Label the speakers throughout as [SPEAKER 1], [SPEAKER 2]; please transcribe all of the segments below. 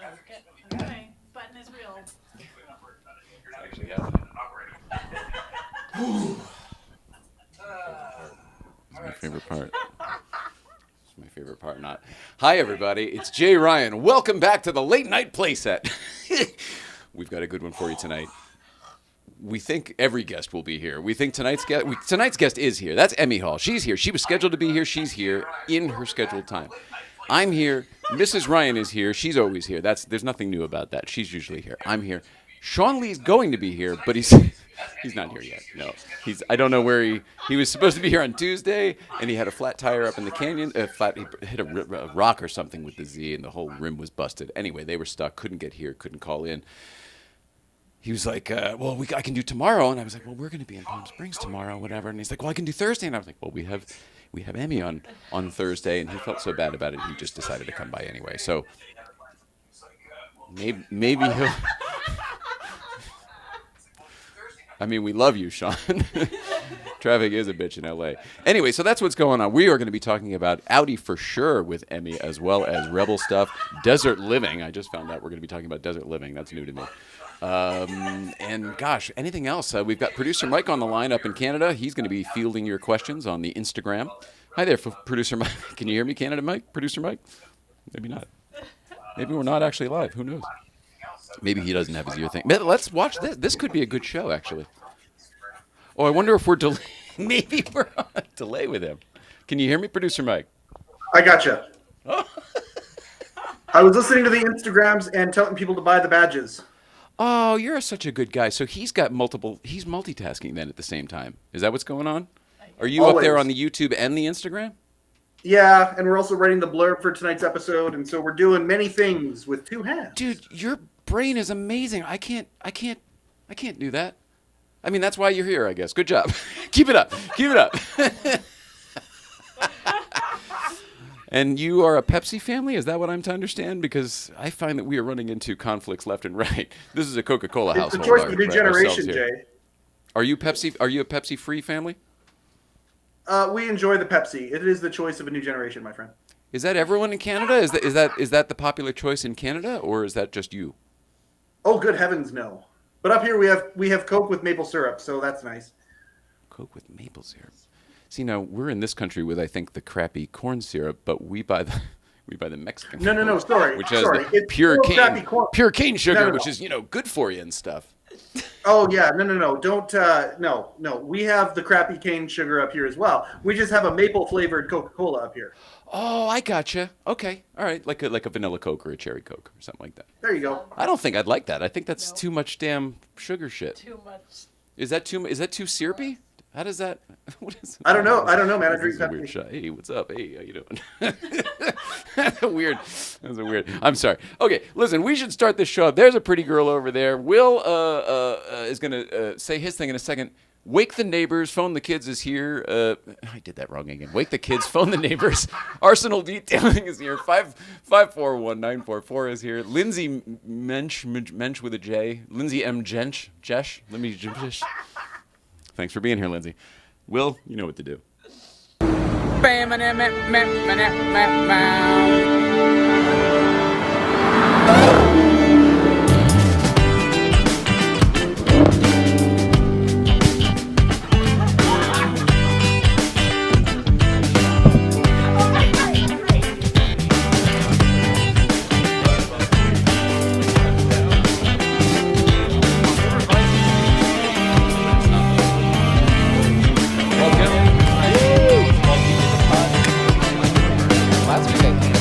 [SPEAKER 1] Okay. Button is real.
[SPEAKER 2] It's actually happening. It's my favorite part. It's my favorite part. Not. Hi, everybody. It's Jay Ryan. Welcome back to the late night playset. We've got a good one for you tonight. We think every guest will be here. We think tonight's guest is here. That's Emme Hall. She's here. She was scheduled to be here. She's here in her scheduled time. I'm here. Mrs. Ryan is here. She's always here. There's nothing new about that. She's usually here. I'm here. Sean Lee's going to be here, but he's not here yet. No, I don't know where he was supposed to be here on Tuesday, and he had a flat tire up in the canyon. He hit a rock or something with the Z, and the whole rim was busted. Anyway, they were stuck. Couldn't get here. Couldn't call in. He was like, well, I can do tomorrow. And I was like, well, we're going to be in Palm Springs tomorrow, whatever. And he's like, well, I can do Thursday. And I was like, well, we have Emme on Thursday. And he felt so bad about it, he just decided to come by anyway. So maybe he'll... I mean, we love you, Sean. Traffic is a bitch in L.A. Anyway, so that's what's going on. We are going to be talking about Audi for sure with Emme, as well as Rebel stuff, desert living. I just found out we're going to be talking about desert living. That's new to me. And gosh, anything else? We've got producer Mike on the line up in Canada. He's going to be fielding your questions on the Instagram. Hi there, producer Mike. Can you hear me, Canada Mike? Producer Mike? Maybe not. Maybe we're not actually live. Who knows? Maybe he doesn't have his ear thing. Let's watch this. This could be a good show, actually. Oh, I wonder if we're maybe we're on a delay with him. Can you hear me, producer Mike?
[SPEAKER 3] I gotcha. Oh. I was listening to the Instagrams and telling people to buy the badges.
[SPEAKER 2] Oh, you're such a good guy. So he's multitasking then at the same time. Is that what's going on? Are you
[SPEAKER 3] Always.
[SPEAKER 2] Up there on the YouTube and the Instagram?
[SPEAKER 3] Yeah, and we're also writing the blurb for tonight's episode, and so we're doing many things with two hands.
[SPEAKER 2] Dude, your brain is amazing. I can't do that. I mean, that's why you're here, I guess. Good job. Keep it up. Keep it up. And you are a Pepsi family? Is that what I'm to understand? Because I find that we are running into conflicts left and right. This is a Coca-Cola household.
[SPEAKER 3] It's the choice of a new generation, Jay.
[SPEAKER 2] Are you a Pepsi-free family?
[SPEAKER 3] We enjoy the Pepsi. It is the choice of a new generation, my friend.
[SPEAKER 2] Is that everyone in Canada? Is that the popular choice in Canada, or is that just you?
[SPEAKER 3] Oh, good heavens, no. But up here we have Coke with maple syrup, so that's nice.
[SPEAKER 2] Coke with maple syrup. See, now we're in this country with, I think, the crappy corn syrup, but we buy the Mexican.
[SPEAKER 3] No, sorry.
[SPEAKER 2] Which has
[SPEAKER 3] sorry.
[SPEAKER 2] the pure cane sugar, which is good for you and stuff.
[SPEAKER 3] Oh yeah, no. Don't no. We have the crappy cane sugar up here as well. We just have a maple flavored Coca-Cola up here.
[SPEAKER 2] Oh, I gotcha. Okay, all right, like a vanilla Coke or a cherry Coke or something like that.
[SPEAKER 3] There you go.
[SPEAKER 2] I don't think I'd like that. I think that's too much damn sugar shit.
[SPEAKER 1] Too much.
[SPEAKER 2] Is that too syrupy? How does that? What is?
[SPEAKER 3] I don't know, man. I drink
[SPEAKER 2] Pepsi. Weird shot. Hey, what's up? Hey, how you doing? That's a weird. I'm sorry. Okay, listen. We should start this show up. There's a pretty girl over there. Will is gonna say his thing in a second. Wake the neighbors. Phone the kids is here. I did that wrong again. Wake the kids. Phone the neighbors. Arsenal Detailing is here. 541-944 is here. Lindsay Mensch with a J. Lindsay M. Jesh. Let me. Thanks for being here, Lindsay. Will, you know what to do. Last week I came.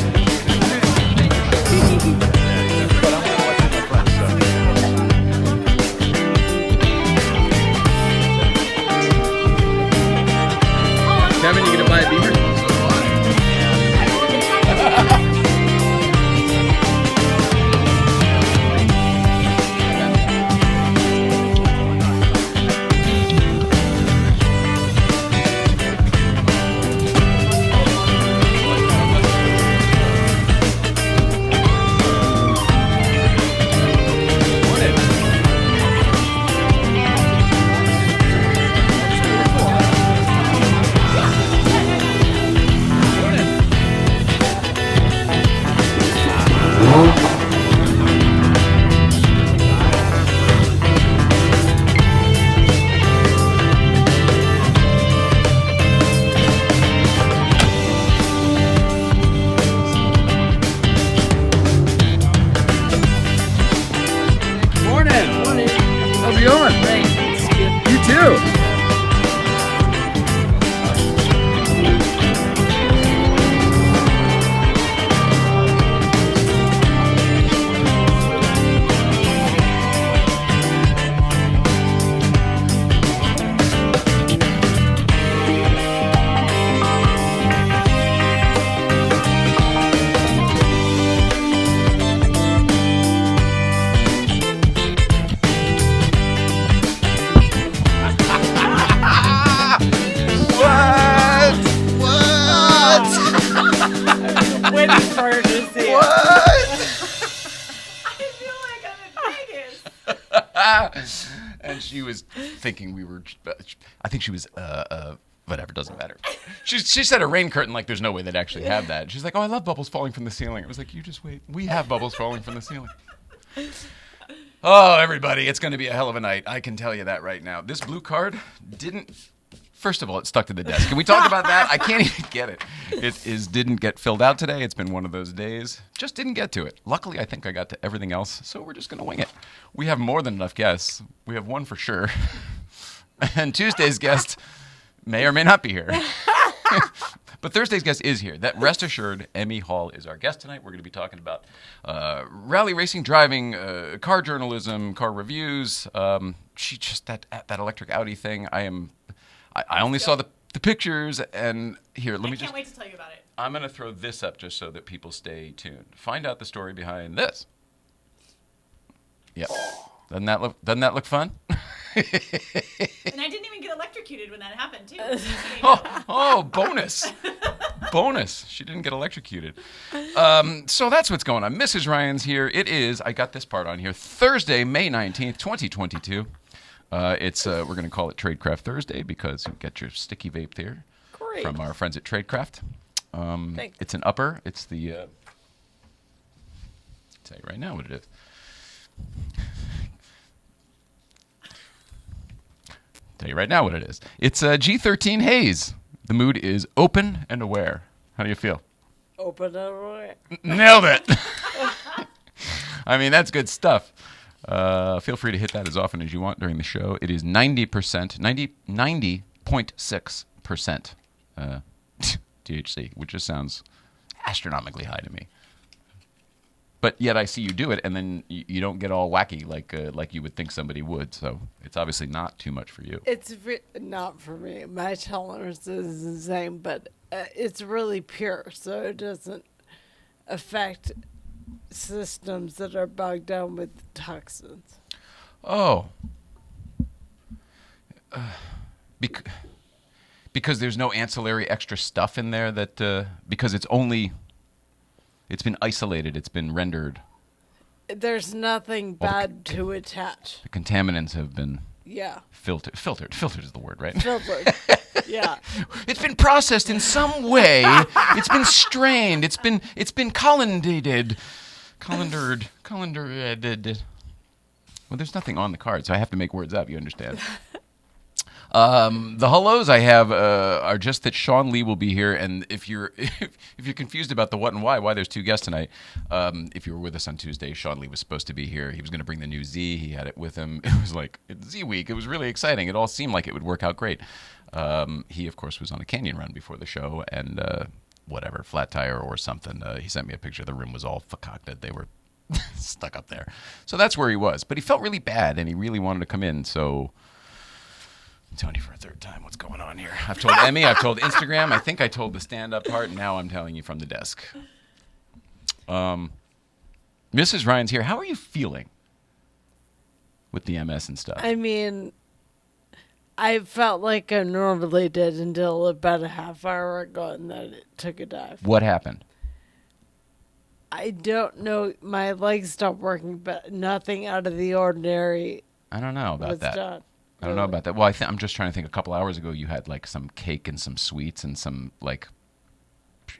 [SPEAKER 2] And she was thinking we were. I think she was. Whatever, doesn't matter. She said a rain curtain like there's no way they'd actually have that. She's like, oh, I love bubbles falling from the ceiling. I was like, you just wait. We have bubbles falling from the ceiling. Oh, everybody, it's going to be a hell of a night. I can tell you that right now. This blue card didn't. First of all, it stuck to the desk. Can we talk about that? I can't even get it. Didn't get filled out today. It's been one of those days. Just didn't get to it. Luckily, I think I got to everything else, so we're just going to wing it. We have more than enough guests. We have one for sure. And Tuesday's guest may or may not be here. But Thursday's guest is here. That rest assured, Emme Hall is our guest tonight. We're going to be talking about rally racing, driving, car journalism, car reviews. She just that electric Audi thing. I only saw the pictures, and here let me just.
[SPEAKER 1] I can't wait to tell you about it.
[SPEAKER 2] I'm going to throw this up just so that people stay tuned. Find out the story behind this. Yep. Doesn't that look fun?
[SPEAKER 1] And I didn't even get electrocuted when that happened, too.
[SPEAKER 2] Oh, bonus. Bonus. She didn't get electrocuted. So that's what's going on. Mrs. Ryan's here. It is, I got this part on here, Thursday, May 19th, 2022. We're going to call it Tradecraft Thursday because you get your sticky vape there.
[SPEAKER 4] Great.
[SPEAKER 2] From our friends at Tradecraft.
[SPEAKER 4] Thanks.
[SPEAKER 2] It's an upper. It's the, I'll tell you right now what it is. Tell you right now what it is. It's a G13 Haze. The mood is open and aware. How do you feel?
[SPEAKER 4] Open and aware.
[SPEAKER 2] Nailed it. I mean, that's good stuff. Feel free to hit that as often as you want during the show. It is 90.6% THC, which just sounds astronomically high to me. But yet I see you do it, and then you don't get all wacky like you would think somebody would. So it's obviously not too much for you.
[SPEAKER 4] It's not for me. My tolerance is insane, but it's really pure, so it doesn't affect systems that are bogged down with toxins.
[SPEAKER 2] Oh. Because there's no ancillary extra stuff in there that because it's been isolated, it's been rendered.
[SPEAKER 4] There's nothing bad to attach.
[SPEAKER 2] The contaminants have been filtered. Filtered is the word, right?
[SPEAKER 4] Filtered. Yeah.
[SPEAKER 2] It's been processed in some way. It's been strained. It's been colandated. Colandated. Well, there's nothing on the card, so I have to make words up. You understand? The hellos I have are just that Sean Lee will be here, and if you're confused about the what and why there's two guests tonight, if you were with us on Tuesday, Sean Lee was supposed to be here. He was going to bring the new Z. He had it with him. It was like Z week. It was really exciting. It all seemed like it would work out great. He of course was on a canyon run before the show, and whatever, flat tire or something. He sent me a picture. The rim was all fakakted. They were stuck up there. So that's where he was. But he felt really bad, and he really wanted to come in. So I'm telling you for a third time what's going on here. I've told Emme, I've told Instagram, I think I told the stand-up part, and now I'm telling you from the desk. Mrs. Ryan's here. How are you feeling with the MS and stuff?
[SPEAKER 4] I mean, I felt like I normally did until about a half hour ago, and then it took a dive.
[SPEAKER 2] What happened?
[SPEAKER 4] I don't know. My legs stopped working, but nothing out of the ordinary
[SPEAKER 2] I don't know about
[SPEAKER 4] was
[SPEAKER 2] that.
[SPEAKER 4] done.
[SPEAKER 2] I don't know about that. Well, I'm just trying to think. A couple hours ago, you had like some cake and some sweets and some like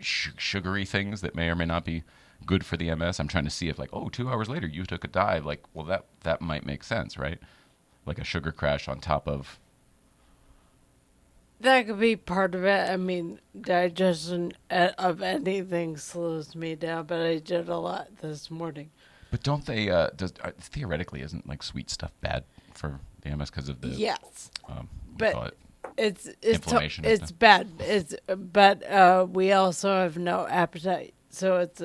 [SPEAKER 2] sugary things that may or may not be good for the MS. I'm trying to see if 2 hours later you took a dive. Like, well, that might make sense, right? Like a sugar crash on top of.
[SPEAKER 4] That could be part of it. I mean, digestion of anything slows me down, but I did a lot this morning.
[SPEAKER 2] But don't they? Theoretically, isn't like sweet stuff bad for the MS because of the?
[SPEAKER 4] Yes,
[SPEAKER 2] but
[SPEAKER 4] it's
[SPEAKER 2] inflammation.
[SPEAKER 4] It's bad. But we also have no appetite, so it's.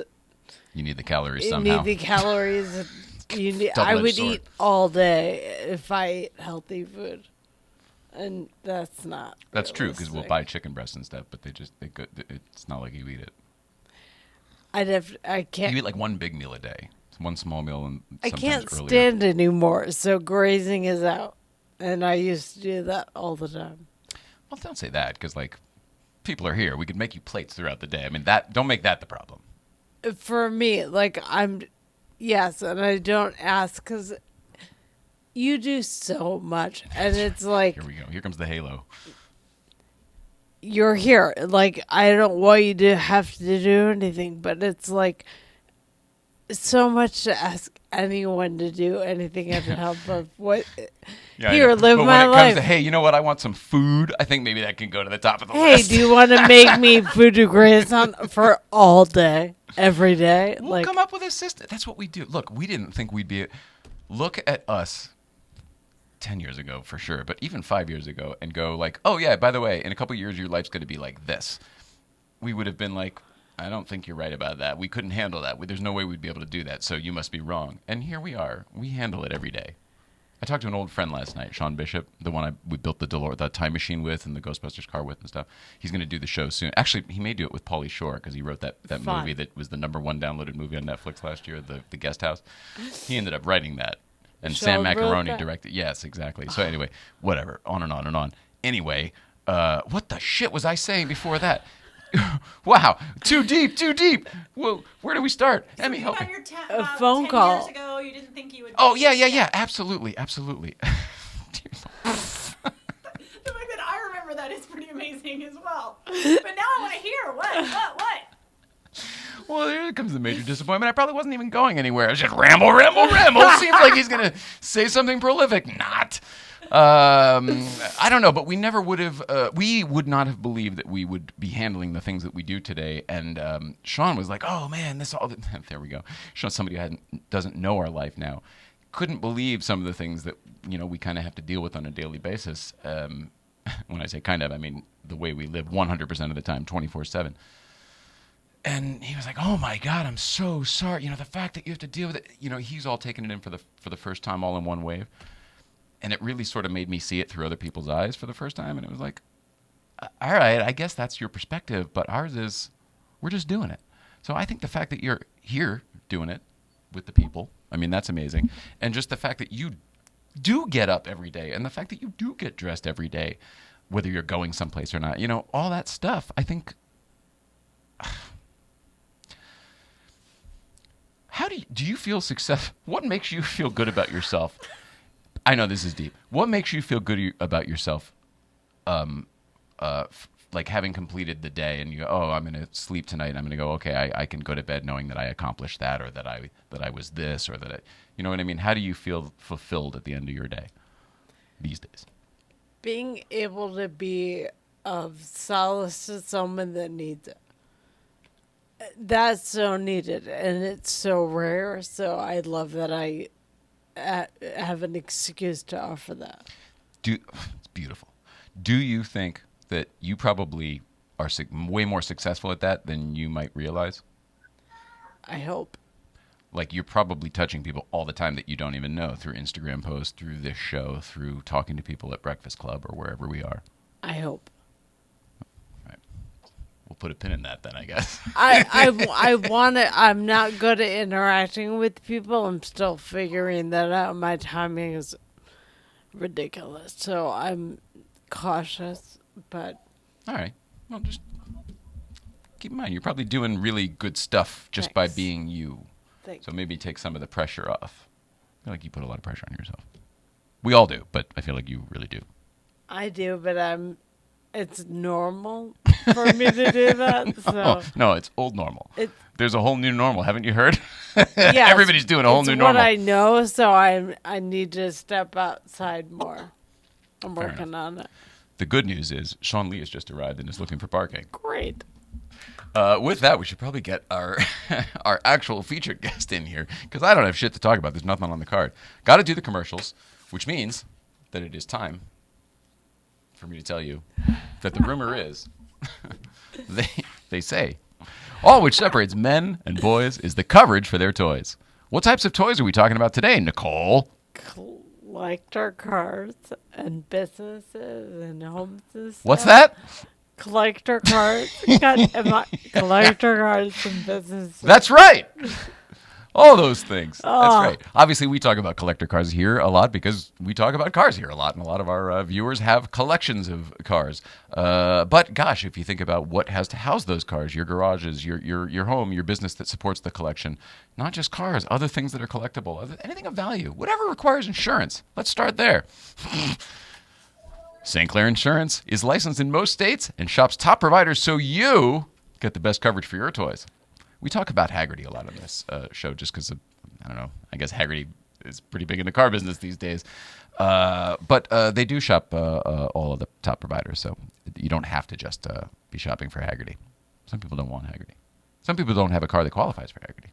[SPEAKER 2] You need the calories
[SPEAKER 4] you
[SPEAKER 2] somehow.
[SPEAKER 4] need the calories. I would eat all day if I ate healthy food, and that's not.
[SPEAKER 2] That's true because we'll
[SPEAKER 4] realistic.
[SPEAKER 2] buy chicken breasts and stuff, but it's not like you eat it.
[SPEAKER 4] I can't.
[SPEAKER 2] You eat like one big meal a day. One small meal and
[SPEAKER 4] I
[SPEAKER 2] sometimes
[SPEAKER 4] can't
[SPEAKER 2] earlier.
[SPEAKER 4] stand anymore, so grazing is out, and I used to do that all the time.
[SPEAKER 2] Well, don't say that because people are here. We could make you plates throughout the day. I mean, don't make that the problem.
[SPEAKER 4] For me, yes, and I don't ask because You do so much, and it's like
[SPEAKER 2] Here we go. Here comes the halo.
[SPEAKER 4] you're here. Like, I don't want you to have to do anything, but it's like so much to ask anyone to do anything and help of what.
[SPEAKER 2] Yeah,
[SPEAKER 4] Here, live
[SPEAKER 2] but
[SPEAKER 4] my
[SPEAKER 2] when it
[SPEAKER 4] life.
[SPEAKER 2] comes to, hey, you know what? I want some food. I think maybe that can go to the top of the
[SPEAKER 4] Hey,
[SPEAKER 2] list.
[SPEAKER 4] do you want to make me food to graze on for all day, every day?
[SPEAKER 2] We'll
[SPEAKER 4] Like,
[SPEAKER 2] come up with a system. That's what we do. Look, we didn't think we'd be. Look at us 10 years ago, for sure, but even 5 years ago, and go like, oh, yeah, by the way, in a couple of years, your life's going to be like this. We would have been like, I don't think you're right about that. We couldn't handle that. There's no way we'd be able to do that, so you must be wrong. And here we are. We handle it every day. I talked to an old friend last night, Sean Bishop, the one we built the time machine with and the Ghostbusters car with and stuff. He's going to do the show soon. Actually, he may do it with Pauly Shore because he wrote that
[SPEAKER 4] Fun.
[SPEAKER 2] movie that was the #1 downloaded movie on Netflix last year, the Guest House. He ended up writing that. And Sam
[SPEAKER 4] Sean wrote
[SPEAKER 2] Macaroni
[SPEAKER 4] that?
[SPEAKER 2] directed. Yes, exactly. So anyway, whatever. On and on and on. Anyway, what the shit was I saying before that? Wow, too deep. Well, where do we start? Emmy, help me.
[SPEAKER 4] A
[SPEAKER 1] About
[SPEAKER 4] phone
[SPEAKER 1] 10
[SPEAKER 4] call.
[SPEAKER 1] years ago, you didn't think you would.
[SPEAKER 2] Oh, yeah. Absolutely.
[SPEAKER 1] The fact that I remember that is pretty amazing as well. But now I want to hear what.
[SPEAKER 2] Well, here comes the major disappointment. I probably wasn't even going anywhere. I was just ramble. Seems like he's going to say something prolific. Not. I don't know, but we never would have, we would not have believed that we would be handling the things that we do today. And Sean was like, oh, man, there we go. Sean, somebody who doesn't know our life now, couldn't believe some of the things that, we kind of have to deal with on a daily basis. When I say kind of, I mean the way we live 100% of the time, 24/7. And he was like, oh, my God, I'm so sorry. The fact that you have to deal with it. He's all taking it in for the first time all in one wave. And it really sort of made me see it through other people's eyes for the first time. And it was like, all right, I guess that's your perspective. But ours is, we're just doing it. So I think the fact that you're here doing it with the people, I mean, that's amazing. And just the fact that you do get up every day and the fact that you do get dressed every day, whether you're going someplace or not, all that stuff, I think... How do you feel success? What makes you feel good about yourself? I know this is deep. What makes you feel good about yourself? Like having completed the day, and you go, "Oh, I'm going to sleep tonight." And I'm going to go, "Okay, I can go to bed knowing that I accomplished that, or that I was this, or that I, you know what I mean?" How do you feel fulfilled at the end of your day these days?
[SPEAKER 4] being able to be of solace to someone that needs it. That's so needed, and it's so rare. So I love that I have an excuse to offer that.
[SPEAKER 2] It's beautiful. Do you think that you probably are way more successful at that than you might realize?
[SPEAKER 4] I hope.
[SPEAKER 2] Like, you're probably touching people all the time that you don't even know, through Instagram posts, through this show, through talking to people at Breakfast Club or wherever we are.
[SPEAKER 4] I hope.
[SPEAKER 2] We'll put a pin in that then, I guess.
[SPEAKER 4] I want to. I'm not good at interacting with people. I'm still figuring that out. My timing is ridiculous, so I'm cautious. But
[SPEAKER 2] All right. Well, just keep in mind, you're probably doing really good stuff just by
[SPEAKER 4] Thanks.
[SPEAKER 2] being you.
[SPEAKER 4] thanks.
[SPEAKER 2] So maybe take some of the pressure off. I feel like you put a lot of pressure on yourself. We all do, but I feel like you really do.
[SPEAKER 4] I do, but it's normal for me to do that. So
[SPEAKER 2] Oh, no, it's old normal.
[SPEAKER 4] It's-
[SPEAKER 2] There's a whole new normal. Haven't you heard?
[SPEAKER 4] yes,
[SPEAKER 2] Everybody's doing a whole
[SPEAKER 4] it's
[SPEAKER 2] new
[SPEAKER 4] what
[SPEAKER 2] normal.
[SPEAKER 4] I know, so I need to step outside more. I'm
[SPEAKER 2] Fair
[SPEAKER 4] working on it.
[SPEAKER 2] The good news is Sean Lee has just arrived and is looking for parking.
[SPEAKER 4] Great.
[SPEAKER 2] With that, we should probably get our our actual featured guest in here, because I don't have shit to talk about. There's nothing on the card. Got to do the commercials, which means that it is time for me to tell you that the rumor is, they say, all which separates men and boys is the coverage for their toys. What types of toys are we talking about today, Nicole?
[SPEAKER 4] Collector cars and businesses and homes and stuff.
[SPEAKER 2] What's that?
[SPEAKER 4] Collector cars. Collector cars and businesses.
[SPEAKER 2] That's right. All those things. That's
[SPEAKER 4] Oh.
[SPEAKER 2] right. Obviously, we talk about collector cars here a lot because we talk about cars here a lot, and a lot of our viewers have collections of cars. But gosh, if you think about what has to house those cars, your garages, your home, your business that supports the collection, not just cars, other things that are collectible, anything of value, whatever requires insurance. Let's start there. St. Clair Insurance is licensed in most states and shops top providers so you get the best coverage for your toys. We talk about Haggerty a lot on this show just because, I don't know, I guess Haggerty is pretty big in the car business these days. But they do shop all of the top providers, so you don't have to just be shopping for Haggerty. Some people don't want Haggerty. Some people don't have a car that qualifies for Haggerty.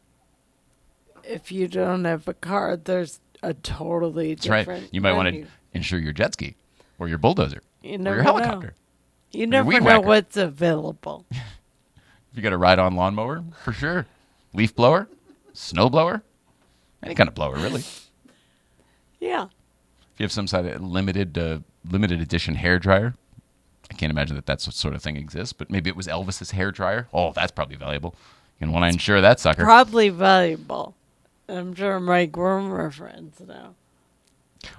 [SPEAKER 4] If you don't have a car, there's a totally
[SPEAKER 2] That's
[SPEAKER 4] different
[SPEAKER 2] right. You might want to
[SPEAKER 4] menu.
[SPEAKER 2] insure your jet ski or your bulldozer
[SPEAKER 4] You
[SPEAKER 2] or
[SPEAKER 4] never
[SPEAKER 2] your helicopter.
[SPEAKER 4] know. You
[SPEAKER 2] your
[SPEAKER 4] never
[SPEAKER 2] weed
[SPEAKER 4] know
[SPEAKER 2] whacker.
[SPEAKER 4] what's available.
[SPEAKER 2] If you got a ride-on lawnmower, for sure. Leaf blower, snow blower, any kind of blower, really.
[SPEAKER 4] Yeah.
[SPEAKER 2] If you have some sort of limited edition hair dryer, I can't imagine that sort of thing exists, but maybe it was Elvis's hair dryer. Oh, that's probably valuable. You want to insure that sucker.
[SPEAKER 4] Probably valuable. I'm sure my groomer friends know.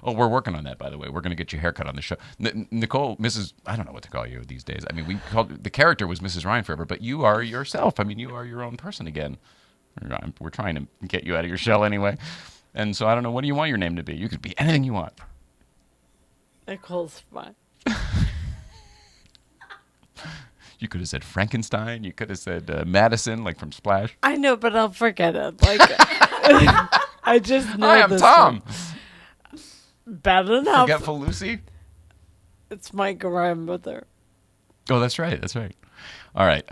[SPEAKER 2] Oh, we're working on that, by the way. We're going to get your haircut on the show. Nicole, Mrs. I don't know what to call you these days. I mean, the character was Mrs. Ryan forever, but you are yourself. I mean, you are your own person again. We're trying to get you out of your shell anyway. And so I don't know, what do you want your name to be? You could be anything you want.
[SPEAKER 4] Nicole's fine.
[SPEAKER 2] You could have said Frankenstein. You could have said Madison, like from Splash.
[SPEAKER 4] I know, but I'll forget it. Like, I just know
[SPEAKER 2] Hi, I'm
[SPEAKER 4] this
[SPEAKER 2] Tom.
[SPEAKER 4] one. Bad enough.
[SPEAKER 2] Forgetful Lucy.
[SPEAKER 4] It's my grandmother.
[SPEAKER 2] Oh, that's right. That's right. All right.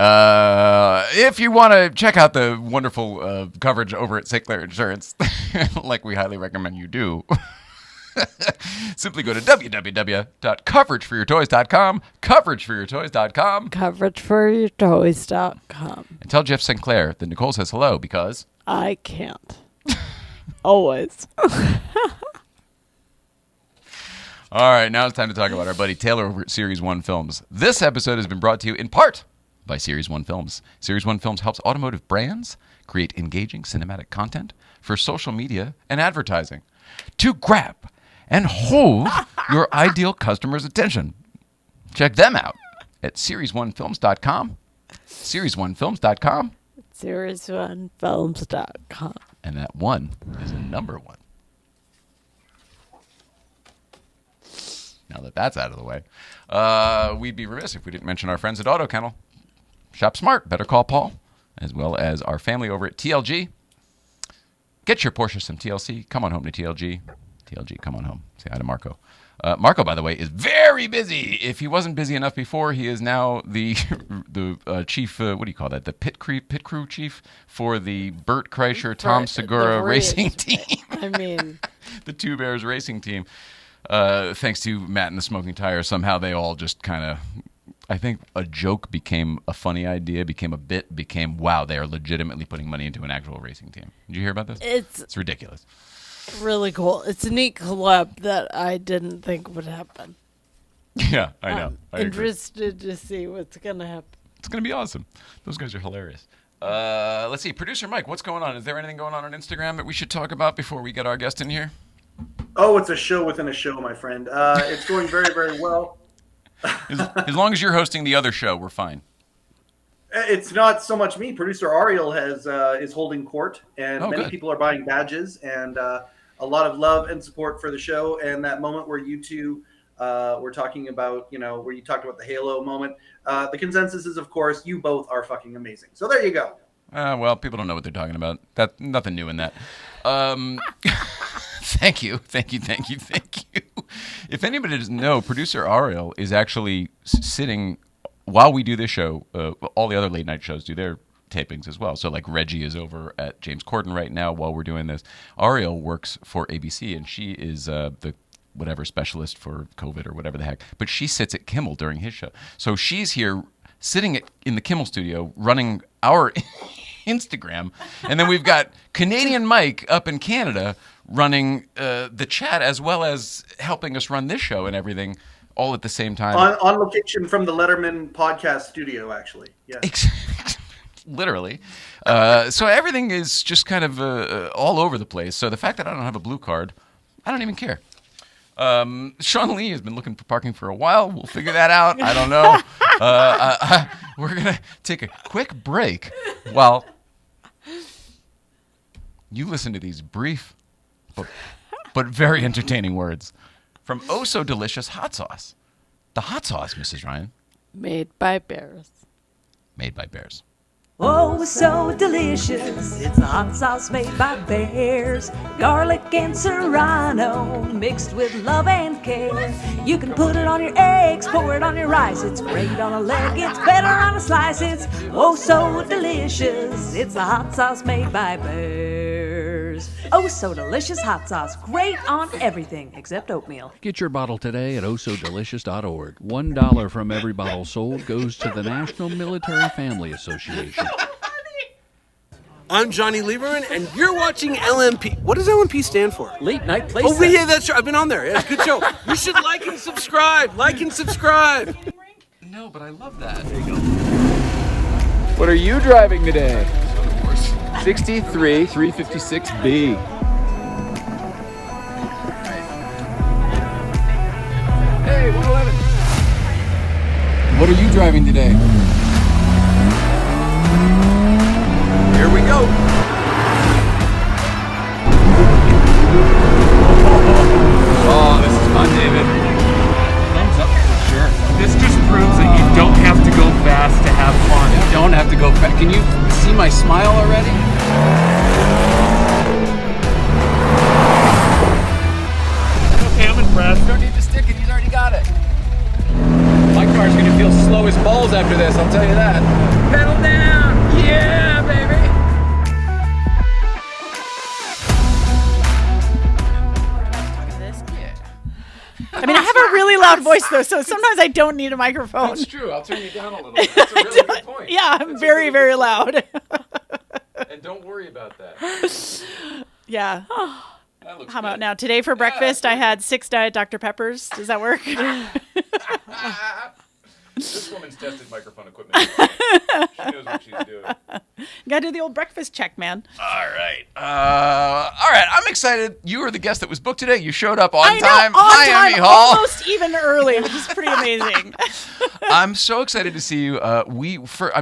[SPEAKER 2] If you want to check out the wonderful coverage over at St. Clair Insurance, like we highly recommend you do, simply go to www.coverageforyourtoys.com, coverageforyourtoys.com,
[SPEAKER 4] Coverageforyourtoys.com.
[SPEAKER 2] and tell Jeff St. Clair that Nicole says hello because...
[SPEAKER 4] I can't. Always.
[SPEAKER 2] All right, now it's time to talk about our buddy Taylor over at Series 1 Films. This episode has been brought to you in part by Series 1 Films. Series 1 Films helps automotive brands create engaging cinematic content for social media and advertising to grab and hold your ideal customer's attention. Check them out at series1films.com, series1films.com,
[SPEAKER 4] Series1films.com.
[SPEAKER 2] and that one is a number one. Now that that's out of the way, we'd be remiss if we didn't mention our friends at Auto Kennel. Shop smart, better call Paul, as well as our family over at TLG. Get your Porsche some TLC. Come on home to TLG. TLG, come on home. Say hi to Marco. Marco, by the way, is very busy. If he wasn't busy enough before, he is now the chief, what do you call that? The pit crew chief for the Burt Kreischer, Tom Segura racing team.
[SPEAKER 4] I mean,
[SPEAKER 2] The Two Bears racing team. Thanks to Matt and the Smoking Tire, somehow they all just kind of, I think a joke became a funny idea, became a bit, became, wow, they are legitimately putting money into an actual racing team. Did you hear about this? It's ridiculous.
[SPEAKER 4] really cool. It's a neat collab that I didn't think would happen.
[SPEAKER 2] Yeah, I know. I agree.
[SPEAKER 4] Interested to see what's going to happen.
[SPEAKER 2] It's going to be awesome. Those guys are hilarious. Let's see. Producer Mike, what's going on? Is there anything going on Instagram that we should talk about before we get our guest in here?
[SPEAKER 3] Oh, it's a show within a show, my friend. It's going very, very well.
[SPEAKER 2] As long as you're hosting the other show, we're fine.
[SPEAKER 3] It's not so much me. Producer Ariel is holding court, and many
[SPEAKER 2] good.
[SPEAKER 3] people are buying badges, and a lot of love and support for the show. And that moment where you two were talking about, where you talked about the Halo moment, the consensus is, of course, you both are fucking amazing. So there you go.
[SPEAKER 2] Well, people don't know what they're talking about. Nothing new in that. Thank you. If anybody doesn't know, producer Ariel is actually sitting while we do this show. All the other late night shows do their tapings as well. So like Reggie is over at James Corden right now while we're doing this. Ariel works for ABC, and she is the whatever specialist for COVID or whatever the heck. But she sits at Kimmel during his show. So she's here sitting in the Kimmel studio running our Instagram. And then we've got Canadian Mike up in Canada running the chat as well as helping us run this show and everything all at the same time.
[SPEAKER 3] On location from the Letterman podcast studio, actually. Yeah.
[SPEAKER 2] literally. So everything is just kind of all over the place. So the fact that I don't have a blue card, I don't even care. Sean Lee has been looking for parking for a while. We'll figure that out. I don't know. We're going to take a quick break while you listen to these brief but very entertaining words from Oh So Delicious Hot Sauce. The hot sauce, Mrs. Ryan.
[SPEAKER 4] Made by bears.
[SPEAKER 2] Made by bears.
[SPEAKER 5] Oh, so delicious. It's the hot sauce made by bears. Garlic and serrano mixed with love and care. You can put it on your eggs, pour it on your rice. It's great on a leg, it's better on a slice. It's oh so delicious. It's the hot sauce made by bears. Oh, so delicious hot sauce. Great on everything except oatmeal.
[SPEAKER 6] Get your bottle today at ohsodelicious.org. $1 from every bottle sold goes to the National Military Family Association.
[SPEAKER 7] I'm Johnny Lieberman, and you're watching LNP. What does LNP stand for?
[SPEAKER 8] Late Night Playset.
[SPEAKER 7] Oh, yeah, that's right. I've been on there. Yeah, good show. You should like and subscribe. Like and subscribe.
[SPEAKER 2] No, but I love that.
[SPEAKER 7] There you go.
[SPEAKER 8] What are you driving today? 63 356B. Hey, 111. What are you driving today?
[SPEAKER 2] Here we go.
[SPEAKER 8] Oh, this is fun, David. Thumbs up for sure. This just proves that you don't have to go fast to have fun. You don't have to go fast. Can you see my smile already? Okay, I'm impressed.
[SPEAKER 2] You don't need to stick it. He's already got it.
[SPEAKER 8] My car's gonna feel slow as balls after this, I'll tell you that. Pedal down! Yeah, baby!
[SPEAKER 1] I mean, I have a really loud voice though, so sometimes I don't need a microphone.
[SPEAKER 8] That's true. I'll turn you down a little bit. That's a really good point.
[SPEAKER 1] Yeah, I'm very, very loud.
[SPEAKER 8] And don't worry about that.
[SPEAKER 1] Yeah.
[SPEAKER 8] That looks
[SPEAKER 1] How about
[SPEAKER 8] good.
[SPEAKER 1] now? Today for breakfast, I had 6 Diet Dr. Peppers. Does that work?
[SPEAKER 8] This woman's tested microphone equipment. She knows what she's doing.
[SPEAKER 1] Gotta do the old breakfast check, man.
[SPEAKER 2] All right. I'm excited. You were the guest that was booked today. You showed up on
[SPEAKER 1] I know,
[SPEAKER 2] time.
[SPEAKER 1] on
[SPEAKER 2] Hi,
[SPEAKER 1] time,
[SPEAKER 2] Emme Hall.
[SPEAKER 1] almost even early, which is pretty amazing.
[SPEAKER 2] I'm so excited to see you.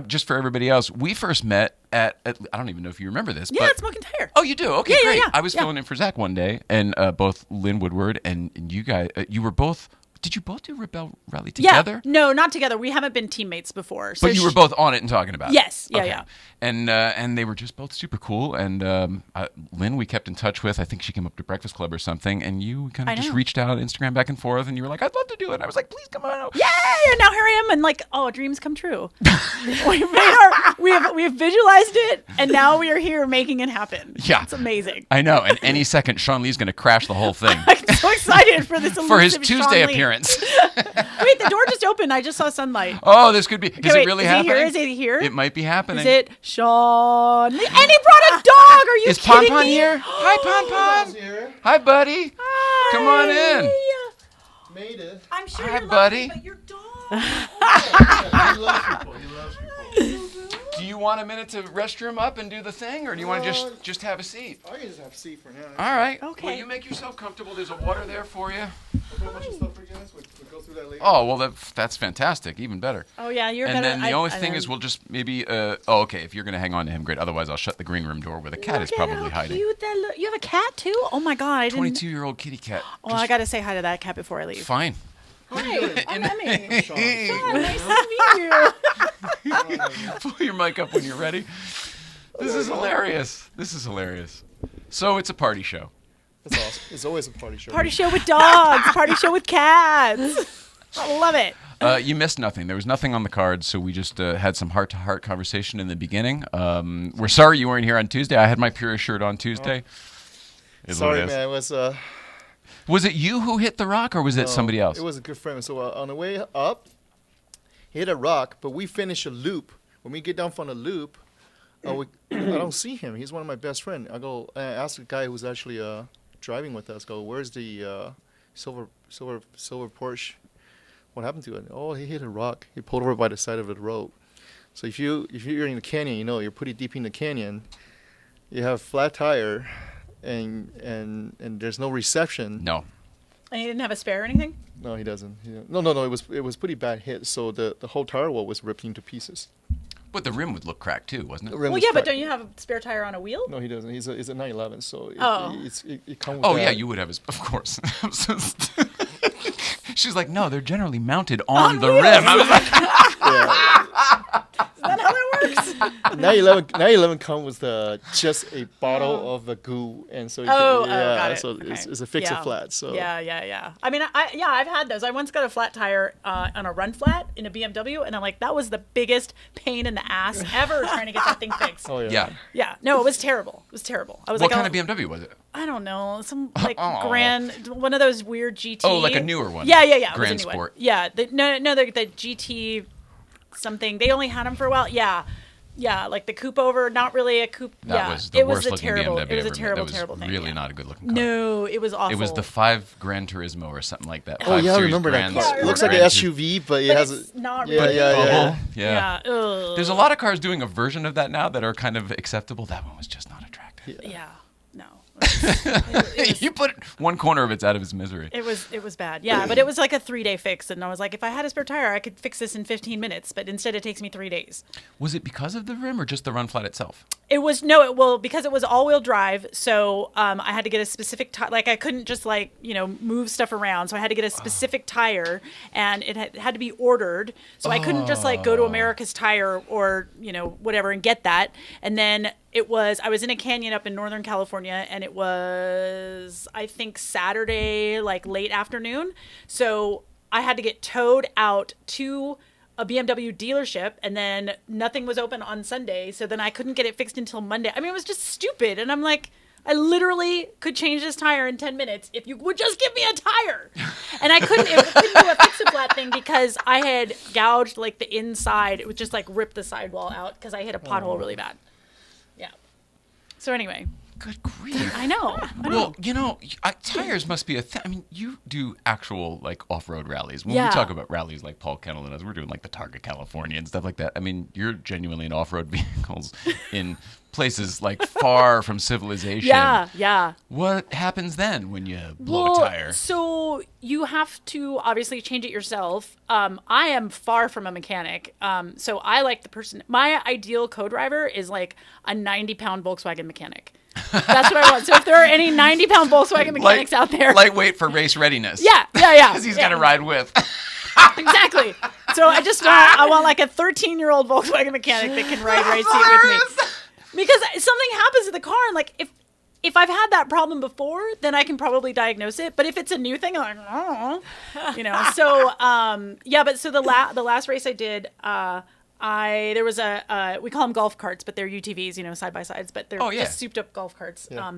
[SPEAKER 2] Just for everybody else, we first met at I don't even know if you remember this.
[SPEAKER 1] Yeah,
[SPEAKER 2] but,
[SPEAKER 1] it's Smoking Tire.
[SPEAKER 2] Oh, you do? Okay,
[SPEAKER 1] Yeah,
[SPEAKER 2] great.
[SPEAKER 1] yeah.
[SPEAKER 2] I was filling in for Zach one day, and both Lynn Woodward and you guys, you were both. Did you both do Rebel Rally together?
[SPEAKER 1] Yeah, no, not together. We haven't been teammates before. So
[SPEAKER 2] But you were both on it and talking about
[SPEAKER 1] Yes,
[SPEAKER 2] it.
[SPEAKER 1] yeah,
[SPEAKER 2] Okay.
[SPEAKER 1] yeah.
[SPEAKER 2] And they were just both super cool. And Lynn, we kept in touch with. I think she came up to Breakfast Club or something. And you kind
[SPEAKER 1] I
[SPEAKER 2] of just
[SPEAKER 1] know.
[SPEAKER 2] Reached out on Instagram back and forth. And you were like, I'd love to do it. And I was like, please come on out.
[SPEAKER 1] Yay! And now here I am, and like, oh, dreams come true. we have visualized it, and now we are here making it happen.
[SPEAKER 2] Yeah.
[SPEAKER 1] It's amazing.
[SPEAKER 2] I know. And any second, Sean Lee's going to crash the whole thing
[SPEAKER 1] I'm so excited for this
[SPEAKER 2] for his
[SPEAKER 1] elusive
[SPEAKER 2] Tuesday
[SPEAKER 1] Sean Lee.
[SPEAKER 2] appearance.
[SPEAKER 1] Wait, the door just opened. I just saw sunlight.
[SPEAKER 2] Oh, this could be. Is
[SPEAKER 1] wait,
[SPEAKER 2] it really
[SPEAKER 1] is he
[SPEAKER 2] happening?
[SPEAKER 1] here? Is it here?
[SPEAKER 2] It might be happening.
[SPEAKER 1] Is it Sean Lee? And he brought a dog. Are you
[SPEAKER 2] Is
[SPEAKER 1] kidding
[SPEAKER 2] Ponpon
[SPEAKER 1] me?
[SPEAKER 2] here? Hi, Ponpon. Hi, buddy. Come on in.
[SPEAKER 9] Made it.
[SPEAKER 1] I'm sure
[SPEAKER 2] Hi,
[SPEAKER 1] you're
[SPEAKER 2] buddy.
[SPEAKER 1] lovely, but your dog.
[SPEAKER 9] He loves people. He loves people.
[SPEAKER 2] Do you want a minute to restroom up and do the thing, or do you want to just have a seat?
[SPEAKER 9] I can just have a seat for now.
[SPEAKER 2] All right.
[SPEAKER 1] Okay.
[SPEAKER 2] Will you make yourself comfortable? There's a water there for you.
[SPEAKER 9] I'll a bunch of stuff for you guys. We'll go through that later.
[SPEAKER 2] Oh, well, that's fantastic. Even better.
[SPEAKER 1] Oh yeah, you're
[SPEAKER 2] And
[SPEAKER 1] better.
[SPEAKER 2] then the only thing is we'll just maybe, okay, if you're going to hang on to him, great. Otherwise, I'll shut the green room door where the cat is probably hiding.
[SPEAKER 1] Cute that you have a cat too? Oh my god, I didn't.
[SPEAKER 2] 22-year-old kitty cat.
[SPEAKER 1] Oh, I got to say hi to that cat before I leave.
[SPEAKER 2] Fine.
[SPEAKER 1] Hi, I'm Emmy.
[SPEAKER 9] Sean.
[SPEAKER 1] Sean, nice to meet you.
[SPEAKER 2] Pull your mic up when you're ready. This is hilarious. This is hilarious. So it's a party show.
[SPEAKER 9] That's awesome. It's always a party show.
[SPEAKER 1] Party show with dogs. Party show with cats. I love it.
[SPEAKER 2] You missed nothing. There was nothing on the cards, so we just had some heart-to-heart conversation in the beginning. We're sorry you weren't here on Tuesday. I had my Purist shirt on Tuesday. Is what
[SPEAKER 9] Sorry,
[SPEAKER 2] it is.
[SPEAKER 9] man. It was
[SPEAKER 2] Was it you who hit the rock, or was it somebody else?
[SPEAKER 9] It was a good friend. So on the way up, he hit a rock, but we finished a loop. When we get down from the loop, I don't see him. He's one of my best friends. I ask the guy who's actually driving with us. Where's the silver Porsche? What happened to it? Oh, he hit a rock. He pulled over by the side of the road. So if you're in the canyon, you know, you're pretty deep in the canyon. You have flat tire, and there's no reception.
[SPEAKER 2] No.
[SPEAKER 1] And he didn't have a spare or anything?
[SPEAKER 9] No, he doesn't. No. It was pretty bad hit. So the whole tire wall was ripped into pieces.
[SPEAKER 2] But the rim would look cracked too, wasn't it?
[SPEAKER 9] The rim
[SPEAKER 1] Well,
[SPEAKER 9] was
[SPEAKER 1] yeah, but
[SPEAKER 9] cracked.
[SPEAKER 1] don't you have a spare tire on a wheel?
[SPEAKER 9] No, he doesn't. He's a 911, so it comes with
[SPEAKER 2] Oh
[SPEAKER 9] that.
[SPEAKER 2] yeah, you would have his. Of course. She's like, no, they're generally mounted on the
[SPEAKER 1] wheels.
[SPEAKER 2] rim. I was like,
[SPEAKER 1] Is that how that works?
[SPEAKER 9] 911 comes with just a bottle of the goo, and so
[SPEAKER 1] got it.
[SPEAKER 9] so
[SPEAKER 1] Okay.
[SPEAKER 9] it's a fix it flat. So
[SPEAKER 1] Yeah. I mean, I've had those. I once got a flat tire on a run flat in a BMW, and I'm like, that was the biggest pain in the ass ever trying to get that thing fixed.
[SPEAKER 9] Oh yeah.
[SPEAKER 2] yeah.
[SPEAKER 1] Yeah, no, it was terrible. It was terrible. I was
[SPEAKER 2] What
[SPEAKER 1] like,
[SPEAKER 2] kind of BMW was it?
[SPEAKER 1] I don't know, some like
[SPEAKER 2] Oh.
[SPEAKER 1] one of those weird GT.
[SPEAKER 2] Oh, like a newer one.
[SPEAKER 1] Yeah. It was a
[SPEAKER 2] Grand
[SPEAKER 1] new one.
[SPEAKER 2] Sport.
[SPEAKER 1] Yeah, the GT something. They only had them for a while. Yeah, like the coupe over, not really a coupe.
[SPEAKER 2] That was the
[SPEAKER 1] it was
[SPEAKER 2] worst
[SPEAKER 1] a
[SPEAKER 2] looking
[SPEAKER 1] terrible.
[SPEAKER 2] BMW
[SPEAKER 1] It was a
[SPEAKER 2] ever made.
[SPEAKER 1] terrible,
[SPEAKER 2] That was
[SPEAKER 1] terrible thing.
[SPEAKER 2] really
[SPEAKER 1] yeah.
[SPEAKER 2] not a good looking car.
[SPEAKER 1] No, it was awful.
[SPEAKER 2] It was the 5 Gran Turismo or something like that.
[SPEAKER 9] Oh
[SPEAKER 2] 5
[SPEAKER 9] yeah, I
[SPEAKER 2] Series
[SPEAKER 9] remember that
[SPEAKER 2] Grand
[SPEAKER 9] car.
[SPEAKER 1] Yeah, I
[SPEAKER 9] It looks like
[SPEAKER 2] Grand
[SPEAKER 9] an
[SPEAKER 2] Tur-
[SPEAKER 9] SUV, but it
[SPEAKER 1] But
[SPEAKER 9] has
[SPEAKER 1] it's not
[SPEAKER 9] yeah,
[SPEAKER 1] really.
[SPEAKER 2] Bubble.
[SPEAKER 1] Yeah. Ugh.
[SPEAKER 2] There's a lot of cars doing a version of that now that are kind of acceptable. That one was just not attractive.
[SPEAKER 1] Yeah. No.
[SPEAKER 2] You put one corner of it's out of its misery.
[SPEAKER 1] It was bad. Yeah, but it was like a 3-day fix, and I was like, if I had a spare tire, I could fix this in 15 minutes. But instead, it takes me 3 days.
[SPEAKER 2] Was it because of the rim or just the run flat itself?
[SPEAKER 1] It was because it was all-wheel drive, so I had to get a specific tire. Like I couldn't just move stuff around, so I had to get a specific tire, and it had to be ordered. So I couldn't just go to America's Tire or whatever and get that. And then I was in a canyon up in Northern California, and it was I think Saturday late afternoon. So I had to get towed out to a BMW dealership, and then nothing was open on Sunday, so then I couldn't get it fixed until Monday. I mean, it was just stupid, and I'm like, I literally could change this tire in 10 minutes if you would just give me a tire. And I couldn't do a fix-it-flat thing because I had gouged the inside. It would just ripped the sidewall out because I hit a pothole really bad. Yeah. So anyway.
[SPEAKER 2] Good grief.
[SPEAKER 1] I know.
[SPEAKER 2] Well, tires must be a thing. I mean, you do actual off-road rallies. When
[SPEAKER 1] Yeah.
[SPEAKER 2] we talk about rallies like Paul Kennel and us, we're doing the Targa California and stuff like that. I mean, you're genuinely in off-road vehicles in places far from civilization.
[SPEAKER 1] Yeah.
[SPEAKER 2] What happens then when you blow a tire?
[SPEAKER 1] So you have to obviously change it yourself. I am far from a mechanic. So I like the person. My ideal co-driver is a 90-pound Volkswagen Mechanic. That's what I want. So if there are any 90-pound Volkswagen mechanics out there.
[SPEAKER 2] Lightweight for race readiness.
[SPEAKER 1] Yeah.
[SPEAKER 2] Because he's got to ride with.
[SPEAKER 1] Exactly. So I want a 13-year-old Volkswagen mechanic that can ride right seat with me. Because something happens to the car, and if I've had that problem before, then I can probably diagnose it. But if it's a new thing, I'm like, oh, So but so the last race I did, there was we call them golf carts, but they're UTVs, side by sides, but they're just souped up golf carts.
[SPEAKER 9] Yeah.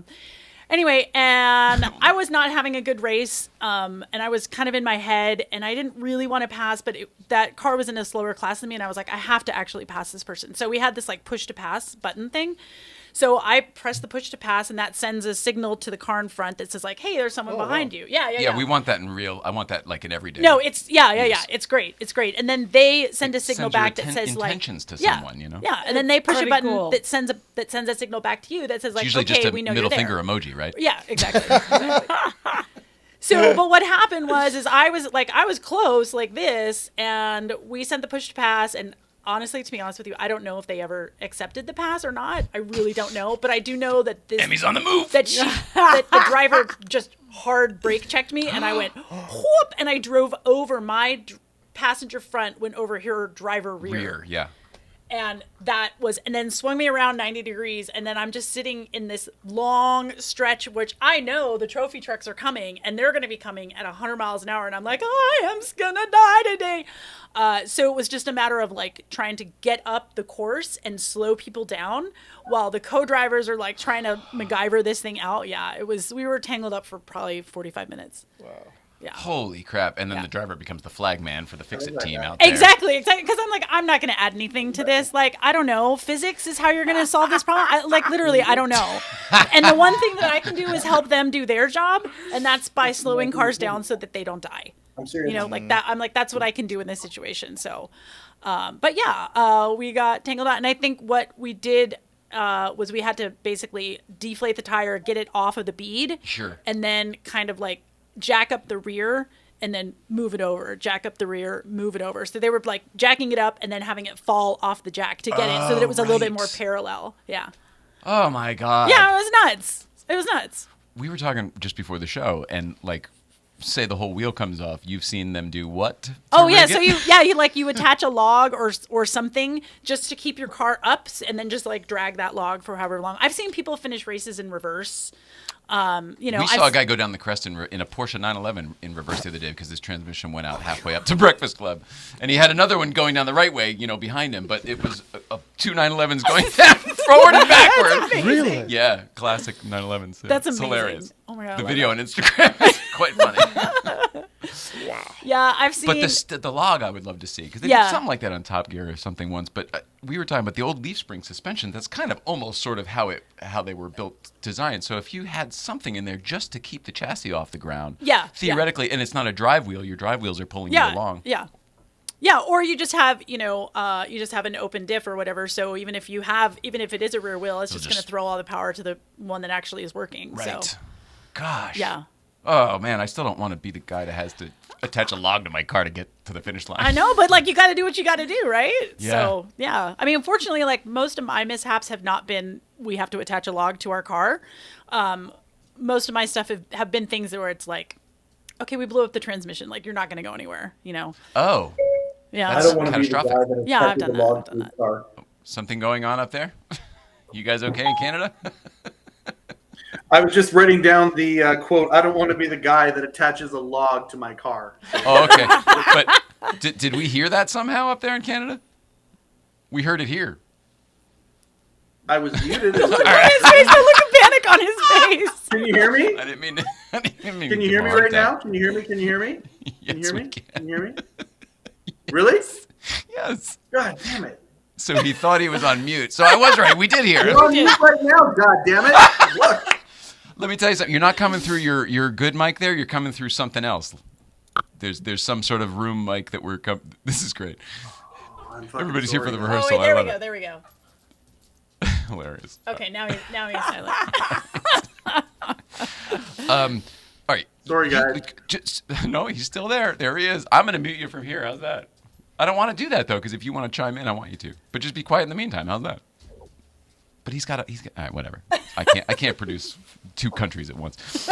[SPEAKER 1] Anyway, and I was not having a good race, and I was kind of in my head, and I didn't really want to pass, but that car was in a slower class than me, and I was like, I have to actually pass this person. So we had this push to pass button thing. So I press the push to pass, and that sends a signal to the car in front that says hey, there's someone behind you. Yeah.
[SPEAKER 2] We want that in real. I want that in every day.
[SPEAKER 1] No, it's yeah. It's great. And then they send a signal back that says
[SPEAKER 2] intentions to someone,
[SPEAKER 1] Yeah, and then they push a
[SPEAKER 4] pretty
[SPEAKER 1] button
[SPEAKER 4] cool.
[SPEAKER 1] that sends a signal back to you that says
[SPEAKER 2] It's usually
[SPEAKER 1] okay,
[SPEAKER 2] just a
[SPEAKER 1] we know
[SPEAKER 2] middle
[SPEAKER 1] you're there.
[SPEAKER 2] finger emoji, right?
[SPEAKER 1] Yeah, exactly. So, but what happened is I was close like this, and we sent the push to pass, and honestly, to be honest with you, I don't know if they ever accepted the pass or not. I really don't know, but I do know that
[SPEAKER 2] Emmy's on the move.
[SPEAKER 1] that the driver just hard brake checked me, and I went whoop, and I drove over my passenger front, went over her driver rear.
[SPEAKER 2] Yeah.
[SPEAKER 1] And then swung me around 90 degrees. And then I'm just sitting in this long stretch, which I know the trophy trucks are coming, and they're going to be coming at 100 miles an hour. And I'm like, I am going to die today. So it was just a matter of trying to get up the course and slow people down while the co-drivers are trying to MacGyver this thing out. Yeah, we were tangled up for probably 45 minutes.
[SPEAKER 9] Wow.
[SPEAKER 1] Yeah.
[SPEAKER 2] Holy crap. And then the driver becomes the flag man for the fix-it team out there.
[SPEAKER 1] Exactly. Because I'm not going to add anything to this. I don't know. Physics is how you're going to solve this problem. Literally, I don't know. And the one thing that I can do is help them do their job, and that's by slowing cars down so that they don't die.
[SPEAKER 3] I'm serious.
[SPEAKER 1] That. I'm that's what I can do in this situation. So, But yeah, we got tangled out. And I think what we did was we had to basically deflate the tire, get it off of the bead.
[SPEAKER 2] Sure.
[SPEAKER 1] And then kind of like jack up the rear and then move it over, jack up the rear, move it over. So they were like jacking it up and then having it fall off the jack to get it so that it was a little bit more parallel. Yeah.
[SPEAKER 2] Oh my God.
[SPEAKER 1] Yeah, it was nuts. It was nuts.
[SPEAKER 2] We were talking just before the show, and like, say the whole wheel comes off. You've seen them do what? to
[SPEAKER 1] Yeah.
[SPEAKER 2] rig
[SPEAKER 1] So
[SPEAKER 2] it?
[SPEAKER 1] you attach a log or something just to keep your car up, and then just like drag that log for however long. I've seen people finish races in reverse. We
[SPEAKER 2] saw a guy go down the crest in a Porsche 911 in reverse the other day because his transmission went out halfway up to Breakfast Club, and he had another one going down the right way, behind him. But it was two 911s going down forward and backward.
[SPEAKER 9] Really?
[SPEAKER 2] Yeah, classic 911s.
[SPEAKER 1] That's
[SPEAKER 2] It's
[SPEAKER 1] amazing.
[SPEAKER 2] hilarious.
[SPEAKER 1] Oh my God, I
[SPEAKER 2] the
[SPEAKER 1] love
[SPEAKER 2] video on Instagram is quite funny.
[SPEAKER 1] Yeah, I've seen.
[SPEAKER 2] But the log I would love to see because they
[SPEAKER 1] Yeah.
[SPEAKER 2] did something like that on Top Gear or something once. But we were talking about the old leaf spring suspension. That's kind of almost sort of how they were built, designed. So if you had something in there just to keep the chassis off the ground, theoretically, and it's not a drive wheel, your drive wheels are pulling you along.
[SPEAKER 1] Yeah, or you just have, an open diff or whatever. So even if it is a rear wheel, it's just going to throw all the power to the one that actually is working.
[SPEAKER 2] Right.
[SPEAKER 1] So.
[SPEAKER 2] Gosh.
[SPEAKER 1] Yeah.
[SPEAKER 2] Oh man, I still don't want to be the guy that has to attach a log to my car to get to the finish line.
[SPEAKER 1] I know, but like you got to do what you got to do, right?
[SPEAKER 2] Yeah.
[SPEAKER 1] So yeah, I mean, unfortunately, like most of my mishaps have not been we have to attach a log to our car. Most of my stuff have been things where it's like, okay, we blew up the transmission. Like you're not going to go anywhere,
[SPEAKER 2] Oh.
[SPEAKER 1] Yeah.
[SPEAKER 3] I don't want to be the guy
[SPEAKER 2] catastrophic.
[SPEAKER 3] that
[SPEAKER 1] Yeah, I've
[SPEAKER 3] attached
[SPEAKER 1] done
[SPEAKER 3] the
[SPEAKER 1] that,
[SPEAKER 3] log
[SPEAKER 1] I've
[SPEAKER 3] to
[SPEAKER 1] done
[SPEAKER 3] his car.
[SPEAKER 2] Something going on up there? You guys okay in Canada?
[SPEAKER 3] I was just writing down the quote. I don't want to be the guy that attaches a log to my car.
[SPEAKER 2] Oh, okay. But did we hear that somehow up there in Canada? We heard it here.
[SPEAKER 3] I was muted.
[SPEAKER 1] Look at his face. Look at panic on his face.
[SPEAKER 3] Can you hear me?
[SPEAKER 2] I didn't mean to.
[SPEAKER 3] Can you hear me right now? Can you hear me? Can you hear me? Can you
[SPEAKER 2] Yes,
[SPEAKER 3] hear
[SPEAKER 2] we
[SPEAKER 3] me?
[SPEAKER 2] can.
[SPEAKER 3] Can you hear me? Really?
[SPEAKER 2] Yes.
[SPEAKER 3] God damn it.
[SPEAKER 2] So he thought he was on mute. So I was right. We did hear
[SPEAKER 3] You're on
[SPEAKER 2] it.
[SPEAKER 3] mute right now, God damn it. Look.
[SPEAKER 2] Let me tell you something. You're not coming through your good mic there. You're coming through something else. There's some sort of room mic that we're This is great. Everybody's here for the rehearsal.
[SPEAKER 1] Oh, wait, there
[SPEAKER 2] I
[SPEAKER 1] we
[SPEAKER 2] love
[SPEAKER 1] go. There we go.
[SPEAKER 2] it. Hilarious.
[SPEAKER 1] Okay, now he's silent.
[SPEAKER 2] All right.
[SPEAKER 3] Sorry, guys.
[SPEAKER 2] No, he's still there. There he is. I'm going to mute you from here. How's that? I don't want to do that, though, because if you want to chime in, I want you to. But just be quiet in the meantime. How's that? But he's got all right, whatever. I can't produce two countries at once.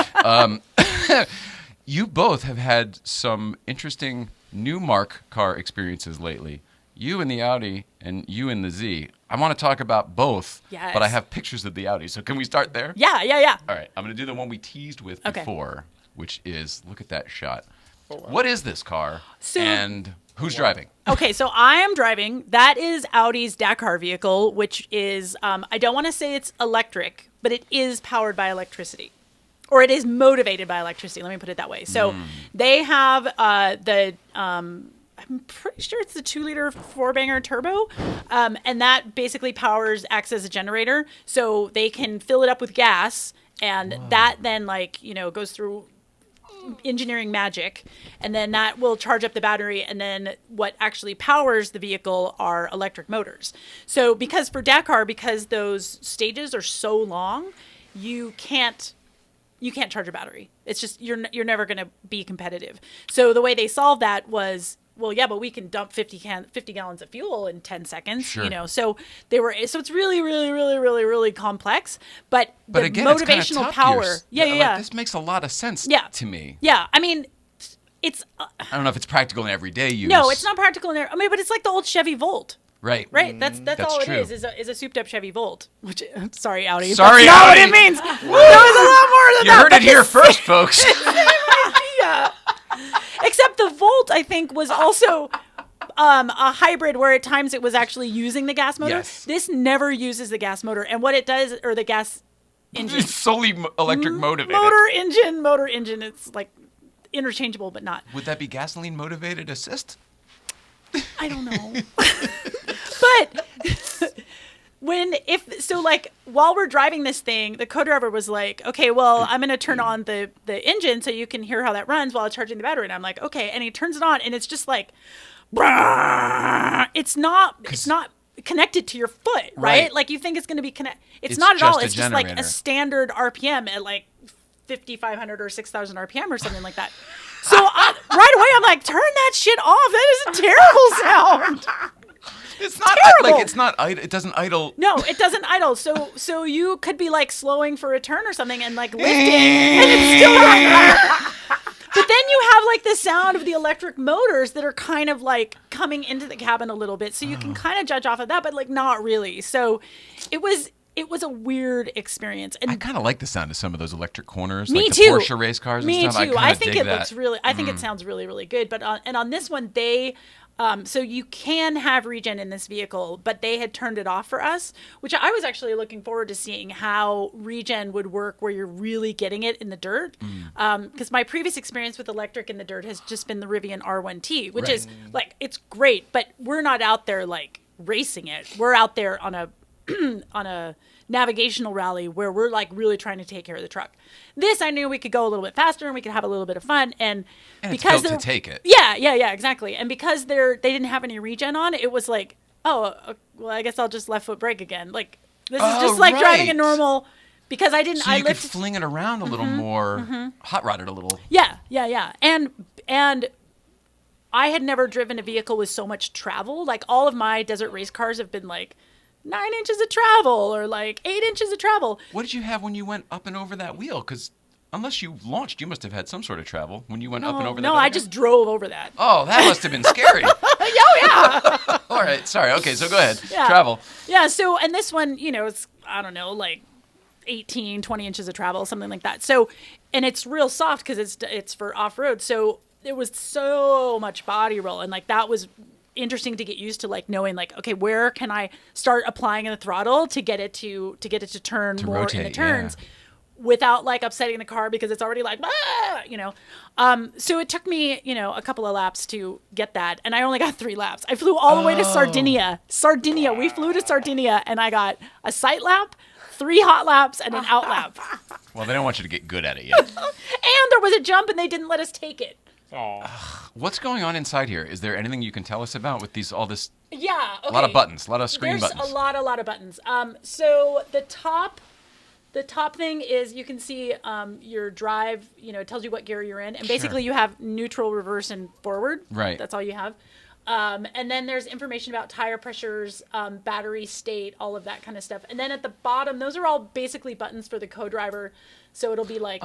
[SPEAKER 2] You both have had some interesting new Mark car experiences lately. You in the Audi and you in the Z. I want to talk about both,
[SPEAKER 1] Yes.
[SPEAKER 2] but I have pictures of the Audi. So can we start there?
[SPEAKER 1] Yeah.
[SPEAKER 2] All right, I'm going to do the one we teased with
[SPEAKER 1] Okay.
[SPEAKER 2] before, which is, look at that shot. What is this car,
[SPEAKER 1] So-
[SPEAKER 2] and who's driving?
[SPEAKER 1] Okay, so I am driving. That is Audi's Dakar vehicle, which is, I don't want to say it's electric, but it is powered by electricity. Or it is motivated by electricity, let me put it that way. So they have I'm pretty sure it's the 2-liter 4-banger turbo. And that basically acts as a generator. So they can fill it up with gas, and that then goes through engineering magic, and then that will charge up the battery, and then what actually powers the vehicle are electric motors. So because those stages are so long, you can't charge a battery. It's just you're never going to be competitive. So the way they solved that was, well, yeah, but we can dump 50 gallons of fuel in 10 seconds,
[SPEAKER 2] Sure.
[SPEAKER 1] So it's really, really, really, really, really complex. But the
[SPEAKER 2] again, it's kinda
[SPEAKER 1] motivational
[SPEAKER 2] tough.
[SPEAKER 1] power. Yeah.
[SPEAKER 2] This makes a lot of sense to me.
[SPEAKER 1] Yeah. I mean, it's.
[SPEAKER 2] I don't know if it's practical in everyday use.
[SPEAKER 1] No, it's not practical in there. I mean, but it's like the old Chevy Volt.
[SPEAKER 2] Right.
[SPEAKER 1] Right? That's all
[SPEAKER 2] true.
[SPEAKER 1] it is a souped up Chevy Volt. Which, sorry, Audi.
[SPEAKER 2] Sorry,
[SPEAKER 1] that's not
[SPEAKER 2] Audi.
[SPEAKER 1] what it means. There was a lot more than
[SPEAKER 2] You
[SPEAKER 1] that.
[SPEAKER 2] heard it here first, folks.
[SPEAKER 1] Yeah. Except the Volt, I think, was also a hybrid where at times it was actually using the gas motor.
[SPEAKER 2] Yes.
[SPEAKER 1] This never uses the gas motor. And what it does, or the gas engine.
[SPEAKER 2] It's solely electric motivated.
[SPEAKER 1] Motor engine. It's like interchangeable, but not.
[SPEAKER 2] Would that be gasoline motivated assist?
[SPEAKER 1] I don't know. But while we're driving this thing, the co-driver was like, okay, well, I'm going to turn on the engine so you can hear how that runs while it's charging the battery. And I'm like, okay. And he turns it on, and it's just like it's not connected to your foot, right? Like you think it's going to be connected. It's not at all.
[SPEAKER 2] just a
[SPEAKER 1] It's just like a
[SPEAKER 2] generator.
[SPEAKER 1] standard RPM at like 5,500 or 6,000 RPM or something like that. So right away, I'm like, turn that shit off. That is a terrible sound.
[SPEAKER 2] It's not
[SPEAKER 1] terrible.
[SPEAKER 2] like it's not. It doesn't idle.
[SPEAKER 1] No, it doesn't idle. So you could be like slowing for a turn or something and like lifting, and it's still not. But then you have like the sound of the electric motors that are kind of like coming into the cabin a little bit, so you can kind of judge off of that, but like not really. So it was a weird experience. And
[SPEAKER 2] I kind of like the sound of some of those electric corners,
[SPEAKER 1] me
[SPEAKER 2] like
[SPEAKER 1] too.
[SPEAKER 2] the Porsche race cars and
[SPEAKER 1] Me
[SPEAKER 2] stuff.
[SPEAKER 1] too. I think
[SPEAKER 2] dig
[SPEAKER 1] it
[SPEAKER 2] that.
[SPEAKER 1] looks really. I think it sounds really, really good. But and on this one, they. So you can have regen in this vehicle, but they had turned it off for us, which I was actually looking forward to seeing how regen would work where you're really getting it in the dirt. Because my previous experience with electric in the dirt has just been the Rivian R1T, which is like, it's great, but we're not out there like racing it. We're out there on a on a navigational rally where we're like really trying to take care of the truck. This, I knew we could go a little bit faster and we could have a little bit of fun, and because
[SPEAKER 2] it's built to take it.
[SPEAKER 1] Yeah, exactly. And because they didn't have any regen on, it was like, well, I guess I'll just left foot brake again. Like this is just like driving a normal. Because I didn't.
[SPEAKER 2] So
[SPEAKER 1] I
[SPEAKER 2] you could
[SPEAKER 1] lifted,
[SPEAKER 2] fling it around a little more, hot rod it a little.
[SPEAKER 1] Yeah. And I had never driven a vehicle with so much travel. Like all of my desert race cars have been like 9 inches of travel or like 8 inches of travel.
[SPEAKER 2] What did you have when you went up and over that wheel? Because unless you launched, you must have had some sort of travel when you went up and over that.
[SPEAKER 1] No, I just drove over that.
[SPEAKER 2] Oh, that must have been scary.
[SPEAKER 1] Yeah.
[SPEAKER 2] All right, sorry. Okay, so go ahead.
[SPEAKER 1] Yeah.
[SPEAKER 2] Travel.
[SPEAKER 1] Yeah, so, and this one, it's, I don't know, like 18, 20 inches of travel, something like that. So, and it's real soft because it's for off-road. So there was so much body roll, and like that was interesting to get used to, like knowing like, okay, where can I start applying the throttle to get it to turn more
[SPEAKER 2] rotate,
[SPEAKER 1] in the turns without like upsetting the car because it's already like, so it took me, a couple of laps to get that. And I only got 3 laps. I flew all the way to Sardinia. We flew to Sardinia and I got a sight lap, 3 hot laps, and an out lap.
[SPEAKER 2] Well, they don't want you to get good at it yet.
[SPEAKER 1] And there was a jump and they didn't let us take it.
[SPEAKER 2] What's going on inside here? Is there anything you can tell us about with all this?
[SPEAKER 1] Yeah. Okay.
[SPEAKER 2] A lot of buttons, a lot of screen
[SPEAKER 1] There's
[SPEAKER 2] buttons.
[SPEAKER 1] a lot of buttons. So the top thing is you can see your drive, it tells you what gear you're in. And basically you have neutral, reverse, and forward.
[SPEAKER 2] Right.
[SPEAKER 1] That's all you have. And then there's information about tire pressures, battery state, all of that kind of stuff. And then at the bottom, those are all basically buttons for the co-driver. So it'll be like...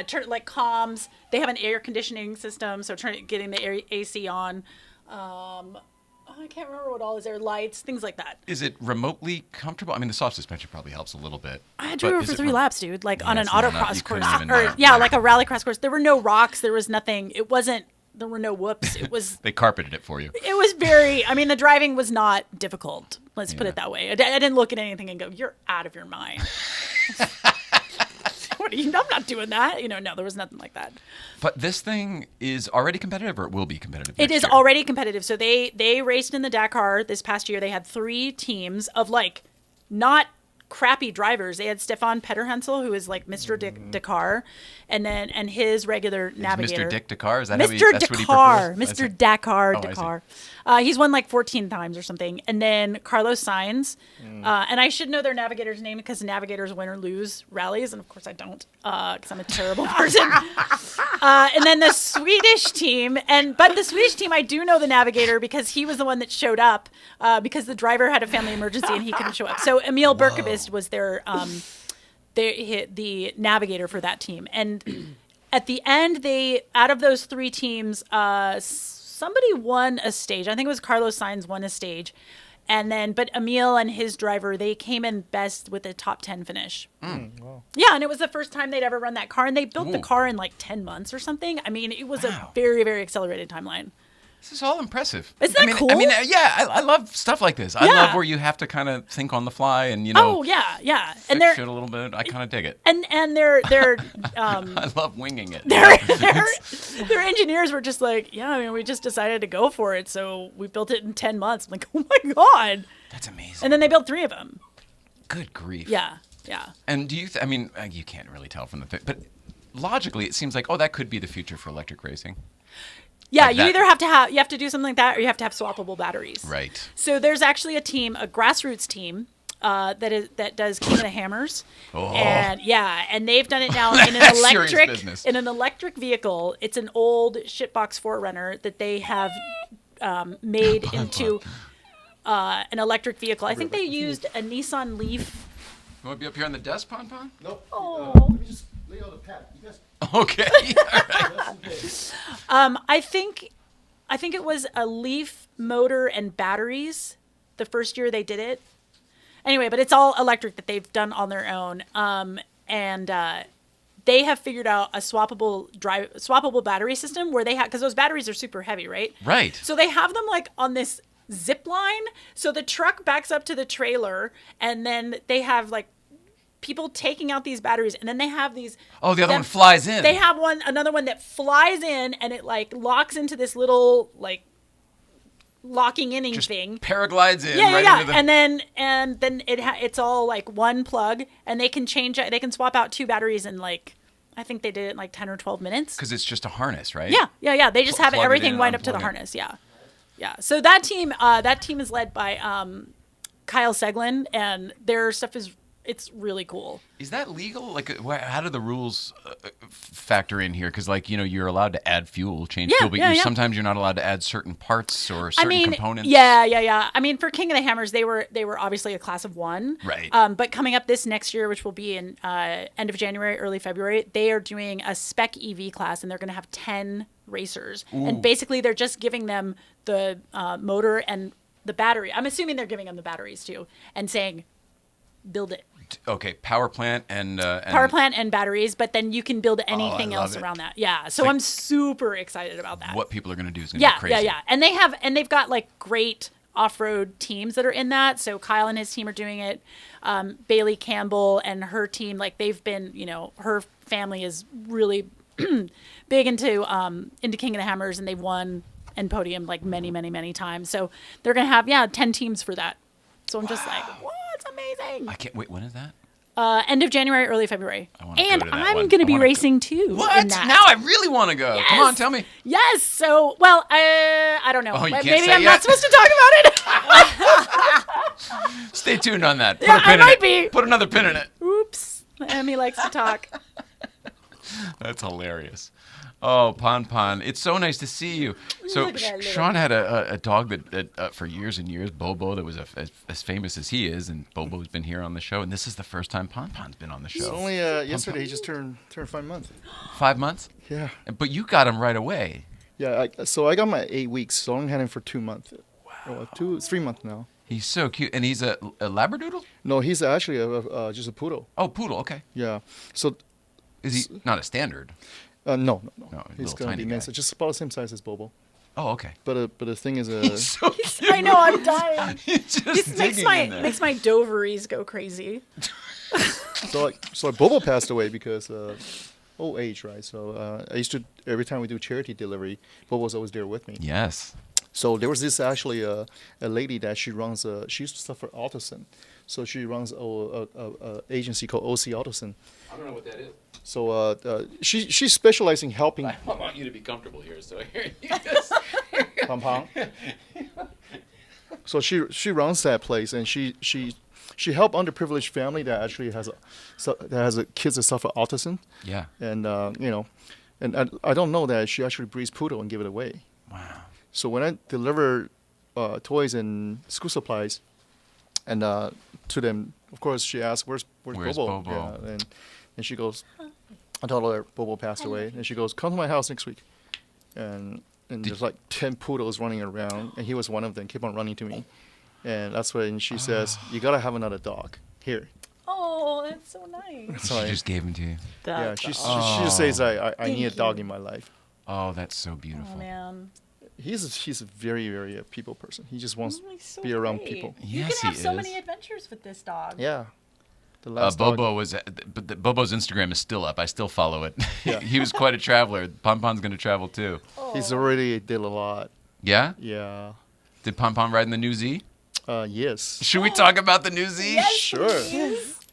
[SPEAKER 1] turn like comms. They have an air conditioning system, so getting the AC on. I can't remember what all is there. Lights, things like that.
[SPEAKER 2] Is it remotely comfortable? I mean, the soft suspension probably helps a little bit.
[SPEAKER 1] I drove it for 3 laps, dude. Like on an
[SPEAKER 2] it's not enough.
[SPEAKER 1] autocross
[SPEAKER 2] You
[SPEAKER 1] course,
[SPEAKER 2] couldn't even
[SPEAKER 1] or
[SPEAKER 2] know.
[SPEAKER 1] like a rallycross course. There were no rocks. There was nothing. It wasn't. There were no whoops. It was.
[SPEAKER 2] They carpeted it for you.
[SPEAKER 1] It was very. I mean, the driving was not difficult. Let's put it that way. I didn't look at anything and go, "You're out of your mind." I'm not doing that. No, there was nothing like that.
[SPEAKER 2] But this thing is already competitive, or it will be competitive
[SPEAKER 1] It
[SPEAKER 2] next
[SPEAKER 1] is
[SPEAKER 2] year?
[SPEAKER 1] already competitive. So they raced in the Dakar this past year. They had 3 teams of like not crappy drivers. They had Stefan Petterhensel, who is like Mr. Dakar, and his regular navigator.
[SPEAKER 2] Mr. Dick Dakar? Is that
[SPEAKER 1] Mr.
[SPEAKER 2] that's what he
[SPEAKER 1] Dakar,
[SPEAKER 2] prefers?
[SPEAKER 1] Mr. Dakar,
[SPEAKER 2] Oh, I see.
[SPEAKER 1] Dakar. He's won like 14 times or something. And then Carlos Sainz. And I should know their navigator's name because navigators win or lose rallies. And of course I don't because I'm a terrible person. And then the Swedish team. But the Swedish team, I do know the navigator because he was the one that showed up because the driver had a family emergency and he couldn't show up. So Emil Berkovist was their the navigator for that team. And at the end, out of those 3 teams, somebody won a stage. I think it was Carlos Sainz won a stage. And then, but Emil and his driver, they came in best with a top 10 finish.
[SPEAKER 9] Wow.
[SPEAKER 1] Yeah, and it was the first time they'd ever run that car. And they built the car in like 10 months or something. I mean, it was a very, very accelerated timeline.
[SPEAKER 2] This is all impressive.
[SPEAKER 1] Isn't that cool?
[SPEAKER 2] I mean, I love stuff like this. I love where you have to kind of think on the fly and
[SPEAKER 1] Oh yeah.
[SPEAKER 2] And fix shit a little bit. I kind of dig it.
[SPEAKER 1] And they're
[SPEAKER 2] I love winging it.
[SPEAKER 1] Their engineers were just like, yeah, I mean, we just decided to go for it, so we built it in 10 months. I'm like, oh my god,
[SPEAKER 2] that's amazing.
[SPEAKER 1] And then they built 3 of them.
[SPEAKER 2] Good grief.
[SPEAKER 1] Yeah.
[SPEAKER 2] And do you? I mean, you can't really tell from the thing, but logically, it seems like that could be the future for electric racing.
[SPEAKER 1] Yeah,
[SPEAKER 2] Like
[SPEAKER 1] you
[SPEAKER 2] that-
[SPEAKER 1] either have to do something like that, or you have to have swappable batteries.
[SPEAKER 2] Right.
[SPEAKER 1] So there's actually a grassroots team that does King of the Hammers, and they've done it now in an
[SPEAKER 2] Serious business.
[SPEAKER 1] electric vehicle. It's an old shitbox 4Runner that they have made into an electric vehicle. I think they used a Nissan Leaf.
[SPEAKER 2] You want to be up here on the desk, Ponpon?
[SPEAKER 9] Nope.
[SPEAKER 1] Oh.
[SPEAKER 9] Let me just lay out the pad. You guys.
[SPEAKER 2] Okay.
[SPEAKER 1] I think it was a Leaf motor and batteries the first year they did it. Anyway, but it's all electric that they've done on their own. And they have figured out a swappable battery system where they have, because those batteries are super heavy, right?
[SPEAKER 2] Right.
[SPEAKER 1] So they have them like on this zip line. So the truck backs up to the trailer, and then they have like people taking out these batteries, and then they have these.
[SPEAKER 2] Oh, the other one flies in.
[SPEAKER 1] They have another one that flies in, and it like locks into this little like locking inning thing.
[SPEAKER 2] Paraglides in.
[SPEAKER 1] Yeah,
[SPEAKER 2] right
[SPEAKER 1] yeah,
[SPEAKER 2] into the...
[SPEAKER 1] and then it's all like one plug, and they can swap out 2 batteries in like, I think they did it in like 10 or 12 minutes.
[SPEAKER 2] Because it's just a harness, right?
[SPEAKER 1] Yeah. They just have
[SPEAKER 2] Plug it
[SPEAKER 1] everything
[SPEAKER 2] in,
[SPEAKER 1] wind up to the
[SPEAKER 2] unplug it.
[SPEAKER 1] harness. Yeah. So that team is led by Kyle Seglin, and their stuff it's really cool.
[SPEAKER 2] Is that legal? Like, how do the rules factor in here? Because, like, you're allowed to add fuel, change fuel, but sometimes you're not allowed to add certain parts or certain components.
[SPEAKER 1] Yeah. I mean, for King of the Hammers, they were obviously a class of 1.
[SPEAKER 2] Right.
[SPEAKER 1] But coming up this next year, which will be in end of January, early February, they are doing a spec EV class, and they're going to have 10 racers.
[SPEAKER 2] Ooh.
[SPEAKER 1] And basically, they're just giving them the motor and the battery. I'm assuming they're giving them the batteries too, and saying, build it.
[SPEAKER 2] Okay, power plant and
[SPEAKER 1] batteries, but then you can build anything else around that. Yeah, so I'm super excited about that.
[SPEAKER 2] What people are going to do is going to be crazy.
[SPEAKER 1] Yeah. And they've got like great off-road teams that are in that. So Kyle and his team are doing it. Bailey Campbell and her team, like they've been, her family is really big into King of the Hammers, and they've won and podiumed like many, many, many times. So they're going to have 10 teams for that. So I'm just like, what? It's amazing.
[SPEAKER 2] I can't wait. When is that?
[SPEAKER 1] End of January, early February.
[SPEAKER 2] And
[SPEAKER 1] I'm going to be racing too.
[SPEAKER 2] What? Now I really want to go.
[SPEAKER 1] Yes.
[SPEAKER 2] Come on, tell me.
[SPEAKER 1] Yes. So, well, I don't know.
[SPEAKER 2] Oh, you can't
[SPEAKER 1] Maybe
[SPEAKER 2] say
[SPEAKER 1] I'm
[SPEAKER 2] yet.
[SPEAKER 1] not supposed to talk about it.
[SPEAKER 2] Stay tuned on that. Put
[SPEAKER 1] Yeah,
[SPEAKER 2] a pin
[SPEAKER 1] I
[SPEAKER 2] in
[SPEAKER 1] might
[SPEAKER 2] it.
[SPEAKER 1] be.
[SPEAKER 2] Put another pin in it.
[SPEAKER 1] Oops. Emmy likes to talk.
[SPEAKER 2] That's hilarious. Oh, Ponpon, it's so nice to see you. So
[SPEAKER 1] Look at that little-
[SPEAKER 2] Sean had a dog that for years and years, Bobo, that was as famous as he is, and Bobo's been here on the show, and this is the first time Ponpon's been on the show.
[SPEAKER 9] It's only yesterday he just turned 5 months.
[SPEAKER 2] 5 months?
[SPEAKER 9] Yeah.
[SPEAKER 2] But you got him right away.
[SPEAKER 9] Yeah. So I got my 8 weeks. So I only had him for 2 months. Wow. 3 months now.
[SPEAKER 2] He's so cute, and he's a Labradoodle?
[SPEAKER 9] No, he's actually just a poodle.
[SPEAKER 2] Oh, poodle. Okay.
[SPEAKER 9] Yeah. So.
[SPEAKER 2] Is he not a standard?
[SPEAKER 9] No.
[SPEAKER 2] He's
[SPEAKER 9] He's gonna be nice. Just about the same size as Bobo.
[SPEAKER 2] Oh, okay.
[SPEAKER 9] But the thing is,
[SPEAKER 2] So cute.
[SPEAKER 1] I know, I'm dying.
[SPEAKER 2] He's just
[SPEAKER 1] This makes
[SPEAKER 2] digging in there.
[SPEAKER 1] my dovaries go crazy.
[SPEAKER 9] so Bobo passed away because old age, right? So I used to, every time we do charity delivery, Bobo was always there with me.
[SPEAKER 2] Yes.
[SPEAKER 9] So there was this actually a lady that she runs. She used to suffer autism, so she runs a agency called OC Autism.
[SPEAKER 2] I don't know what that is.
[SPEAKER 9] So she specializes in helping.
[SPEAKER 2] I want you to be comfortable here, so here you just.
[SPEAKER 9] Pom Pom. So she runs that place, and she help underprivileged family that actually has kids that suffer autism.
[SPEAKER 2] Yeah.
[SPEAKER 9] And and I don't know that she actually breeds poodle and give it away.
[SPEAKER 2] Wow.
[SPEAKER 9] So when I deliver toys and school supplies, and to them, of course, she asks, "Where's Bobo?" Yeah, and she goes, "I told her Bobo passed away." And she goes, "Come to my house next week." And there's like 10 poodles running around, and he was one of them. Keep on running to me, and that's when she says, "You gotta have another dog here."
[SPEAKER 1] Oh, that's so nice.
[SPEAKER 9] So
[SPEAKER 2] She just gave him to you.
[SPEAKER 9] yeah, she just says, "I need a dog in my life."
[SPEAKER 2] Oh, that's so beautiful.
[SPEAKER 1] Oh man.
[SPEAKER 9] He's a very, very people person. He just wants
[SPEAKER 1] He's so
[SPEAKER 9] to be around
[SPEAKER 1] great.
[SPEAKER 9] people.
[SPEAKER 1] You
[SPEAKER 2] Yes,
[SPEAKER 1] can have
[SPEAKER 2] he
[SPEAKER 1] so
[SPEAKER 2] is.
[SPEAKER 1] many adventures with this dog.
[SPEAKER 9] Yeah. The last dog.
[SPEAKER 2] Bobo was, but Bobo's Instagram is still up. I still follow it.
[SPEAKER 9] Yeah.
[SPEAKER 2] He was quite a traveler. Ponpon's going to travel too.
[SPEAKER 9] He's already did a lot.
[SPEAKER 2] Yeah?
[SPEAKER 9] Yeah.
[SPEAKER 2] Did Ponpon ride in the new Z?
[SPEAKER 9] Yes.
[SPEAKER 2] Should we talk about the new Z?
[SPEAKER 9] Sure.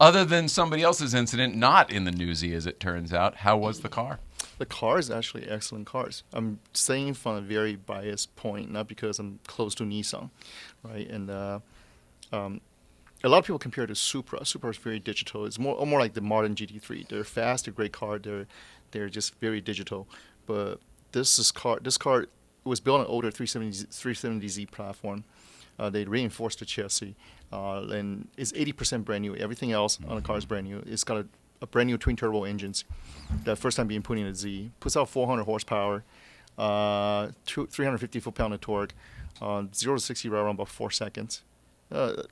[SPEAKER 2] Other than somebody else's incident, not in the new Z, as it turns out. How was the car?
[SPEAKER 9] The cars actually excellent cars. I'm saying from a very biased point, not because I'm close to Nissan, right? And a lot of people compare it to Supra. Supra is very digital. It's more like the modern GT3. They're fast, they're great car. They're just very digital. But this car was built on an older 370Z platform. They reinforced the chassis, and it's 80% brand new. Everything else on the car is brand new. It's got a brand new twin turbo engines. The first time being put in a Z. Puts out 400 horsepower, 350 foot-pound of torque, 0 to 60 right around about 4 seconds.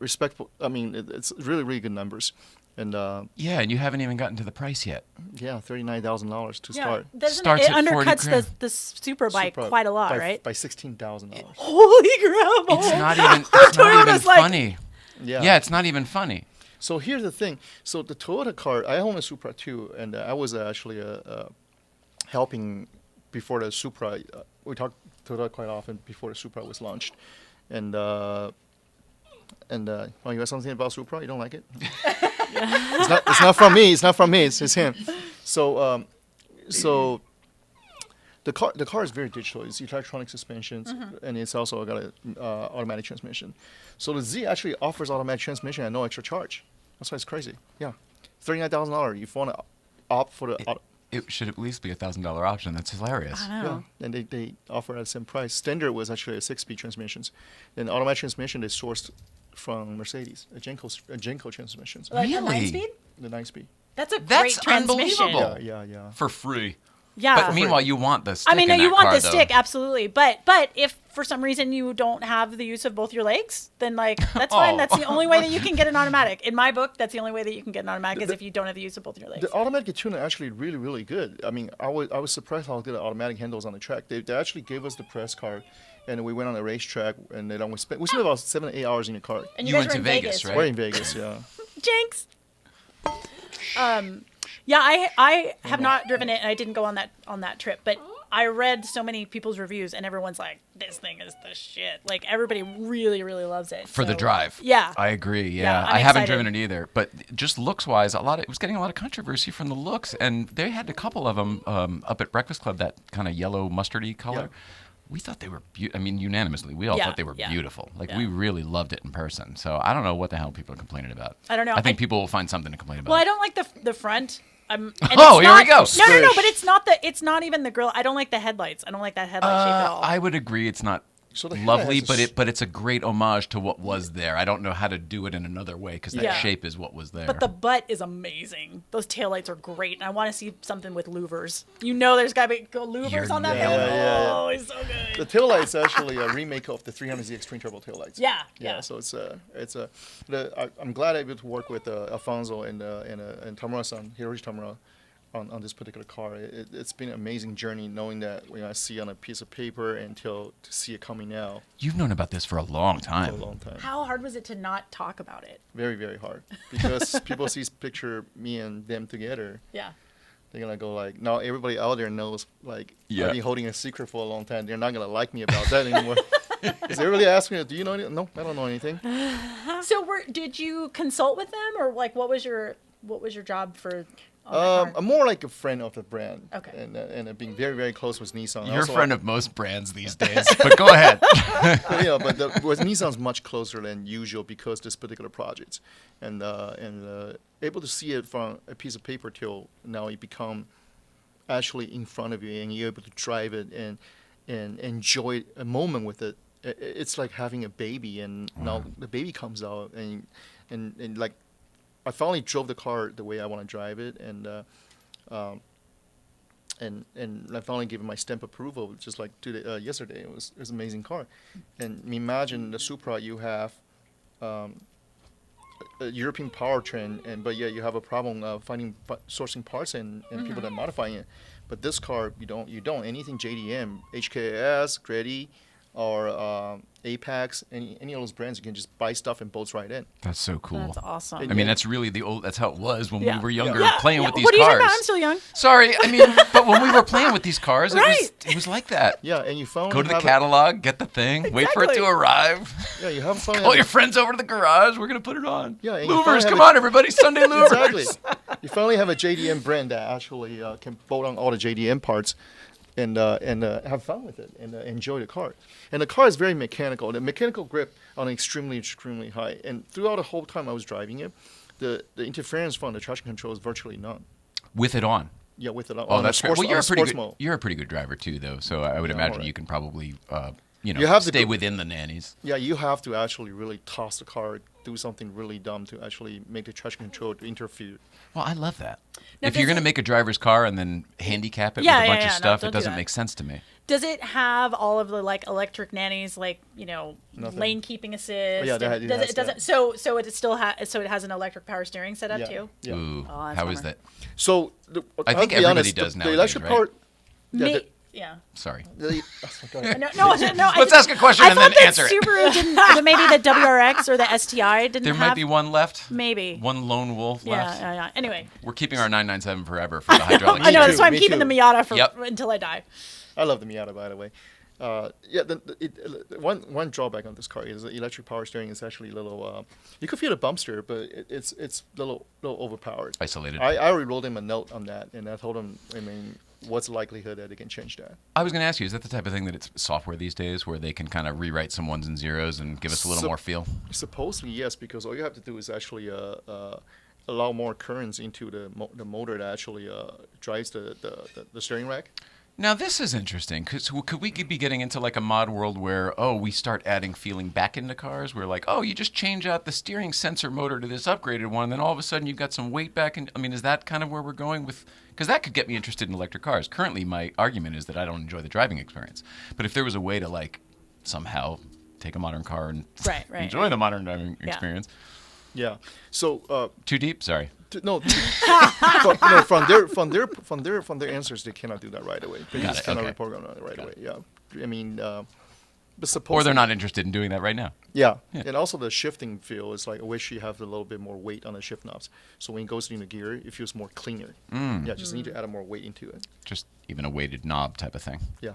[SPEAKER 9] Respectful. I mean, it's really, really good numbers. And
[SPEAKER 2] yeah, and you haven't even gotten to the price yet.
[SPEAKER 9] Yeah, $39,000 to start.
[SPEAKER 2] Starts
[SPEAKER 1] it
[SPEAKER 2] at 40
[SPEAKER 1] undercuts
[SPEAKER 2] grand.
[SPEAKER 1] the super bike quite a lot, right?
[SPEAKER 9] By $16,000.
[SPEAKER 1] Holy crap!
[SPEAKER 2] It's not even
[SPEAKER 1] like,
[SPEAKER 2] funny. Yeah, it's not even funny.
[SPEAKER 9] So here's the thing. So the Toyota car, I own a Supra too, and I was actually helping before the Supra. We talked Toyota quite often before the Supra was launched, and oh, you have something about Supra? You don't like it? It's not from me. It's not from me. It's him. So the car is very digital. It's electronic suspensions, and it's also got a automatic transmission. So the Z actually offers automatic transmission at no extra charge. That's why it's crazy. Yeah, $39,000. You want to opt for the auto.
[SPEAKER 2] It should at least be $1,000 option. That's hilarious.
[SPEAKER 1] I know.
[SPEAKER 9] Yeah, and they offer at the same price. Standard was actually a 6-speed transmissions. Then automatic transmission they sourced from Mercedes, a Jinko transmissions.
[SPEAKER 1] Like
[SPEAKER 2] Really?
[SPEAKER 1] the 9-speed?
[SPEAKER 9] The 9-speed.
[SPEAKER 1] That's a great transmission.
[SPEAKER 2] unbelievable.
[SPEAKER 9] Yeah.
[SPEAKER 2] For free.
[SPEAKER 1] Yeah.
[SPEAKER 2] But meanwhile, you want the stick
[SPEAKER 1] I mean,
[SPEAKER 2] in
[SPEAKER 1] you
[SPEAKER 2] that
[SPEAKER 1] want
[SPEAKER 2] car,
[SPEAKER 1] the
[SPEAKER 2] though.
[SPEAKER 1] stick, absolutely. But if for some reason you don't have the use of both your legs, then like that's fine. That's the only way that you can get an automatic. In my book, that's the only way that you can get an automatic is if you don't have the use of both your legs.
[SPEAKER 9] The automatic tuner actually really, really good. I mean, I was surprised how good the automatic handles on the track. They actually gave us the press card, and we went on a racetrack, and we spent about 7 to 8 hours in the car.
[SPEAKER 1] And
[SPEAKER 2] You
[SPEAKER 1] guys
[SPEAKER 2] went
[SPEAKER 1] were
[SPEAKER 2] to
[SPEAKER 1] in
[SPEAKER 2] Vegas, right?
[SPEAKER 9] We're in Vegas, yeah.
[SPEAKER 1] Jinx. Yeah, I have not driven it, and I didn't go on that trip, but I read so many people's reviews, and everyone's like, "This thing is the shit." Like everybody really, really loves it
[SPEAKER 2] For the
[SPEAKER 1] so-
[SPEAKER 2] drive.
[SPEAKER 1] Yeah,
[SPEAKER 2] I agree.
[SPEAKER 1] Yeah,
[SPEAKER 2] Yeah,
[SPEAKER 1] I'm
[SPEAKER 2] I haven't
[SPEAKER 1] excited.
[SPEAKER 2] driven it either, but just looks wise, it was getting a lot of controversy from the looks, and they had a couple of them up at Breakfast Club, that kind of yellow mustardy color.
[SPEAKER 9] Yeah.
[SPEAKER 2] We thought they were unanimously, we all
[SPEAKER 1] Yeah,
[SPEAKER 2] thought they were
[SPEAKER 1] yeah,
[SPEAKER 2] beautiful. Like
[SPEAKER 1] yeah.
[SPEAKER 2] we really loved it in person. So I don't know what the hell people are complaining about.
[SPEAKER 1] I don't know.
[SPEAKER 2] I think people will find something to complain about.
[SPEAKER 1] Well, I don't like the front. And
[SPEAKER 2] Oh,
[SPEAKER 1] it's
[SPEAKER 2] here we
[SPEAKER 1] not-
[SPEAKER 2] go.
[SPEAKER 1] No, but it's not even the grill. I don't like the headlights. I don't like that headlight shape at all.
[SPEAKER 2] I would agree it's not
[SPEAKER 9] So the headlight
[SPEAKER 2] lovely,
[SPEAKER 9] has a
[SPEAKER 2] but it's a great homage to what was there. I don't know how to do it in another way because that
[SPEAKER 1] Yeah.
[SPEAKER 2] shape is what was there.
[SPEAKER 1] But the butt is amazing. Those taillights are great, and I want to see something with louvers. You know, there's got to be louvers
[SPEAKER 2] You're
[SPEAKER 1] on that
[SPEAKER 2] nailed
[SPEAKER 1] building.
[SPEAKER 2] it.
[SPEAKER 9] Yeah.
[SPEAKER 1] Oh, it's so good.
[SPEAKER 9] The taillight's actually a remake of the 300ZX twin turbo taillights.
[SPEAKER 1] Yeah.
[SPEAKER 9] So I'm glad I'm able to work with Alfonso and Tamura-san, Hiroshi Tamura, on this particular car. It's been an amazing journey knowing that when I see on a piece of paper until to see it coming out
[SPEAKER 2] You've known about this for a long
[SPEAKER 9] for a
[SPEAKER 2] time.
[SPEAKER 9] long time.
[SPEAKER 1] How hard was it to not talk about it?
[SPEAKER 9] Very, very hard because people see picture me and them together.
[SPEAKER 1] Yeah.
[SPEAKER 9] They're gonna go like, now everybody out there knows like
[SPEAKER 2] Yeah.
[SPEAKER 9] I've been holding a secret for a long time. They're not gonna like me about that anymore. Because they really ask me, do you know anything? No, I don't know anything.
[SPEAKER 1] So did you consult with them, or like what was your job for? On that car?
[SPEAKER 9] I'm more like a friend of the brand.
[SPEAKER 1] Okay.
[SPEAKER 9] And being very, very close with Nissan.
[SPEAKER 2] You're a
[SPEAKER 9] Also,
[SPEAKER 2] friend of most brands these days, but go ahead.
[SPEAKER 9] but with Nissan's much closer than usual because this particular project, and able to see it from a piece of paper till now it become actually in front of you and you're able to drive it and enjoy a moment with it. It's like having a baby, and now the baby comes out and like I finally drove the car the way I want to drive it, and I finally gave it my stamp approval, just like yesterday. It was an amazing car, and imagine the Supra. You have a European powertrain, but yet you have a problem sourcing parts and people that are modifying it. But this car, you don't anything JDM, HKS, Gretty, or Apex, any of those brands, you can just buy stuff and bolts right in.
[SPEAKER 2] That's so cool.
[SPEAKER 1] That's awesome.
[SPEAKER 2] I mean, that's really that's how it was when
[SPEAKER 1] Yeah.
[SPEAKER 2] we were younger,
[SPEAKER 1] Yeah.
[SPEAKER 2] playing
[SPEAKER 1] Yeah.
[SPEAKER 2] with these
[SPEAKER 1] What are you
[SPEAKER 2] cars.
[SPEAKER 1] talking about? I'm still young.
[SPEAKER 2] Sorry, I mean, but when we were playing with these cars,
[SPEAKER 1] Right.
[SPEAKER 2] it was like that.
[SPEAKER 9] Yeah, and you finally
[SPEAKER 2] Go to the
[SPEAKER 9] have
[SPEAKER 2] catalog, get the thing, wait for it to
[SPEAKER 1] Exactly.
[SPEAKER 2] arrive.
[SPEAKER 9] Yeah, you have fun.
[SPEAKER 2] Call your friends over to the garage. We're gonna put it on.
[SPEAKER 9] Yeah, and you
[SPEAKER 2] Louvers,
[SPEAKER 9] finally
[SPEAKER 2] come
[SPEAKER 9] have
[SPEAKER 2] on, everybody! Sunday Louvers.
[SPEAKER 9] Exactly. You finally have a JDM brand that actually can bolt on all the JDM parts and have fun with it and enjoy the car. And the car is very mechanical. The mechanical grip on extremely high. And throughout the whole time I was driving it, the interference from the traction control is virtually none.
[SPEAKER 2] With it on.
[SPEAKER 9] Yeah, with it on.
[SPEAKER 2] Oh,
[SPEAKER 9] on
[SPEAKER 2] that's
[SPEAKER 9] the
[SPEAKER 2] great.
[SPEAKER 9] sports,
[SPEAKER 2] Well,
[SPEAKER 9] on
[SPEAKER 2] you're
[SPEAKER 9] the
[SPEAKER 2] a pretty
[SPEAKER 9] sports
[SPEAKER 2] good.
[SPEAKER 9] mode.
[SPEAKER 2] You're a pretty good driver too, though. So I would
[SPEAKER 9] Yeah,
[SPEAKER 2] imagine
[SPEAKER 9] alright.
[SPEAKER 2] you can probably,
[SPEAKER 9] You have to
[SPEAKER 2] stay
[SPEAKER 9] go-
[SPEAKER 2] within the nannies.
[SPEAKER 9] Yeah, you have to actually really toss the car, do something really dumb to actually make the traction control to interfere.
[SPEAKER 2] Well, I love that.
[SPEAKER 1] Now,
[SPEAKER 2] If you're
[SPEAKER 1] does
[SPEAKER 2] gonna
[SPEAKER 1] it-
[SPEAKER 2] make a driver's car and then handicap it
[SPEAKER 1] Yeah,
[SPEAKER 2] with a
[SPEAKER 1] yeah,
[SPEAKER 2] bunch of
[SPEAKER 1] yeah, no,
[SPEAKER 2] stuff,
[SPEAKER 1] don't
[SPEAKER 2] it
[SPEAKER 1] do
[SPEAKER 2] doesn't
[SPEAKER 1] that.
[SPEAKER 2] make sense to me.
[SPEAKER 1] Does it have all of the like electric nannies, like
[SPEAKER 9] Nothing.
[SPEAKER 1] lane keeping assist?
[SPEAKER 9] Yeah, that-
[SPEAKER 1] and
[SPEAKER 9] it
[SPEAKER 1] does
[SPEAKER 9] has
[SPEAKER 1] it doesn't.
[SPEAKER 9] that.
[SPEAKER 1] So it still has. So it has an electric power steering setup
[SPEAKER 9] Yeah.
[SPEAKER 1] too.
[SPEAKER 9] Yeah.
[SPEAKER 2] Ooh,
[SPEAKER 1] Oh, that's
[SPEAKER 2] how
[SPEAKER 1] a
[SPEAKER 2] is
[SPEAKER 1] bummer.
[SPEAKER 2] that?
[SPEAKER 9] So
[SPEAKER 2] I think
[SPEAKER 9] I'll be
[SPEAKER 2] everybody
[SPEAKER 9] honest,
[SPEAKER 2] does
[SPEAKER 9] the
[SPEAKER 2] nowadays,
[SPEAKER 9] electric
[SPEAKER 2] right?
[SPEAKER 9] part.
[SPEAKER 1] Me, yeah.
[SPEAKER 2] Sorry.
[SPEAKER 9] Go ahead.
[SPEAKER 1] No.
[SPEAKER 2] Let's ask a question
[SPEAKER 1] I
[SPEAKER 2] and
[SPEAKER 1] thought
[SPEAKER 2] then
[SPEAKER 1] that
[SPEAKER 2] answer it.
[SPEAKER 1] Subaru didn't. That maybe the WRX or the STI didn't
[SPEAKER 2] There
[SPEAKER 1] have.
[SPEAKER 2] might be one left.
[SPEAKER 1] Maybe.
[SPEAKER 2] One lone wolf left.
[SPEAKER 1] Yeah. Anyway,
[SPEAKER 2] We're keeping our 997 forever for the hydraulic.
[SPEAKER 1] I know
[SPEAKER 9] too,
[SPEAKER 1] that's why I'm
[SPEAKER 9] me
[SPEAKER 1] keeping
[SPEAKER 9] too.
[SPEAKER 1] the Miata for
[SPEAKER 2] Yep.
[SPEAKER 1] until I die.
[SPEAKER 9] I love the Miata, by the way. One drawback on this car is the electric power steering is actually a little. You could feel the bumster, but it's a little overpowered.
[SPEAKER 2] Isolated.
[SPEAKER 9] I already wrote him a note on that, and I told him, what's the likelihood that they can change that?
[SPEAKER 2] I was going to ask you, is that the type of thing that it's software these days where they can kind of rewrite some ones and zeros and give us a little more feel?
[SPEAKER 9] Supposedly, yes, because all you have to do is actually allow more currents into the motor that actually drives the steering rack.
[SPEAKER 2] Now, this is interesting, because could we be getting into like a mod world where, we start adding feeling back into cars? Where like, you just change out the steering sensor motor to this upgraded one, and then all of a sudden you've got some weight back. I mean, is that kind of where we're going with? Because that could get me interested in electric cars. Currently, my argument is that I don't enjoy the driving experience. But if there was a way to like somehow take a modern car and
[SPEAKER 1] Right.
[SPEAKER 2] enjoy the modern driving experience.
[SPEAKER 9] Yeah. So
[SPEAKER 2] Too deep? Sorry.
[SPEAKER 9] from their answers, they cannot do that right away. They
[SPEAKER 2] Got
[SPEAKER 9] just
[SPEAKER 2] it,
[SPEAKER 9] cannot
[SPEAKER 2] okay.
[SPEAKER 9] reprogram that right away. Yeah. I mean, but
[SPEAKER 2] Or
[SPEAKER 9] supposedly,
[SPEAKER 2] they're not interested in doing that right now.
[SPEAKER 9] Yeah.
[SPEAKER 2] Yeah.
[SPEAKER 9] And also the shifting feel is like, I wish you have a little bit more weight on the shift knobs. So when it goes into gear, it feels more cleaner. Yeah, just need to add more weight into it.
[SPEAKER 2] Just even a weighted knob type of thing.
[SPEAKER 9] Yeah.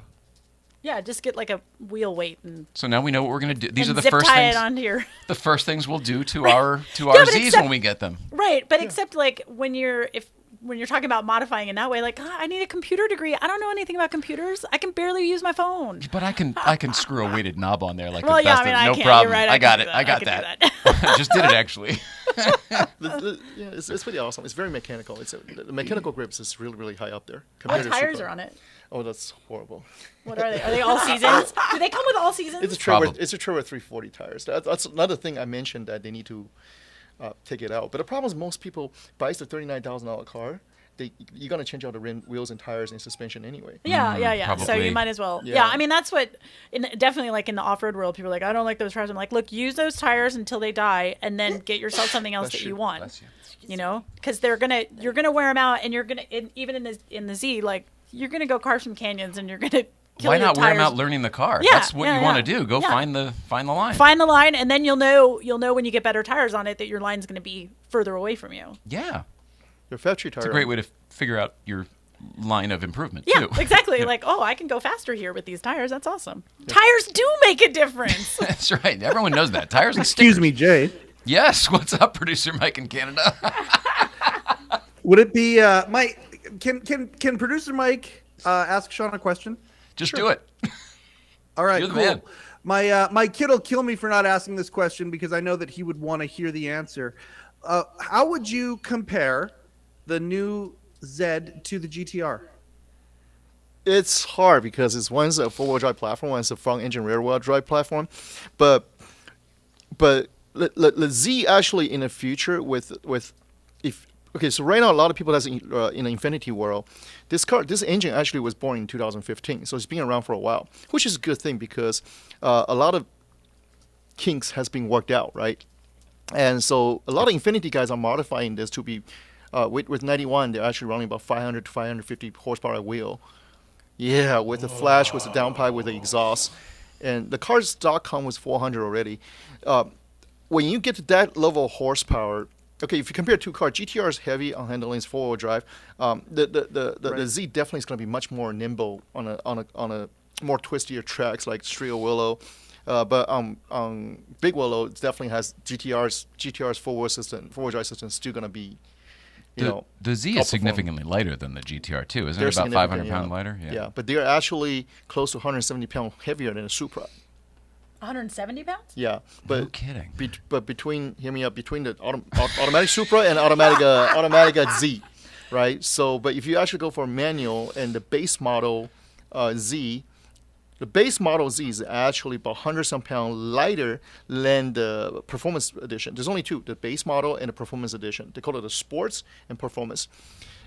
[SPEAKER 1] Yeah, just get like a wheel weight and.
[SPEAKER 2] So now we know what we're going to do. These
[SPEAKER 1] and
[SPEAKER 2] are the
[SPEAKER 1] zip
[SPEAKER 2] first
[SPEAKER 1] tie
[SPEAKER 2] things.
[SPEAKER 1] it onto your.
[SPEAKER 2] The first things we'll do to our
[SPEAKER 1] but
[SPEAKER 2] Z's
[SPEAKER 1] except-
[SPEAKER 2] when we get them.
[SPEAKER 1] Right, but except like when you're talking about modifying in that way, like I need a computer degree. I don't know anything about computers. I can barely use my phone.
[SPEAKER 2] But I can screw a weighted knob on there like
[SPEAKER 1] Well,
[SPEAKER 2] the
[SPEAKER 1] yeah,
[SPEAKER 2] best
[SPEAKER 1] I mean,
[SPEAKER 2] of,
[SPEAKER 1] I
[SPEAKER 2] no
[SPEAKER 1] can't.
[SPEAKER 2] problem.
[SPEAKER 1] You're right,
[SPEAKER 2] I got
[SPEAKER 1] can
[SPEAKER 2] it.
[SPEAKER 1] do
[SPEAKER 2] I got
[SPEAKER 1] can do
[SPEAKER 2] that. I just did it actually.
[SPEAKER 9] Yeah, it's pretty awesome. It's very mechanical. The mechanical grips is really high up there.
[SPEAKER 1] What
[SPEAKER 9] compared to
[SPEAKER 1] tires
[SPEAKER 9] Supra.
[SPEAKER 1] are on it?
[SPEAKER 9] Oh, that's horrible.
[SPEAKER 1] What are they? Are they all seasons? Do they come with all seasons?
[SPEAKER 9] It's a Trevor.
[SPEAKER 2] Probably.
[SPEAKER 9] It's a Trevor 340 tires. That's another thing I mentioned that they need to take it out. But the problem is most people buys the $39,000 car. You're gonna change out the wheels and tires and suspension anyway.
[SPEAKER 1] Yeah. So
[SPEAKER 2] probably.
[SPEAKER 1] you might as well.
[SPEAKER 9] Yeah.
[SPEAKER 1] Yeah, I mean that's what, definitely like in the off-road world, people are like, I don't like those tires. I'm like, look, use those tires until they die, and then get yourself something else
[SPEAKER 9] Bless
[SPEAKER 1] that
[SPEAKER 9] you.
[SPEAKER 1] you want.
[SPEAKER 2] Bless you.
[SPEAKER 1] You know, because you're gonna wear them out, and you're gonna even in the Z, like you're gonna go carve some canyons, and you're gonna kill
[SPEAKER 2] Why
[SPEAKER 1] your
[SPEAKER 2] not wear them
[SPEAKER 1] tires.
[SPEAKER 2] out learning the car?
[SPEAKER 1] Yeah,
[SPEAKER 2] That's what
[SPEAKER 1] yeah,
[SPEAKER 2] you want to
[SPEAKER 1] yeah.
[SPEAKER 2] do. Go
[SPEAKER 1] Yeah.
[SPEAKER 2] find the line.
[SPEAKER 1] Find the line, and then you'll know when you get better tires on it that your line's going to be further away from you.
[SPEAKER 2] Yeah.
[SPEAKER 9] Your factory tire.
[SPEAKER 2] It's a great way to figure out your line of improvement
[SPEAKER 1] Yeah,
[SPEAKER 2] too.
[SPEAKER 1] exactly.
[SPEAKER 2] Yeah.
[SPEAKER 1] Like, I can go faster here with these tires. That's awesome. Tires do make a difference.
[SPEAKER 2] That's right. Everyone knows that. Tires and
[SPEAKER 10] Excuse
[SPEAKER 2] stickers.
[SPEAKER 10] me, Jay.
[SPEAKER 2] Yes. What's up, producer Mike in Canada?
[SPEAKER 10] Would it be Mike? Can producer Mike ask Sean a question?
[SPEAKER 2] Just do it.
[SPEAKER 10] All right,
[SPEAKER 2] You're the
[SPEAKER 10] cool.
[SPEAKER 2] man.
[SPEAKER 10] My kid will kill me for not asking this question because I know that he would want to hear the answer. How would you compare the new Z to the GTR?
[SPEAKER 9] It's hard because one's a four-wheel drive platform, one's a front-engine rear-wheel drive platform, but the Z actually in the future so right now a lot of people that's in the Infiniti world, this engine actually was born in 2015, so it's been around for a while, which is a good thing because a lot of kinks has been worked out, right? And so a lot of Infiniti guys are modifying this to be with 91, they're actually running about 500 to 550 horsepower wheel. Yeah, with the flash, with the downpipe, with the exhaust. and the car's stock count was 400 already. When you get to that level of horsepower, okay, if you compare two cars, GTR is heavy on handling, it's 4-wheel drive. The Z definitely is going to be much more nimble on a more twistier tracks like Street or Willow. But on Big Willow, it definitely has GTR's four-wheel drive system is still going to be,
[SPEAKER 11] the Z is significantly lighter than the GTR too, isn't it? About 500 pounds lighter.
[SPEAKER 9] Yeah, but they're actually close to 170 pounds heavier than a Supra.
[SPEAKER 1] 170 pounds?
[SPEAKER 9] Yeah, but
[SPEAKER 11] no kidding.
[SPEAKER 9] But between the automatic Supra and automatic Z, right? So, but if you actually go for a manual and the base model Z. The base model Z is actually about 100-some pounds lighter than the performance edition. There's only two: the base model and the performance edition. They call it the sports and performance.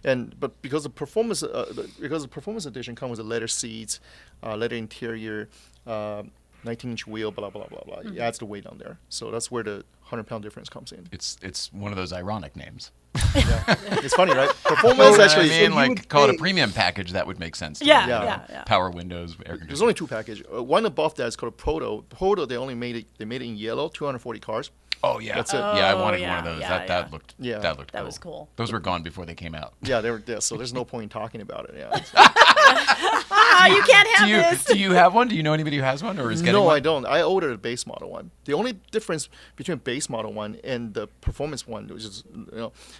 [SPEAKER 9] But because the performance edition comes with the leather seats, leather interior, 19-inch wheel, blah blah blah blah. It adds the weight on there. So that's where the 100-pound difference comes in.
[SPEAKER 11] It's one of those ironic names.
[SPEAKER 9] Yeah. It's funny, right? Performance actually.
[SPEAKER 11] I mean, like call it a premium package. That would make sense. To me.
[SPEAKER 1] Yeah.
[SPEAKER 11] Power windows, air conditioning.
[SPEAKER 9] There's only two packages. One above that is called a Proto. Proto, they made it in yellow, 240 cars.
[SPEAKER 11] Oh yeah,
[SPEAKER 9] that's it.
[SPEAKER 11] Yeah, I wanted one of those. That looked.
[SPEAKER 9] Yeah.
[SPEAKER 11] That looked.
[SPEAKER 1] That
[SPEAKER 11] cool.
[SPEAKER 1] was cool.
[SPEAKER 11] Those were gone before they came out.
[SPEAKER 9] Yeah, they were there. So there's no point in talking about it. Yeah.
[SPEAKER 1] You can't have this.
[SPEAKER 11] Do you have one? Do you know anybody who has one or is getting one?
[SPEAKER 9] No, I don't. I ordered a base model one. The only difference between base model one and the performance one, which is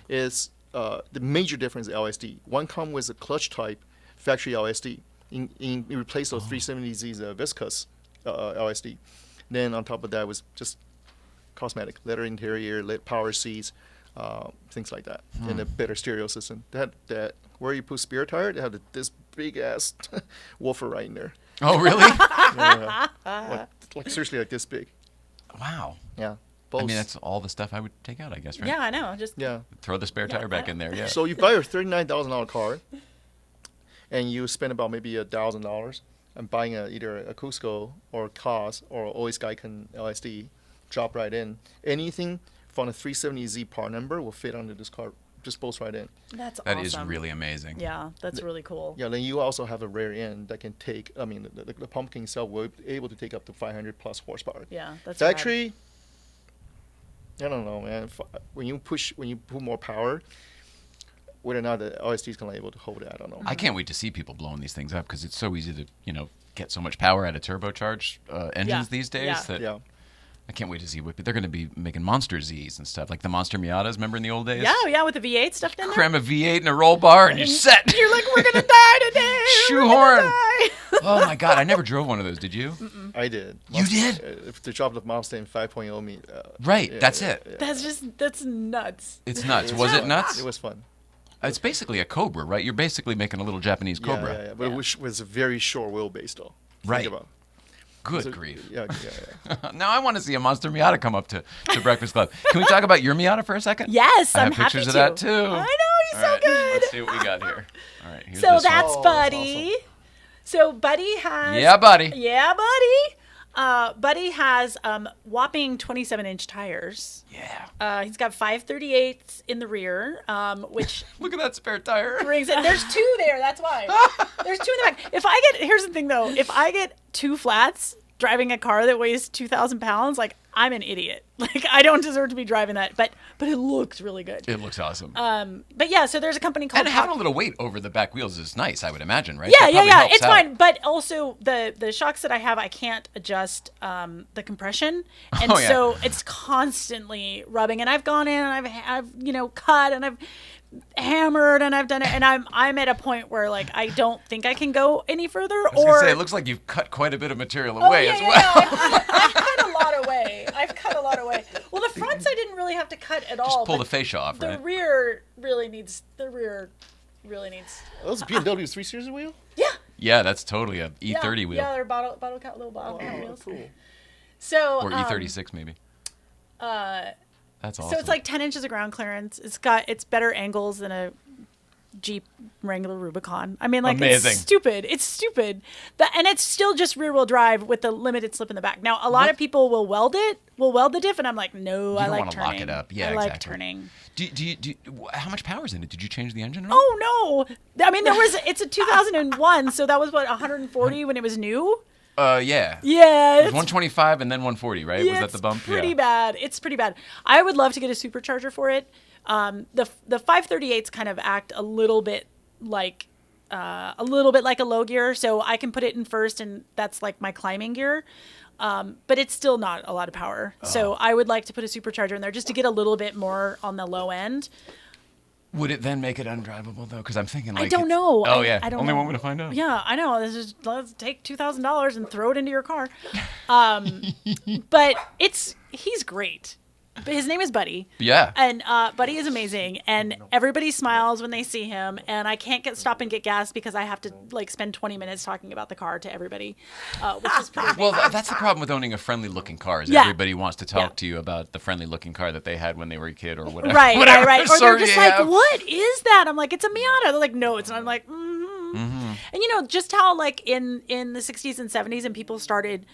[SPEAKER 9] is the major difference is LSD. One comes with a clutch type factory LSD. In replace those 370Z's viscous LSD. Then on top of that was just cosmetic, leather interior, power seats, things like that, and a better stereo system. That where you put spare tire, they had this big ass woofer right in there.
[SPEAKER 11] Oh really?
[SPEAKER 9] Yeah. Like seriously, like this big.
[SPEAKER 11] Wow.
[SPEAKER 9] Yeah.
[SPEAKER 11] I mean, that's all the stuff I would take out, I guess, right?
[SPEAKER 1] Yeah, I know. Just
[SPEAKER 11] throw the spare tire back in there. Yeah.
[SPEAKER 9] So you buy a $39,000 car, and you spend about maybe $1,000 on buying either a Cusco or a Cos or Always Geiken LSD, drop right in. Anything from a 370Z part number will fit under this car. Just bolts right in.
[SPEAKER 1] That's
[SPEAKER 11] that
[SPEAKER 1] awesome.
[SPEAKER 11] is really amazing.
[SPEAKER 1] Yeah, that's really cool.
[SPEAKER 9] Yeah, then you also have a rear end that can take. I mean, the pumpkin itself will be able to take up to 500 plus horsepower.
[SPEAKER 1] Yeah, that's
[SPEAKER 9] factory. Rad. I don't know, man. When you put more power, whether or not the LSD is gonna be able to hold it, I don't know.
[SPEAKER 11] I can't wait to see people blowing these things up because it's so easy to get so much power out of turbocharged engines these days. That I can't wait to see what they're going to be making monster Z's and stuff like the monster Miatas. Remember in the old days?
[SPEAKER 1] Yeah, with the V8 stuff in there.
[SPEAKER 11] Cram a V8 in a roll bar and you're set.
[SPEAKER 1] You're like, we're gonna die today.
[SPEAKER 11] Shoehorn. Oh my God, I never drove one of those. Did you?
[SPEAKER 9] Mm-mm. I did.
[SPEAKER 11] You did?
[SPEAKER 9] If they dropped the Mustang 5.0 me.
[SPEAKER 11] Right, that's it.
[SPEAKER 9] Yeah.
[SPEAKER 1] That's nuts.
[SPEAKER 11] It's nuts. Was it nuts?
[SPEAKER 9] It was fun.
[SPEAKER 11] It's basically a Cobra, right? You're basically making a little Japanese Cobra.
[SPEAKER 9] Yeah. But it was a very short wheelbase though.
[SPEAKER 11] Right.
[SPEAKER 9] Think about.
[SPEAKER 11] Good grief.
[SPEAKER 9] Yeah.
[SPEAKER 11] Now I want to see a monster Miata come up to Breakfast Club. Can we talk about your Miata for a second?
[SPEAKER 1] Yes,
[SPEAKER 11] I have
[SPEAKER 1] I'm happy
[SPEAKER 11] pictures
[SPEAKER 1] to.
[SPEAKER 11] of that too.
[SPEAKER 1] I know, he's so good.
[SPEAKER 11] Let's see what we got here. All right, here's
[SPEAKER 1] so
[SPEAKER 11] this
[SPEAKER 1] that's
[SPEAKER 11] one.
[SPEAKER 1] Buddy.
[SPEAKER 9] Awesome.
[SPEAKER 1] So Buddy has.
[SPEAKER 11] Yeah, Buddy.
[SPEAKER 1] Yeah, Buddy. Buddy has whopping 27-inch tires.
[SPEAKER 11] Yeah.
[SPEAKER 1] He's got 538s in the rear, which
[SPEAKER 11] look at that spare tire.
[SPEAKER 1] brings it. There's two there. That's why. There's two in the back. Here's the thing though. If I get two flats driving a car that weighs 2,000 pounds, like I'm an idiot. Like I don't deserve to be driving that. But it looks really good.
[SPEAKER 11] It looks awesome.
[SPEAKER 1] But yeah, so there's a company called.
[SPEAKER 11] And having a little weight over the back wheels is nice, I would imagine, right?
[SPEAKER 1] Yeah. It's fine. But also the shocks that I have, I can't adjust the compression, and so it's constantly rubbing. And I've gone in and I've cut and I've hammered and I've done it, and I'm at a point where like I don't think I can go any further.
[SPEAKER 11] I was gonna say, it looks like you've cut quite a bit of material away as well.
[SPEAKER 1] I've cut a lot away. Well, the fronts I didn't really have to cut at all.
[SPEAKER 11] Just pull the fascia off, right?
[SPEAKER 1] The rear really needs.
[SPEAKER 9] Those BMW 3 Series wheel?
[SPEAKER 1] Yeah.
[SPEAKER 11] Yeah, that's totally a E30 wheel.
[SPEAKER 1] Yeah, they're bottle count, little bottle count wheels. Cool. So.
[SPEAKER 11] Or E36 maybe. That's awesome.
[SPEAKER 1] So it's like 10 inches of ground clearance. It's better angles than a Jeep Wrangler Rubicon. I mean, like,
[SPEAKER 11] amazing.
[SPEAKER 1] It's stupid. And it's still just rear-wheel drive with the limited slip in the back. Now, a lot of people will weld the diff, and I'm like, no, I like turning. You don't want to lock it up.
[SPEAKER 11] Yeah,
[SPEAKER 1] I
[SPEAKER 11] exactly.
[SPEAKER 1] like turning.
[SPEAKER 11] How much power's in it? Did you change the engine at all?
[SPEAKER 1] Oh, no. I mean, it's a 2001, so that was, 140 when it was new?
[SPEAKER 11] Yeah.
[SPEAKER 1] Yeah.
[SPEAKER 11] It was 125 and then 140, right?
[SPEAKER 1] Yeah,
[SPEAKER 11] was that the bump?
[SPEAKER 1] Pretty bad. It's pretty bad. I would love to get a supercharger for it. The 538s kind of act a little bit like a low gear, so I can put it in first, and that's like my climbing gear. But it's still not a lot of power. So I would like to put a supercharger in there just to get a little bit more on the low end.
[SPEAKER 11] Would it then make it undrivable though? Because I'm thinking like
[SPEAKER 1] I don't know.
[SPEAKER 11] Oh yeah,
[SPEAKER 1] I don't
[SPEAKER 11] only
[SPEAKER 1] know.
[SPEAKER 11] one way to find out.
[SPEAKER 1] Yeah, I know. Let's take $2,000 and throw it into your car. But he's great. But his name is Buddy.
[SPEAKER 11] Yeah.
[SPEAKER 1] And Buddy is amazing, and everybody smiles when they see him. And I can't stop and get gas because I have to like spend 20 minutes talking about the car to everybody, which is pretty amazing.
[SPEAKER 11] Well, that's the problem with owning a friendly-looking car. Is
[SPEAKER 1] Yeah.
[SPEAKER 11] everybody wants to talk to you about the friendly-looking car that they had when they were a kid or whatever.
[SPEAKER 1] Right. Or they're just like,
[SPEAKER 11] have.
[SPEAKER 1] "What is that?" I'm like, "It's a Miata." They're like, "No, it's not." I'm like, And you know, just how like in the 60s and 70s and people started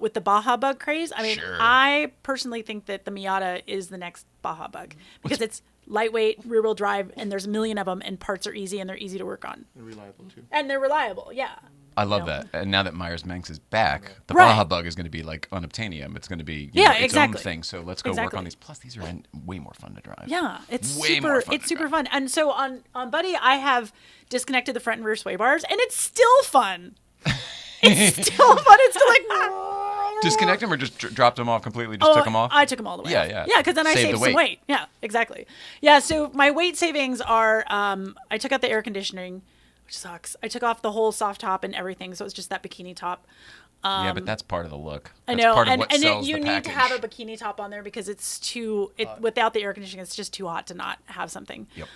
[SPEAKER 1] with the Baja Bug craze. I mean,
[SPEAKER 11] Sure.
[SPEAKER 1] I personally think that the Miata is the next Baja Bug because it's lightweight, rear-wheel drive, and there's a million of them, and parts are easy and they're easy to work on.
[SPEAKER 9] And reliable too.
[SPEAKER 1] And they're reliable, yeah.
[SPEAKER 11] I love that. And now that Myers-Manx is back, the
[SPEAKER 1] Right.
[SPEAKER 11] Baja Bug is going to be like unobtainium. It's going to be its
[SPEAKER 1] exactly.
[SPEAKER 11] own thing. So let's go work on these. Plus, these are way more fun to drive.
[SPEAKER 1] Yeah, it's
[SPEAKER 11] Way more fun
[SPEAKER 1] It's
[SPEAKER 11] to
[SPEAKER 1] super
[SPEAKER 11] drive.
[SPEAKER 1] fun. And so on Buddy, I have disconnected the front and rear sway bars, and it's still fun. It's still fun. It's still like
[SPEAKER 11] Disconnect them or just dropped them off completely? Just took them off?
[SPEAKER 1] I took them all the way.
[SPEAKER 11] Yeah,
[SPEAKER 1] off.
[SPEAKER 11] yeah.
[SPEAKER 1] Yeah, because then I
[SPEAKER 11] Save
[SPEAKER 1] saved
[SPEAKER 11] the
[SPEAKER 1] some
[SPEAKER 11] weight.
[SPEAKER 1] weight. Yeah, exactly. Yeah, so my weight savings are I took out the air conditioning, which sucks. I took off the whole soft top and everything, so it's just that bikini top.
[SPEAKER 11] Yeah, but that's part of the look.
[SPEAKER 1] I
[SPEAKER 11] That's
[SPEAKER 1] know,
[SPEAKER 11] part of
[SPEAKER 1] and,
[SPEAKER 11] what
[SPEAKER 1] and
[SPEAKER 11] sells
[SPEAKER 1] you
[SPEAKER 11] the
[SPEAKER 1] need to
[SPEAKER 11] package.
[SPEAKER 1] have a bikini top on there because it's without the air conditioning, it's just too hot to not have something.
[SPEAKER 11] Yep.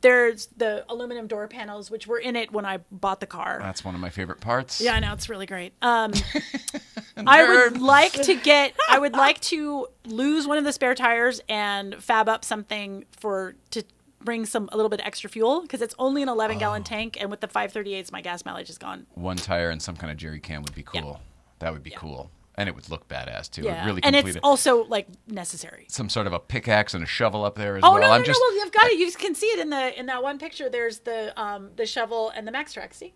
[SPEAKER 1] There's the aluminum door panels, which were in it when I bought the car.
[SPEAKER 11] That's one of my favorite parts.
[SPEAKER 1] Yeah, I know, it's really great. I would like to lose one of the spare tires and fab up something to bring a little bit extra fuel because it's only an 11-gallon tank, and with the 538s, my gas mileage is gone.
[SPEAKER 11] One tire and some kind of jerry can would be cool.
[SPEAKER 1] Yeah.
[SPEAKER 11] That would be cool. And it would look badass too. It
[SPEAKER 1] Yeah,
[SPEAKER 11] really
[SPEAKER 1] and
[SPEAKER 11] complete
[SPEAKER 1] it's
[SPEAKER 11] it.
[SPEAKER 1] also like necessary.
[SPEAKER 11] Some sort of a pickaxe and a shovel up there as
[SPEAKER 1] Oh
[SPEAKER 11] well.
[SPEAKER 1] no,
[SPEAKER 11] I'm
[SPEAKER 1] no,
[SPEAKER 11] just,
[SPEAKER 1] well, you've got it. You can see it in that one picture. There's the shovel and the Max Track. See?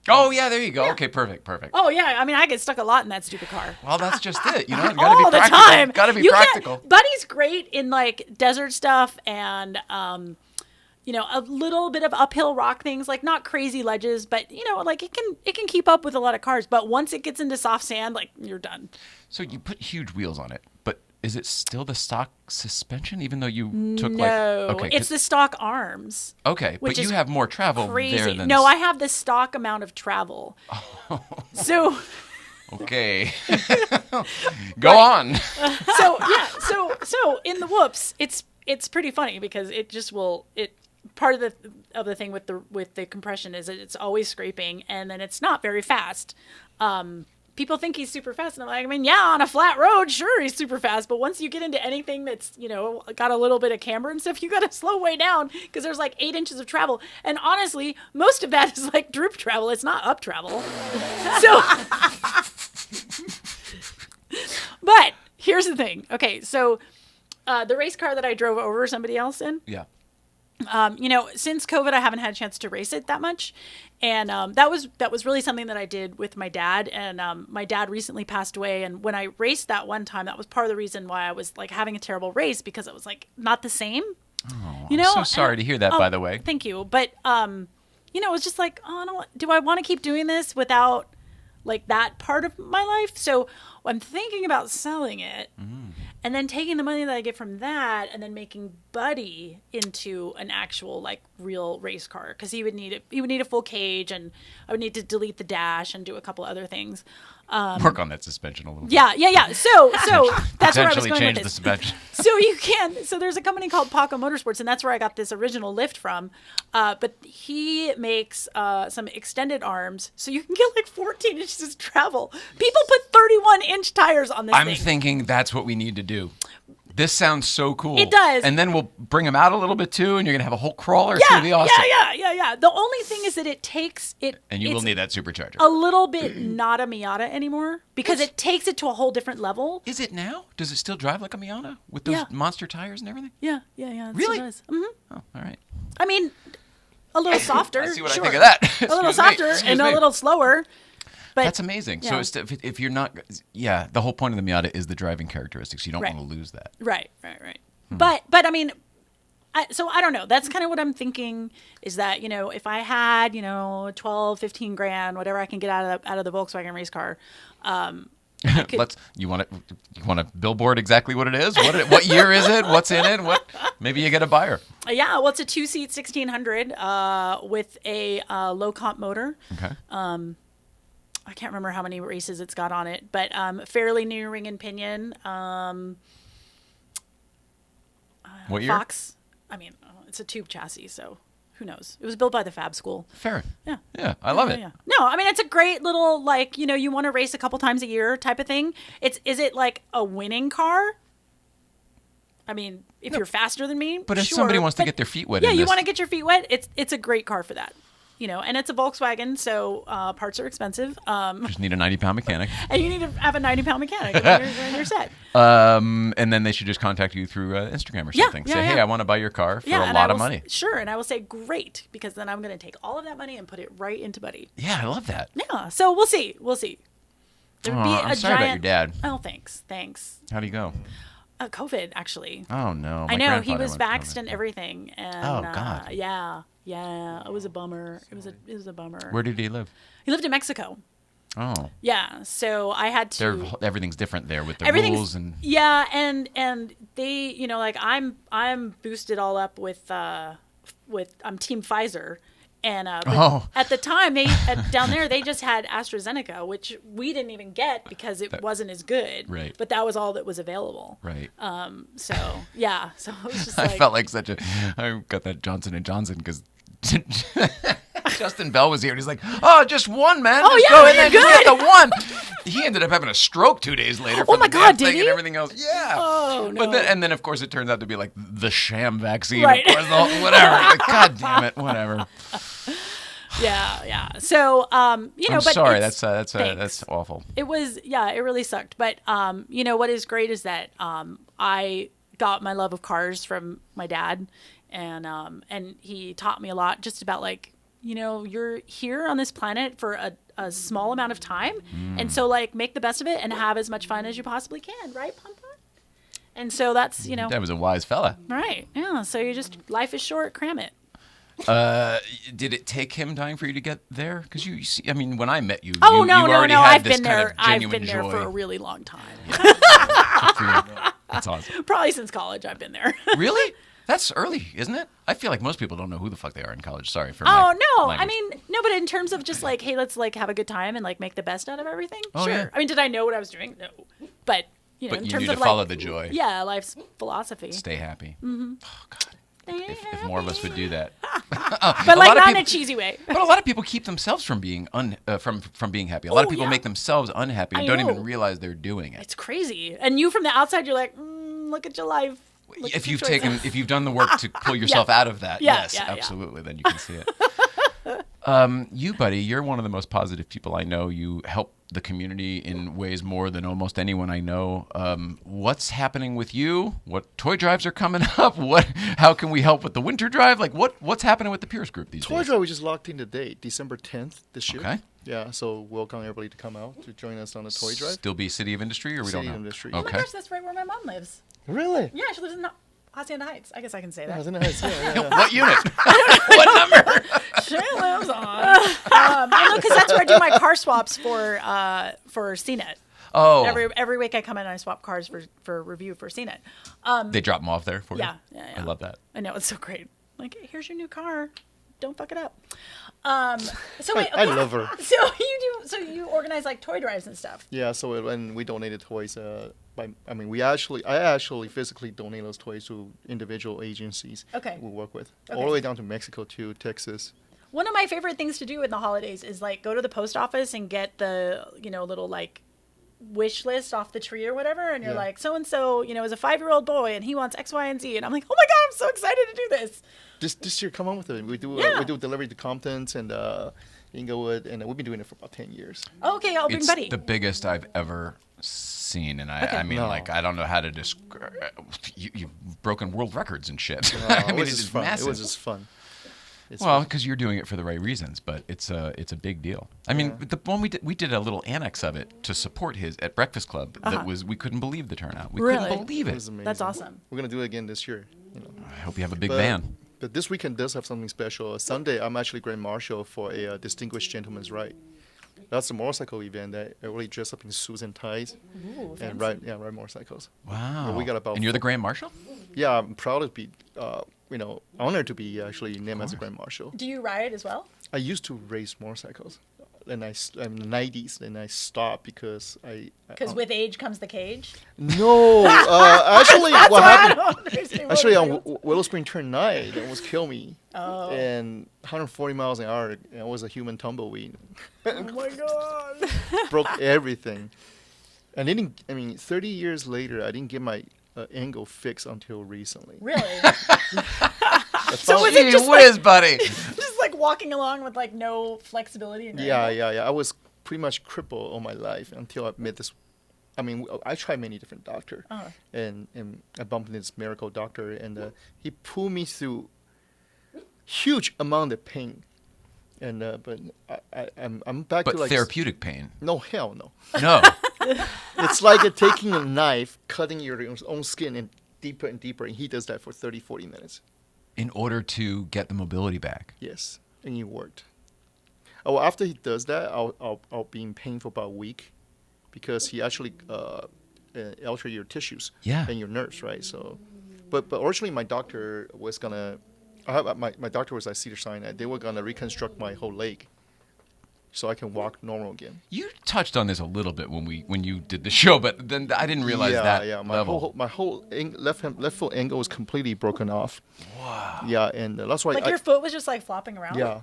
[SPEAKER 11] Oh yeah, there you go. Okay, perfect.
[SPEAKER 1] Oh yeah, I mean I get stuck a lot in that stupid car.
[SPEAKER 11] Well, that's just it. You know, you gotta
[SPEAKER 1] All
[SPEAKER 11] be
[SPEAKER 1] the
[SPEAKER 11] practical.
[SPEAKER 1] time.
[SPEAKER 11] Gotta be
[SPEAKER 1] You can't-
[SPEAKER 11] practical.
[SPEAKER 1] Buddy's great in like desert stuff and a little bit of uphill rock things, like not crazy ledges, but like it can keep up with a lot of cars. But once it gets into soft sand, like you're done.
[SPEAKER 11] So you put huge wheels on it, but is it still the stock suspension? Even though you took
[SPEAKER 1] No,
[SPEAKER 11] okay,
[SPEAKER 1] it's the stock arms.
[SPEAKER 11] okay, but
[SPEAKER 1] which
[SPEAKER 11] you
[SPEAKER 1] is
[SPEAKER 11] have more travel
[SPEAKER 1] Crazy.
[SPEAKER 11] there than
[SPEAKER 1] No, I have the stock amount of travel. So.
[SPEAKER 11] Okay. Go on.
[SPEAKER 1] So in the whoops, it's pretty funny because it just part of the thing with the compression is that it's always scraping and then it's not very fast. People think he's super fast, and I'm like, I mean, yeah, on a flat road, sure, he's super fast, but once you get into anything that's got a little bit of camber and stuff, you got to slow way down because there's like 8 inches of travel, and honestly, most of that is like droop travel. It's not up travel. So, but here's the thing. Okay, so the race car that I drove over somebody else in.
[SPEAKER 11] Yeah.
[SPEAKER 1] Since COVID, I haven't had a chance to race it that much. And that was really something that I did with my dad. And my dad recently passed away. And when I raced that one time, that was part of the reason why I was like having a terrible race because it was like not the same.
[SPEAKER 11] Oh, I'm so sorry to hear that, by the way.
[SPEAKER 1] Thank you. But, it was just like, do I want to keep doing this without like that part of my life? So I'm thinking about selling it. And then taking the money that I get from that and then making Buddy into an actual like real race car because he would need a full cage and I would need to delete the dash and do a couple other things.
[SPEAKER 11] Work on that suspension a little bit.
[SPEAKER 1] Yeah. So that's where I was
[SPEAKER 11] Potentially
[SPEAKER 1] going
[SPEAKER 11] change
[SPEAKER 1] with
[SPEAKER 11] the
[SPEAKER 1] this.
[SPEAKER 11] suspension.
[SPEAKER 1] So there's a company called Paco Motorsports, and that's where I got this original lift from. But he makes some extended arms, so you can get like 14 inches of travel. People put 31-inch tires on this thing.
[SPEAKER 11] I'm thinking that's what we need to do. This sounds so cool.
[SPEAKER 1] It does.
[SPEAKER 11] And then we'll bring them out a little bit too, and you're gonna have a whole crawler. It's gonna be awesome.
[SPEAKER 1] Yeah. The only thing is that it takes it.
[SPEAKER 11] And you will need that supercharger.
[SPEAKER 1] A little bit not a Miata anymore because it takes it to a whole different level.
[SPEAKER 11] Is it now? Does it still drive like a Miata with those monster tires and everything?
[SPEAKER 1] Yeah. It
[SPEAKER 11] Really?
[SPEAKER 1] still does. Mm-hmm.
[SPEAKER 11] Oh, all right.
[SPEAKER 1] I mean, a little softer.
[SPEAKER 11] I see what
[SPEAKER 1] sure.
[SPEAKER 11] I think of that.
[SPEAKER 1] A little softer and a little slower. But
[SPEAKER 11] that's amazing.
[SPEAKER 1] Yeah.
[SPEAKER 11] So if you're not, the whole point of the Miata is the driving characteristics. You don't
[SPEAKER 1] Right.
[SPEAKER 11] want to lose that.
[SPEAKER 1] Right. But I mean, so I don't know. That's kind of what I'm thinking is that, if I had, 12, 15 grand, whatever I can get out of the Volkswagen race car,
[SPEAKER 11] You want to billboard exactly what it is? What year is it? What's in it? Maybe you get a buyer.
[SPEAKER 1] Yeah, well, it's a 2-seat 1600 with a low comp motor.
[SPEAKER 11] Okay.
[SPEAKER 1] I can't remember how many races it's got on it, but fairly new ring and pinion.
[SPEAKER 11] What year?
[SPEAKER 1] Fox. I mean, it's a tube chassis, so who knows? It was built by the Fab School.
[SPEAKER 11] Fair.
[SPEAKER 1] Yeah.
[SPEAKER 11] Yeah, I love it.
[SPEAKER 1] Yeah. No, I mean, it's a great little, you want to race a couple times a year type of thing. Is it like a winning car? I mean, if you're faster than me,
[SPEAKER 11] But if
[SPEAKER 1] sure,
[SPEAKER 11] somebody wants to get their feet wet,
[SPEAKER 1] yeah,
[SPEAKER 11] in
[SPEAKER 1] you
[SPEAKER 11] this,
[SPEAKER 1] want to get your feet wet. It's a great car for that. And it's a Volkswagen, so parts are expensive.
[SPEAKER 11] just need a 90-pound mechanic.
[SPEAKER 1] And you need to have a 90-pound mechanic when you're set.
[SPEAKER 11] And then they should just contact you through Instagram or something. Say, hey, I want to buy your car for a lot of money.
[SPEAKER 1] Sure, and I will say great, because then I'm going to take all of that money and put it right into Buddy.
[SPEAKER 11] Yeah, I love that.
[SPEAKER 1] Yeah, so we'll see. There would be
[SPEAKER 11] I'm sorry about your dad.
[SPEAKER 1] Oh, thanks.
[SPEAKER 11] How'd he go?
[SPEAKER 1] COVID, actually.
[SPEAKER 11] Oh, no.
[SPEAKER 1] I know, he was
[SPEAKER 11] vaxxed
[SPEAKER 1] vaxxed and everything. And,
[SPEAKER 11] Oh, God.
[SPEAKER 1] Yeah, it was a bummer. It was a bummer.
[SPEAKER 11] Where did he live?
[SPEAKER 1] He lived in Mexico.
[SPEAKER 11] Oh.
[SPEAKER 1] Yeah, so I had to.
[SPEAKER 11] Everything's different there with the rules and.
[SPEAKER 1] Yeah, and they, I'm boosted all up with I'm Team Pfizer, and but at the time down there they just had AstraZeneca, which we didn't even get because it wasn't as good.
[SPEAKER 11] Right.
[SPEAKER 1] But that was all that was available.
[SPEAKER 11] Right.
[SPEAKER 1] So yeah, so it was just
[SPEAKER 11] I felt like I got that Johnson & Johnson because Justin Bell was here and he's like, oh, just one, man.
[SPEAKER 1] Oh,
[SPEAKER 11] just
[SPEAKER 1] yeah,
[SPEAKER 11] go in
[SPEAKER 1] you're
[SPEAKER 11] there, just
[SPEAKER 1] good.
[SPEAKER 11] get the one. He ended up having a stroke 2 days later from
[SPEAKER 1] my
[SPEAKER 11] the
[SPEAKER 1] God,
[SPEAKER 11] damn
[SPEAKER 1] did
[SPEAKER 11] thing
[SPEAKER 1] he?
[SPEAKER 11] and everything else. Yeah.
[SPEAKER 1] Oh, no.
[SPEAKER 11] But then of course, it turns out to be like the sham vaccine.
[SPEAKER 1] Right.
[SPEAKER 11] Of course, whatever. Like, God damn it, whatever.
[SPEAKER 1] Yeah. So,
[SPEAKER 11] I'm
[SPEAKER 1] but
[SPEAKER 11] sorry.
[SPEAKER 1] it's-
[SPEAKER 11] That's awful.
[SPEAKER 1] It was, it really sucked. But, what is great is that I got my love of cars from my dad, and he taught me a lot just about you're here on this planet for a small amount of time. And so make the best of it and have as much fun as you possibly can. Right, Ponpon? And so that's,
[SPEAKER 11] That was a wise fella.
[SPEAKER 1] Right. Yeah. So life is short, cram it.
[SPEAKER 11] Did it take him dying for you to get there? Because you see, I mean, when I met you,
[SPEAKER 1] Oh,
[SPEAKER 11] you
[SPEAKER 1] no.
[SPEAKER 11] already had
[SPEAKER 1] I've
[SPEAKER 11] this
[SPEAKER 1] been
[SPEAKER 11] kind
[SPEAKER 1] there.
[SPEAKER 11] of
[SPEAKER 1] I've
[SPEAKER 11] genuine
[SPEAKER 1] been there
[SPEAKER 11] joy.
[SPEAKER 1] for a really long time.
[SPEAKER 11] That's awesome.
[SPEAKER 1] Probably since college I've been there.
[SPEAKER 11] Really? That's early, isn't it? I feel like most people don't know who the fuck they are in college. Sorry for
[SPEAKER 1] Oh,
[SPEAKER 11] my
[SPEAKER 1] no.
[SPEAKER 11] language.
[SPEAKER 1] I mean, no, but in terms of just hey, let's have a good time and make the best out of everything.
[SPEAKER 11] Oh,
[SPEAKER 1] sure.
[SPEAKER 11] yeah.
[SPEAKER 1] I mean, did I know what I was doing? No. But,
[SPEAKER 11] But
[SPEAKER 1] in
[SPEAKER 11] you
[SPEAKER 1] terms
[SPEAKER 11] need
[SPEAKER 1] of
[SPEAKER 11] to follow the joy.
[SPEAKER 1] Yeah, life's philosophy.
[SPEAKER 11] Stay happy.
[SPEAKER 1] Mm-hmm.
[SPEAKER 11] Oh, God. If more of us would do that.
[SPEAKER 1] But not in a cheesy way.
[SPEAKER 11] But a lot of people keep themselves from being from being happy. A lot of people make themselves unhappy and don't even realize they're doing it.
[SPEAKER 1] It's crazy. And you from the outside, you're like, look at your life.
[SPEAKER 11] If you've done the work to pull yourself out of that, yes, absolutely, then you can see it. You, buddy, you're one of the most positive people I know. You help the community in ways more than almost anyone I know. What's happening with you? What toy drives are coming up? How can we help with the winter drive? What's happening with the Purist Group these days?
[SPEAKER 9] Toy drive, we just locked in the date, December 10th this year.
[SPEAKER 11] Okay.
[SPEAKER 9] Yeah, so welcome everybody to come out to join us on the toy drive.
[SPEAKER 11] Still be City of Industry, or we don't know?
[SPEAKER 9] City of Industry.
[SPEAKER 1] Oh
[SPEAKER 11] Okay.
[SPEAKER 1] my gosh, that's right where my mom lives.
[SPEAKER 9] Really?
[SPEAKER 1] Yeah, she lives in Hacienda Heights. I guess I can say that.
[SPEAKER 9] Hacienda Heights, yeah.
[SPEAKER 11] What unit? What number?
[SPEAKER 1] She lives on. Because that's where I do my car swaps for CNET.
[SPEAKER 11] Oh.
[SPEAKER 1] Every week I come in and I swap cars for review for CNET.
[SPEAKER 11] They drop them off there for you?
[SPEAKER 1] Yeah.
[SPEAKER 11] I love that.
[SPEAKER 1] I know, it's so great. Hey, here's your new car. Don't fuck it up. So wait,
[SPEAKER 9] I love her.
[SPEAKER 1] So you organize toy drives and stuff.
[SPEAKER 9] Yeah, so and we donated toys. I actually physically donate those toys to individual agencies.
[SPEAKER 1] Okay.
[SPEAKER 9] We work with
[SPEAKER 1] Okay.
[SPEAKER 9] all the way down to Mexico to Texas.
[SPEAKER 1] One of my favorite things to do in the holidays is go to the post office and get the little wish list off the tree or whatever, and you're so and so is a 5-year-old boy and he wants X, Y, and Z, and I'm like, oh my god, I'm so excited to do this.
[SPEAKER 9] This year, come on with it. We do delivery to Compton's and Inglewood, and we've been doing it for about 10 years.
[SPEAKER 1] Okay, I'll bring
[SPEAKER 11] It's
[SPEAKER 1] Buddy.
[SPEAKER 11] the biggest I've ever seen, and
[SPEAKER 1] Okay.
[SPEAKER 11] I mean,
[SPEAKER 9] No.
[SPEAKER 11] I don't know how to describe. You've broken world records and shit.
[SPEAKER 9] No,
[SPEAKER 11] I mean,
[SPEAKER 9] it was
[SPEAKER 11] it
[SPEAKER 9] just
[SPEAKER 11] is
[SPEAKER 9] fun.
[SPEAKER 11] massive.
[SPEAKER 9] It was just fun.
[SPEAKER 11] Well, because you're doing it for the right reasons, but it's a big deal. I mean, the one we did a little annex of it to support his at Breakfast Club. That was we couldn't believe the turnout. We couldn't believe it.
[SPEAKER 9] was amazing.
[SPEAKER 1] That's awesome.
[SPEAKER 9] We're gonna do it again this year.
[SPEAKER 11] I hope you have a big van.
[SPEAKER 9] But this weekend does have something special. Sunday, I'm actually Grand Marshal for a Distinguished Gentleman's Ride. That's a motorcycle event that I really dress up in suits and ties and ride motorcycles.
[SPEAKER 11] Wow.
[SPEAKER 9] We got about.
[SPEAKER 11] And you're the Grand Marshal?
[SPEAKER 9] Yeah, I'm proud to be, honored to be actually named as a Grand Marshal.
[SPEAKER 1] Do you ride as well?
[SPEAKER 9] I used to race motorcycles, and in the 90s, and I stopped because
[SPEAKER 1] Because with age comes the cage.
[SPEAKER 9] No, actually, what happened?
[SPEAKER 1] I don't understand
[SPEAKER 9] Actually, on
[SPEAKER 1] motorcycles.
[SPEAKER 9] Willow Spring Turn 9, it almost killed me.
[SPEAKER 1] Oh.
[SPEAKER 9] And 140 miles an hour, and I was a human tumbleweed.
[SPEAKER 1] Oh my god.
[SPEAKER 9] Broke everything. And 30 years later, I didn't get my angle fixed until recently.
[SPEAKER 1] Really?
[SPEAKER 9] So
[SPEAKER 1] was it just
[SPEAKER 11] whiz, buddy?
[SPEAKER 1] just like walking along with like no flexibility in your
[SPEAKER 9] Yeah.
[SPEAKER 1] ankle?
[SPEAKER 9] I was pretty much crippled all my life until I met this. I tried many different doctors, and I bumped into this miracle doctor, and he pulled me through huge amount of pain, and but I'm back
[SPEAKER 11] But
[SPEAKER 9] to like
[SPEAKER 11] therapeutic pain.
[SPEAKER 9] No, hell no.
[SPEAKER 11] No.
[SPEAKER 9] It's like taking a knife, cutting your own skin and deeper, and he does that for 30, 40 minutes.
[SPEAKER 11] In order to get the mobility back.
[SPEAKER 9] Yes, and it worked. Oh, after he does that, I'll be in pain for about a week, because he actually alter your tissues and your nerves, right? So, but originally my doctor was gonna, my doctor was at Cedars-Sinai. They were gonna reconstruct my whole leg, so I can walk normal again.
[SPEAKER 11] You touched on this a little bit when you did the show, but then I didn't realize that.
[SPEAKER 9] Yeah,
[SPEAKER 11] level.
[SPEAKER 9] my whole left foot angle was completely broken off. Wow. Yeah, and that's why.
[SPEAKER 1] Like your foot was just like flopping around?
[SPEAKER 9] Yeah.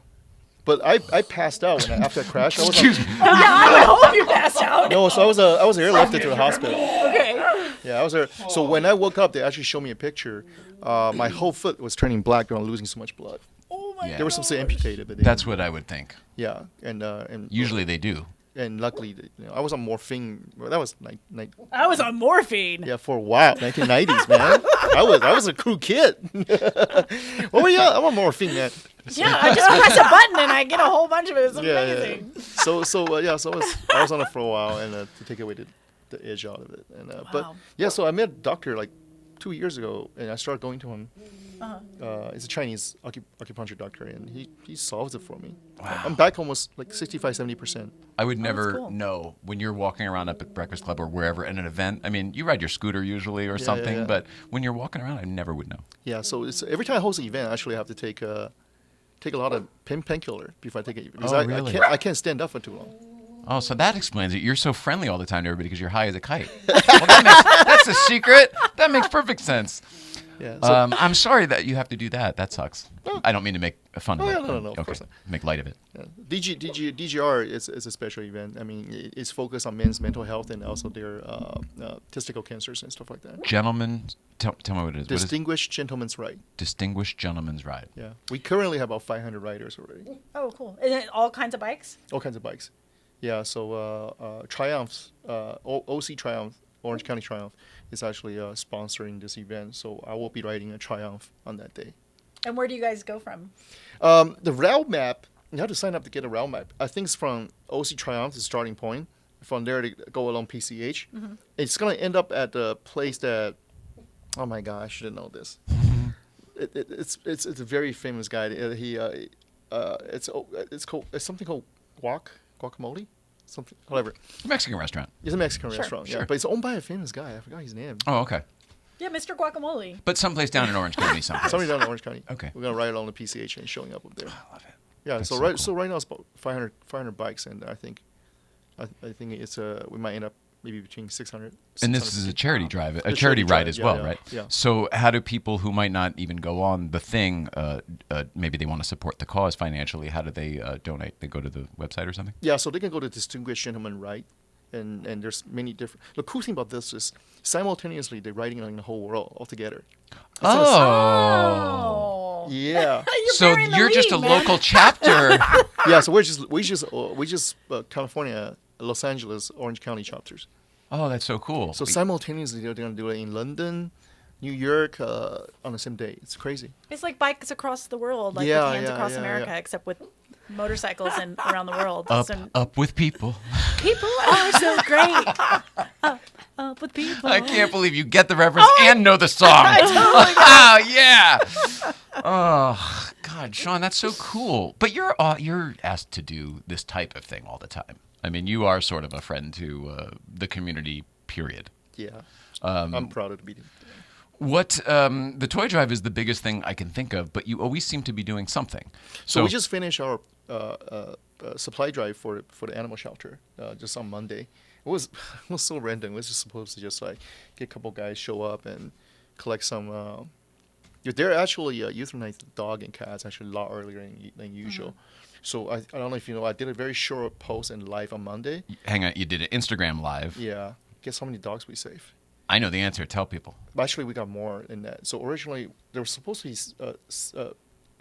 [SPEAKER 9] But I passed out after I crashed.
[SPEAKER 11] Excuse me.
[SPEAKER 1] Yeah, I would hope you passed out.
[SPEAKER 9] No, so I was airlifted to the hospital.
[SPEAKER 1] Okay.
[SPEAKER 9] Yeah, I was there. So when I woke up, they actually showed me a picture. My whole foot was turning black from losing so much blood.
[SPEAKER 1] Oh my god.
[SPEAKER 9] They were supposed to amputate it, but
[SPEAKER 11] That's what I would think.
[SPEAKER 9] Yeah, and
[SPEAKER 11] Usually they do.
[SPEAKER 9] And luckily, I was on morphine. Well, that was
[SPEAKER 1] I was on morphine.
[SPEAKER 9] Yeah, for a while, 1990s, man. I was a cool kid. What were you? I'm on morphine, man.
[SPEAKER 1] Yeah, I just press a button and I get a whole bunch of it. It's amazing.
[SPEAKER 9] Yeah. So I was on it for a while, and to take away the edge out of it. And but yeah, so I met a doctor like 2 years ago, and I started going to him. It's a Chinese acupuncture doctor, and he solves it for me. Wow. I'm back almost like 65-70%.
[SPEAKER 11] I would never know when you're walking around up at Breakfast Club or wherever at an event. I mean, you ride your scooter usually or something, but when you're walking around, I never would know.
[SPEAKER 9] Yeah, so it's every time I host an event, I actually have to take a lot of painkiller before I take it, because
[SPEAKER 11] really?
[SPEAKER 9] I can't stand up for too long.
[SPEAKER 11] Oh, so that explains it. You're so friendly all the time to everybody because you're high as a kite. Well, that's a secret. That makes perfect sense.
[SPEAKER 9] Yeah, so
[SPEAKER 11] I'm sorry that you have to do that. That sucks. I don't mean to make fun of it.
[SPEAKER 9] No,
[SPEAKER 11] Okay.
[SPEAKER 9] of course not.
[SPEAKER 11] Make light of it.
[SPEAKER 9] Yeah. DGR is a special event. I mean, it's focused on men's mental health and also their testicle cancers and stuff like that.
[SPEAKER 11] Gentlemen, tell me what it is.
[SPEAKER 9] Distinguished Gentleman's Ride.
[SPEAKER 11] Distinguished Gentleman's Ride.
[SPEAKER 9] Yeah. We currently have about 500 riders already.
[SPEAKER 1] Oh, cool. And then all kinds of bikes?
[SPEAKER 9] All kinds of bikes. Yeah, so Triumphs, OC Triumph, Orange County Triumph, is actually sponsoring this event. So I will be riding a Triumph on that day.
[SPEAKER 1] And where do you guys go from?
[SPEAKER 9] The route map, you have to sign up to get a route map. I think it's from OC Triumph, the starting point. From there to go along PCH. Mm-hmm. It's going to end up at the place that, oh my God, I should know this. It's a very famous guy. It's something called guacamole? Something, whatever.
[SPEAKER 11] Mexican restaurant.
[SPEAKER 9] It's a Mexican restaurant,
[SPEAKER 11] sure.
[SPEAKER 9] yeah. But it's owned by a famous guy. I forgot his name.
[SPEAKER 11] Oh, okay.
[SPEAKER 1] Yeah, Mr. Guacamole.
[SPEAKER 11] But someplace down in Orange County, someplace.
[SPEAKER 9] Somebody down in Orange County.
[SPEAKER 11] Okay.
[SPEAKER 9] We're gonna ride along the PCH and showing up there.
[SPEAKER 11] I love it.
[SPEAKER 9] Yeah.
[SPEAKER 11] That's
[SPEAKER 9] So right now it's about 500 bikes, and I think it's we might end up maybe between 600.
[SPEAKER 11] And this is a charity drive, a charity ride as well, right?
[SPEAKER 9] Yeah.
[SPEAKER 11] So how do people who might not even go on the thing, maybe they want to support the cause financially, how do they donate? They go to the website or something?
[SPEAKER 9] Yeah, so they can go to Distinguished Gentleman Ride, and there's many different. The cool thing about this is simultaneously they're riding in the whole world all together.
[SPEAKER 1] Oh.
[SPEAKER 9] Yeah.
[SPEAKER 11] So you're just a local chapter.
[SPEAKER 9] Yeah, so we just California, Los Angeles, Orange County chapters.
[SPEAKER 11] Oh, that's so cool.
[SPEAKER 9] So simultaneously they're going to do it in London, New York on the same day. It's crazy.
[SPEAKER 1] It's like bikes across the world, like
[SPEAKER 9] Yeah,
[SPEAKER 1] with hands
[SPEAKER 9] yeah,
[SPEAKER 1] across
[SPEAKER 9] yeah,
[SPEAKER 1] America,
[SPEAKER 9] yeah.
[SPEAKER 1] except with motorcycles and around the world.
[SPEAKER 11] Up with people.
[SPEAKER 1] People are so great. Up with people.
[SPEAKER 11] I can't believe you get the reference and know the song. Oh, yeah. Oh, God, Sean, that's so cool. But you're asked to do this type of thing all the time. I mean, you are sort of a friend to the community, period.
[SPEAKER 9] Yeah. I'm proud of the meeting.
[SPEAKER 11] What the toy drive is the biggest thing I can think of, but you always seem to be doing something.
[SPEAKER 9] So we just finished our supply drive for the animal shelter just on Monday. It was so random. It was just supposed to just like get a couple guys show up and collect some. They're actually euthanize the dog and cats actually a lot earlier than usual. So I don't know if you know, I did a very short post and live on Monday.
[SPEAKER 11] Hang on, you did an Instagram live.
[SPEAKER 9] Yeah. Guess how many dogs we saved?
[SPEAKER 11] I know the answer. Tell people.
[SPEAKER 9] Actually, we got more than that. So originally, there was supposed to be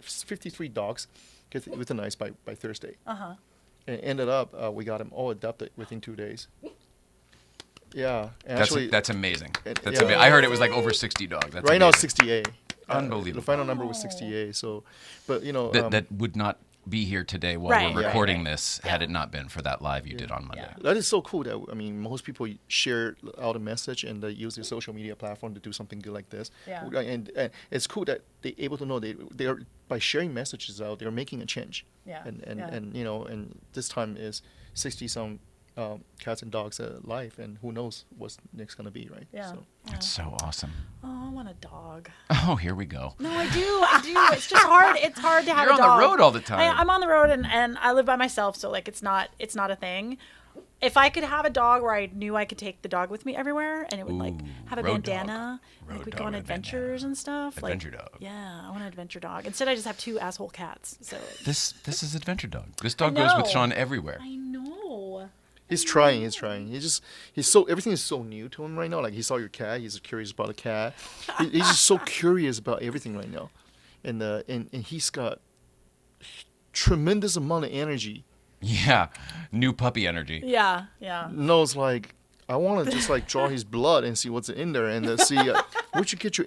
[SPEAKER 9] 53 dogs get euthanized by Thursday. And it ended up, we got them all adopted within 2 days. Yeah. And actually,
[SPEAKER 11] that's amazing. That's
[SPEAKER 9] yeah.
[SPEAKER 11] amazing. I heard it was like over 60 dogs. That's
[SPEAKER 9] right now it's
[SPEAKER 11] amazing.
[SPEAKER 9] 68.
[SPEAKER 11] Unbelievable.
[SPEAKER 9] The final number was 68. So, but you know.
[SPEAKER 11] That would not be here today while
[SPEAKER 1] Right,
[SPEAKER 11] we're
[SPEAKER 1] right,
[SPEAKER 11] recording
[SPEAKER 1] right.
[SPEAKER 11] this had it not been for that live you did on Monday.
[SPEAKER 9] That is so cool that, I mean, most people share out a message and they use their social media platform to do something good like this.
[SPEAKER 1] Yeah.
[SPEAKER 9] And it's cool that they're able to know they are, by sharing messages out, they're making a change.
[SPEAKER 1] Yeah.
[SPEAKER 9] And you know, and this time is 60-some cats and dogs alive, and who knows what's next going to be, right?
[SPEAKER 1] Yeah.
[SPEAKER 9] So.
[SPEAKER 11] That's so awesome.
[SPEAKER 1] Oh, I want a dog.
[SPEAKER 11] Oh, here we go.
[SPEAKER 1] No, I do. It's just hard. It's hard to have
[SPEAKER 11] You're
[SPEAKER 1] a dog.
[SPEAKER 11] on the road all the time.
[SPEAKER 1] I'm on the road and I live by myself, so like it's not a thing. If I could have a dog where I knew I could take the dog with me everywhere, and it would like have a
[SPEAKER 11] road
[SPEAKER 1] bandana,
[SPEAKER 11] dog.
[SPEAKER 1] like we'd
[SPEAKER 11] Road
[SPEAKER 1] go on
[SPEAKER 11] dog, a
[SPEAKER 1] adventures and stuff.
[SPEAKER 11] Adventure
[SPEAKER 1] like,
[SPEAKER 11] dog.
[SPEAKER 1] Yeah, I want an adventure dog. Instead, I just have 2 asshole cats. So
[SPEAKER 11] This is Adventure Dog. This dog goes with
[SPEAKER 1] know.
[SPEAKER 11] Sean everywhere.
[SPEAKER 1] I know.
[SPEAKER 9] He's trying. He's so, everything is so new to him right now. Like, he saw your cat. He's curious about a cat. He's just so curious about everything right now. And he's got tremendous amount of energy.
[SPEAKER 11] Yeah, new puppy energy.
[SPEAKER 1] Yeah.
[SPEAKER 9] Knows, like, I want to just, like, draw his blood and see what's in there and see where'd you get your...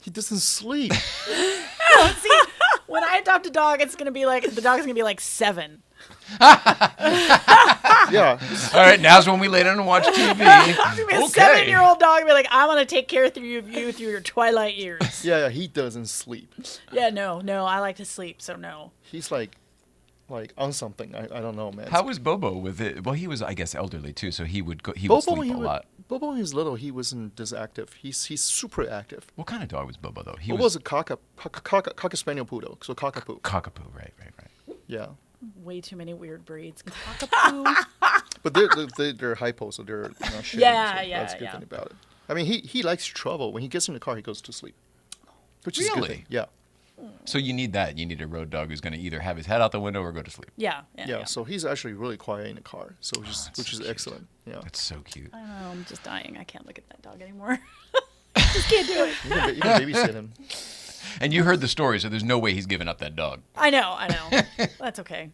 [SPEAKER 9] He doesn't sleep.
[SPEAKER 1] See, when I adopt a dog, the dog's gonna be like 7.
[SPEAKER 9] Yeah.
[SPEAKER 11] All right, now's when we lay down and watch TV.
[SPEAKER 1] I'm gonna be a 7-year-old dog and be like, I want to take care of you through your twilight years.
[SPEAKER 9] Yeah, he doesn't sleep.
[SPEAKER 1] Yeah, no, I like to sleep, so no.
[SPEAKER 9] He's like on something. I don't know, man.
[SPEAKER 11] How was Bobo with it? Well, he was, I guess, elderly too, so he would sleep a lot.
[SPEAKER 9] Bobo, when he was little, he wasn't this active. He's super active.
[SPEAKER 11] What kind of dog was Bobo though?
[SPEAKER 9] Bobo was a cocker spaniel poodle, so cockapoo.
[SPEAKER 11] Cockapoo, right.
[SPEAKER 9] Yeah.
[SPEAKER 1] Way too many weird breeds. Cockapoo.
[SPEAKER 9] But they're hypo, so they're not shitty.
[SPEAKER 1] Yeah,
[SPEAKER 9] so that's a good thing about it. I mean, he likes trouble. When he gets in the car, he goes to sleep, which is a good thing. Yeah.
[SPEAKER 11] So you need that. You need a road dog who's going to either have his head out the window or go to sleep.
[SPEAKER 1] Yeah.
[SPEAKER 9] So he's actually really quiet in the car, which is
[SPEAKER 11] cute.
[SPEAKER 9] excellent. Yeah.
[SPEAKER 11] That's so cute.
[SPEAKER 1] I know, I'm just dying. I can't look at that dog anymore. Just can't do it.
[SPEAKER 9] You can babysit him.
[SPEAKER 11] And you heard the story, so there's no way he's giving up that dog.
[SPEAKER 1] I know. That's okay.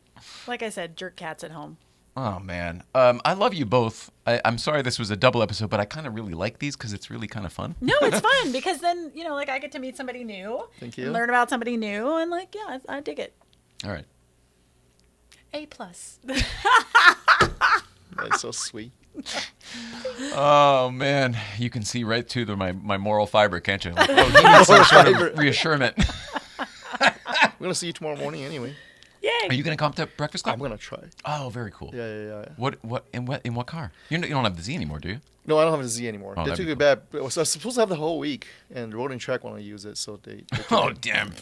[SPEAKER 1] Like I said, jerk cats at home.
[SPEAKER 11] Oh, man. I love you both. I'm sorry this was a double episode, but I kind of really like these because it's really kind of fun.
[SPEAKER 1] No, it's fun because then, like I get to meet somebody new.
[SPEAKER 9] Thank you.
[SPEAKER 1] And learn about somebody new and like, yeah, I dig it.
[SPEAKER 11] All right.
[SPEAKER 1] A+.
[SPEAKER 9] That's so sweet.
[SPEAKER 11] Oh, man. You can see right through my moral fiber, can't you? Like, he needs some sort of reassurance.
[SPEAKER 9] We're going to see you tomorrow morning anyway.
[SPEAKER 1] Yay.
[SPEAKER 11] Are you going to come to Breakfast Club?
[SPEAKER 9] I'm going to try.
[SPEAKER 11] Oh, very cool.
[SPEAKER 9] Yeah.
[SPEAKER 11] In what car? You don't have the Z anymore, do you?
[SPEAKER 9] No, I don't have a Z anymore.
[SPEAKER 11] Oh,
[SPEAKER 9] they took it back. So I was supposed to have the whole week, and Road and Track want to use it, so they
[SPEAKER 11] Oh, damn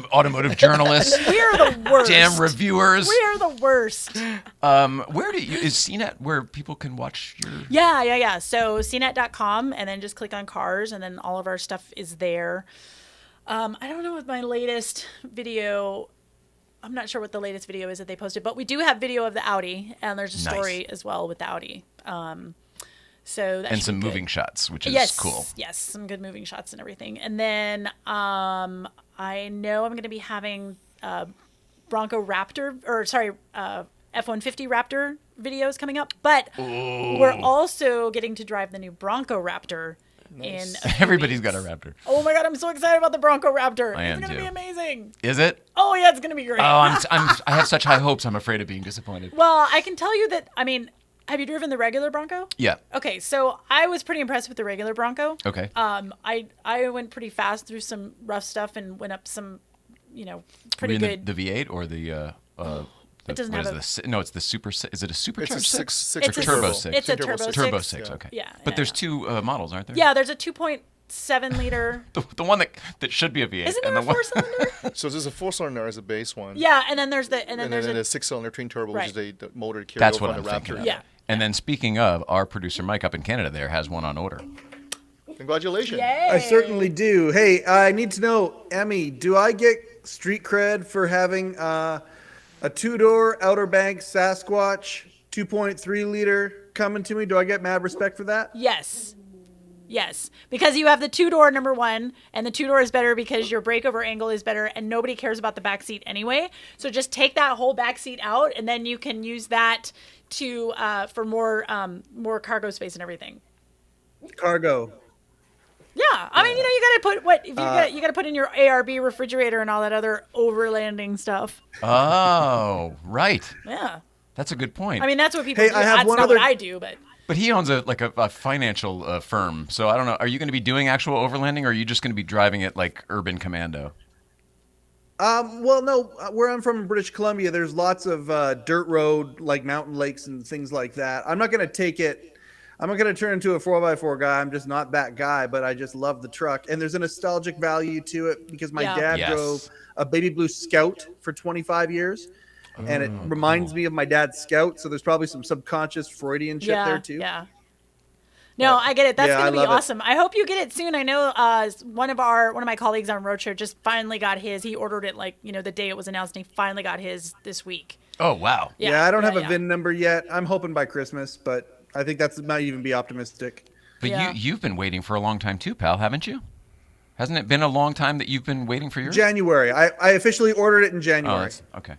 [SPEAKER 11] automotive journalists.
[SPEAKER 1] We're the worst.
[SPEAKER 11] Damn reviewers.
[SPEAKER 1] We're the worst.
[SPEAKER 11] Where is CNET where people can watch your...
[SPEAKER 1] Yeah. So cnet.com, and then just click on cars, and then all of our stuff is there. I don't know what my latest video... I'm not sure what the latest video is that they posted, but we do have video of the Audi, and there's a story as well with the Audi. So that
[SPEAKER 11] and some moving shots, which is cool.
[SPEAKER 1] Yes, some good moving shots and everything. And then I know I'm going to be having F-150 Raptor videos coming up, but we're also getting to drive the new Bronco Raptor in.
[SPEAKER 11] Everybody's got a Raptor.
[SPEAKER 1] Oh my God, I'm so excited about the Bronco Raptor.
[SPEAKER 11] I am
[SPEAKER 1] It's gonna
[SPEAKER 11] too.
[SPEAKER 1] be amazing.
[SPEAKER 11] Is it?
[SPEAKER 1] Oh yeah, it's gonna be great.
[SPEAKER 11] Oh, I have such high hopes. I'm afraid of being disappointed.
[SPEAKER 1] Well, I can tell you that. I mean, have you driven the regular Bronco?
[SPEAKER 11] Yeah.
[SPEAKER 1] Okay, so I was pretty impressed with the regular Bronco.
[SPEAKER 11] Okay.
[SPEAKER 1] I went pretty fast through some rough stuff and went up some, pretty good.
[SPEAKER 11] The V8 or the
[SPEAKER 1] It doesn't have
[SPEAKER 11] no, it's the Super. Is it a supercharged
[SPEAKER 9] It's a
[SPEAKER 11] six?
[SPEAKER 9] six
[SPEAKER 1] It's a
[SPEAKER 11] turbo
[SPEAKER 1] six.
[SPEAKER 11] six.
[SPEAKER 1] It's a turbo six.
[SPEAKER 11] Turbo six.
[SPEAKER 9] Yeah.
[SPEAKER 11] Okay.
[SPEAKER 1] Yeah,
[SPEAKER 11] But
[SPEAKER 1] yeah,
[SPEAKER 11] there's
[SPEAKER 1] yeah.
[SPEAKER 11] two models, aren't there?
[SPEAKER 1] Yeah, there's a 2.7 liter.
[SPEAKER 11] The one that should be a V8.
[SPEAKER 1] Isn't
[SPEAKER 11] and
[SPEAKER 1] there
[SPEAKER 11] the
[SPEAKER 1] a
[SPEAKER 11] one-
[SPEAKER 1] 4-cylinder?
[SPEAKER 9] So there's a 4-cylinder as a base one.
[SPEAKER 1] Yeah, and then there's the
[SPEAKER 9] And
[SPEAKER 1] there's
[SPEAKER 9] then
[SPEAKER 1] a
[SPEAKER 9] a 6-cylinder twin turbo,
[SPEAKER 1] Right.
[SPEAKER 9] which is the motor carry
[SPEAKER 11] That's
[SPEAKER 9] over
[SPEAKER 11] what
[SPEAKER 9] on
[SPEAKER 11] I'm
[SPEAKER 9] the
[SPEAKER 11] thinking
[SPEAKER 9] Raptor.
[SPEAKER 11] of.
[SPEAKER 1] Yeah.
[SPEAKER 11] And then speaking of, our producer Mike up in Canada there has one on order.
[SPEAKER 9] Congratulations.
[SPEAKER 1] Yay.
[SPEAKER 10] I certainly do. Hey, I need to know, Emmy, do I get street cred for having a two-door Outer Banks Sasquatch 2.3 liter coming to me? Do I get mad respect for that?
[SPEAKER 1] Yes. Yes, because you have the two-door number one, and the two-door is better because your breakover angle is better, and nobody cares about the back seat anyway. So just take that whole back seat out, and then you can use that to for more cargo space and everything.
[SPEAKER 10] Cargo.
[SPEAKER 1] Yeah, I mean, you got to put you got to put in your ARB refrigerator and all that other overlanding stuff.
[SPEAKER 11] Oh, right.
[SPEAKER 1] Yeah,
[SPEAKER 11] That's a good point.
[SPEAKER 1] I mean that's what people
[SPEAKER 10] Hey,
[SPEAKER 1] do.
[SPEAKER 10] I have
[SPEAKER 1] That's
[SPEAKER 10] one
[SPEAKER 1] not
[SPEAKER 10] other-
[SPEAKER 1] what I do, but.
[SPEAKER 11] But he owns a financial firm, so I don't know. Are you going to be doing actual overlanding, or are you just going to be driving it like urban commando?
[SPEAKER 10] Well, no, where I'm from in British Columbia, there's lots of dirt road, like mountain lakes and things like that. I'm not going to take it. I'm not going to turn into a 4x4 guy. I'm just not that guy, but I just love the truck. And there's a nostalgic value to it because my dad
[SPEAKER 11] Yes.
[SPEAKER 10] drove a baby blue Scout for 25 years. And it reminds me of my dad's Scout. So there's probably some subconscious Freudian shit there too.
[SPEAKER 1] Yeah. No, I get it. That's
[SPEAKER 10] Yeah,
[SPEAKER 1] going
[SPEAKER 10] I
[SPEAKER 1] to be
[SPEAKER 10] love it.
[SPEAKER 1] awesome. I hope you get it soon. I know one of my colleagues on Roadshow just finally got his. He ordered it the day it was announced, and he finally got his this week.
[SPEAKER 11] Oh, wow.
[SPEAKER 10] Yeah, I don't have a
[SPEAKER 1] yeah.
[SPEAKER 10] VIN number yet. I'm hoping by Christmas, but I think that's might even be optimistic.
[SPEAKER 11] But
[SPEAKER 1] Yeah.
[SPEAKER 11] you've been waiting for a long time too, pal, haven't you? Hasn't it been a long time that you've been waiting for yours?
[SPEAKER 10] January. I officially ordered it in
[SPEAKER 11] Oh,
[SPEAKER 10] January.
[SPEAKER 11] that's okay.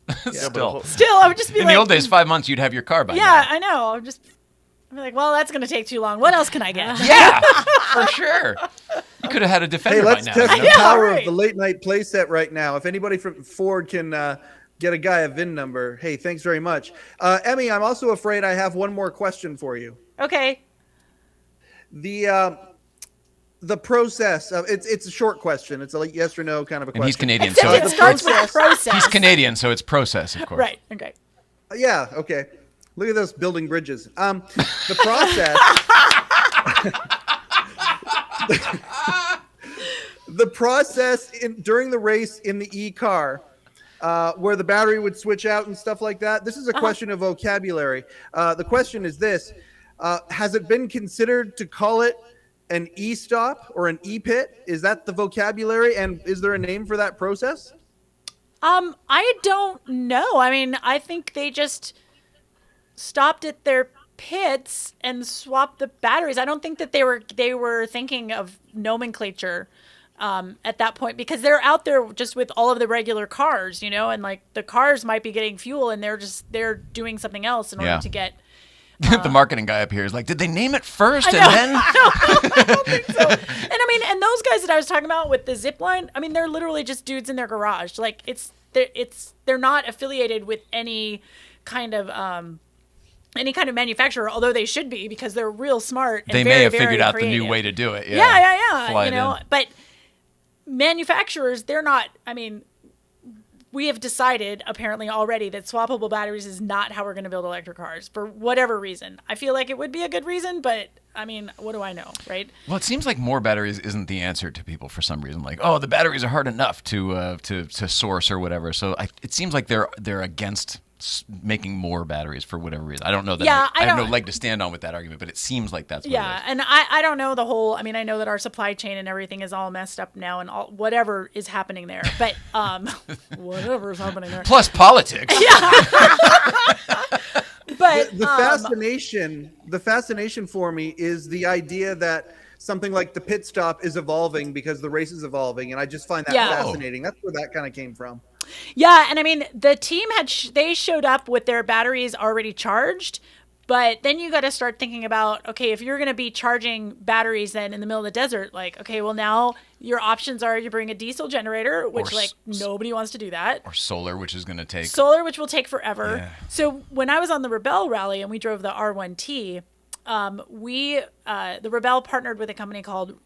[SPEAKER 9] Yeah, but
[SPEAKER 11] Still.
[SPEAKER 1] Still, I would just be
[SPEAKER 11] In
[SPEAKER 1] like,
[SPEAKER 11] the old days, 5 months, you'd have your car by
[SPEAKER 1] yeah,
[SPEAKER 11] now.
[SPEAKER 1] I know. I'm like, well, that's going to take too long. What else can I get?
[SPEAKER 11] Yeah, for sure. You could have had a Defender
[SPEAKER 10] Hey, let's
[SPEAKER 11] by now.
[SPEAKER 10] test
[SPEAKER 11] you
[SPEAKER 10] the
[SPEAKER 11] know?
[SPEAKER 10] power
[SPEAKER 1] right.
[SPEAKER 10] of the late night playset right now. If anybody from Ford can get a guy a VIN number, hey, thanks very much. Emmy, I'm also afraid I have one more question for you.
[SPEAKER 1] Okay.
[SPEAKER 10] The process of it's a short question. It's a yes or no kind of a
[SPEAKER 11] And he's
[SPEAKER 10] question.
[SPEAKER 11] Canadian,
[SPEAKER 1] Except
[SPEAKER 11] so
[SPEAKER 1] it
[SPEAKER 11] it's,
[SPEAKER 1] starts with process.
[SPEAKER 11] he's Canadian, so it's process, of course.
[SPEAKER 1] Right. Okay.
[SPEAKER 10] Yeah. Okay. Look at those building bridges. The process. The process during the race in the e-car, where the battery would switch out and stuff like that. This is a question of vocabulary. The question is this: has it been considered to call it an e-stop or an e-pit? Is that the vocabulary? And is there a name for that process?
[SPEAKER 1] I don't know. I mean, I think they just stopped at their pits and swapped the batteries. I don't think that they were thinking of nomenclature at that point, because they're out there just with all of the regular cars, and like the cars might be getting fuel and they're doing something else in order
[SPEAKER 11] Yeah.
[SPEAKER 1] to get.
[SPEAKER 11] The marketing guy up here is like, did they name it first and
[SPEAKER 1] know.
[SPEAKER 11] then?
[SPEAKER 1] I don't think so. And I mean, and those guys that I was talking about with the zip line, I mean, they're literally just dudes in their garage. Like they're not affiliated with any kind of manufacturer, although they should be, because they're real smart. And
[SPEAKER 11] They
[SPEAKER 1] very,
[SPEAKER 11] may have
[SPEAKER 1] very
[SPEAKER 11] figured out the
[SPEAKER 1] creative.
[SPEAKER 11] new way to do it.
[SPEAKER 1] Yeah.
[SPEAKER 11] Fly it in.
[SPEAKER 1] But manufacturers, they're not. I mean, we have decided apparently already that swappable batteries is not how we're going to build electric cars for whatever reason. I feel like it would be a good reason, but I mean, what do I know, right?
[SPEAKER 11] Well, it seems like more batteries isn't the answer to people for some reason. Like, oh, the batteries are hard enough to source or whatever. So it seems like they're against making more batteries for whatever reason. I don't know that.
[SPEAKER 1] Yeah,
[SPEAKER 11] I have no
[SPEAKER 1] don't-
[SPEAKER 11] leg to stand on with that argument, but it seems like that's what it
[SPEAKER 1] Yeah,
[SPEAKER 11] is.
[SPEAKER 1] and I don't know the whole. I mean, I know that our supply chain and everything is all messed up now, and all whatever is happening there. But whatever is happening there.
[SPEAKER 11] Plus politics.
[SPEAKER 1] But
[SPEAKER 10] The fascination for me is the idea that something like the pit stop is evolving because the race is evolving, and I just find that
[SPEAKER 1] Yeah.
[SPEAKER 10] fascinating. That's where that kind of came from.
[SPEAKER 1] yeah, and I mean, the team they showed up with their batteries already charged, But then you got to start thinking about, okay, if you're going to be charging batteries then in the middle of the desert, like, okay, well now your options are you bring a diesel generator, which nobody wants to do that.
[SPEAKER 11] Or solar, which is going to take.
[SPEAKER 1] Solar, which will take forever.
[SPEAKER 11] Yeah.
[SPEAKER 1] So when I was on the Rebelle rally and we drove the R1T, the Rebelle partnered with a company called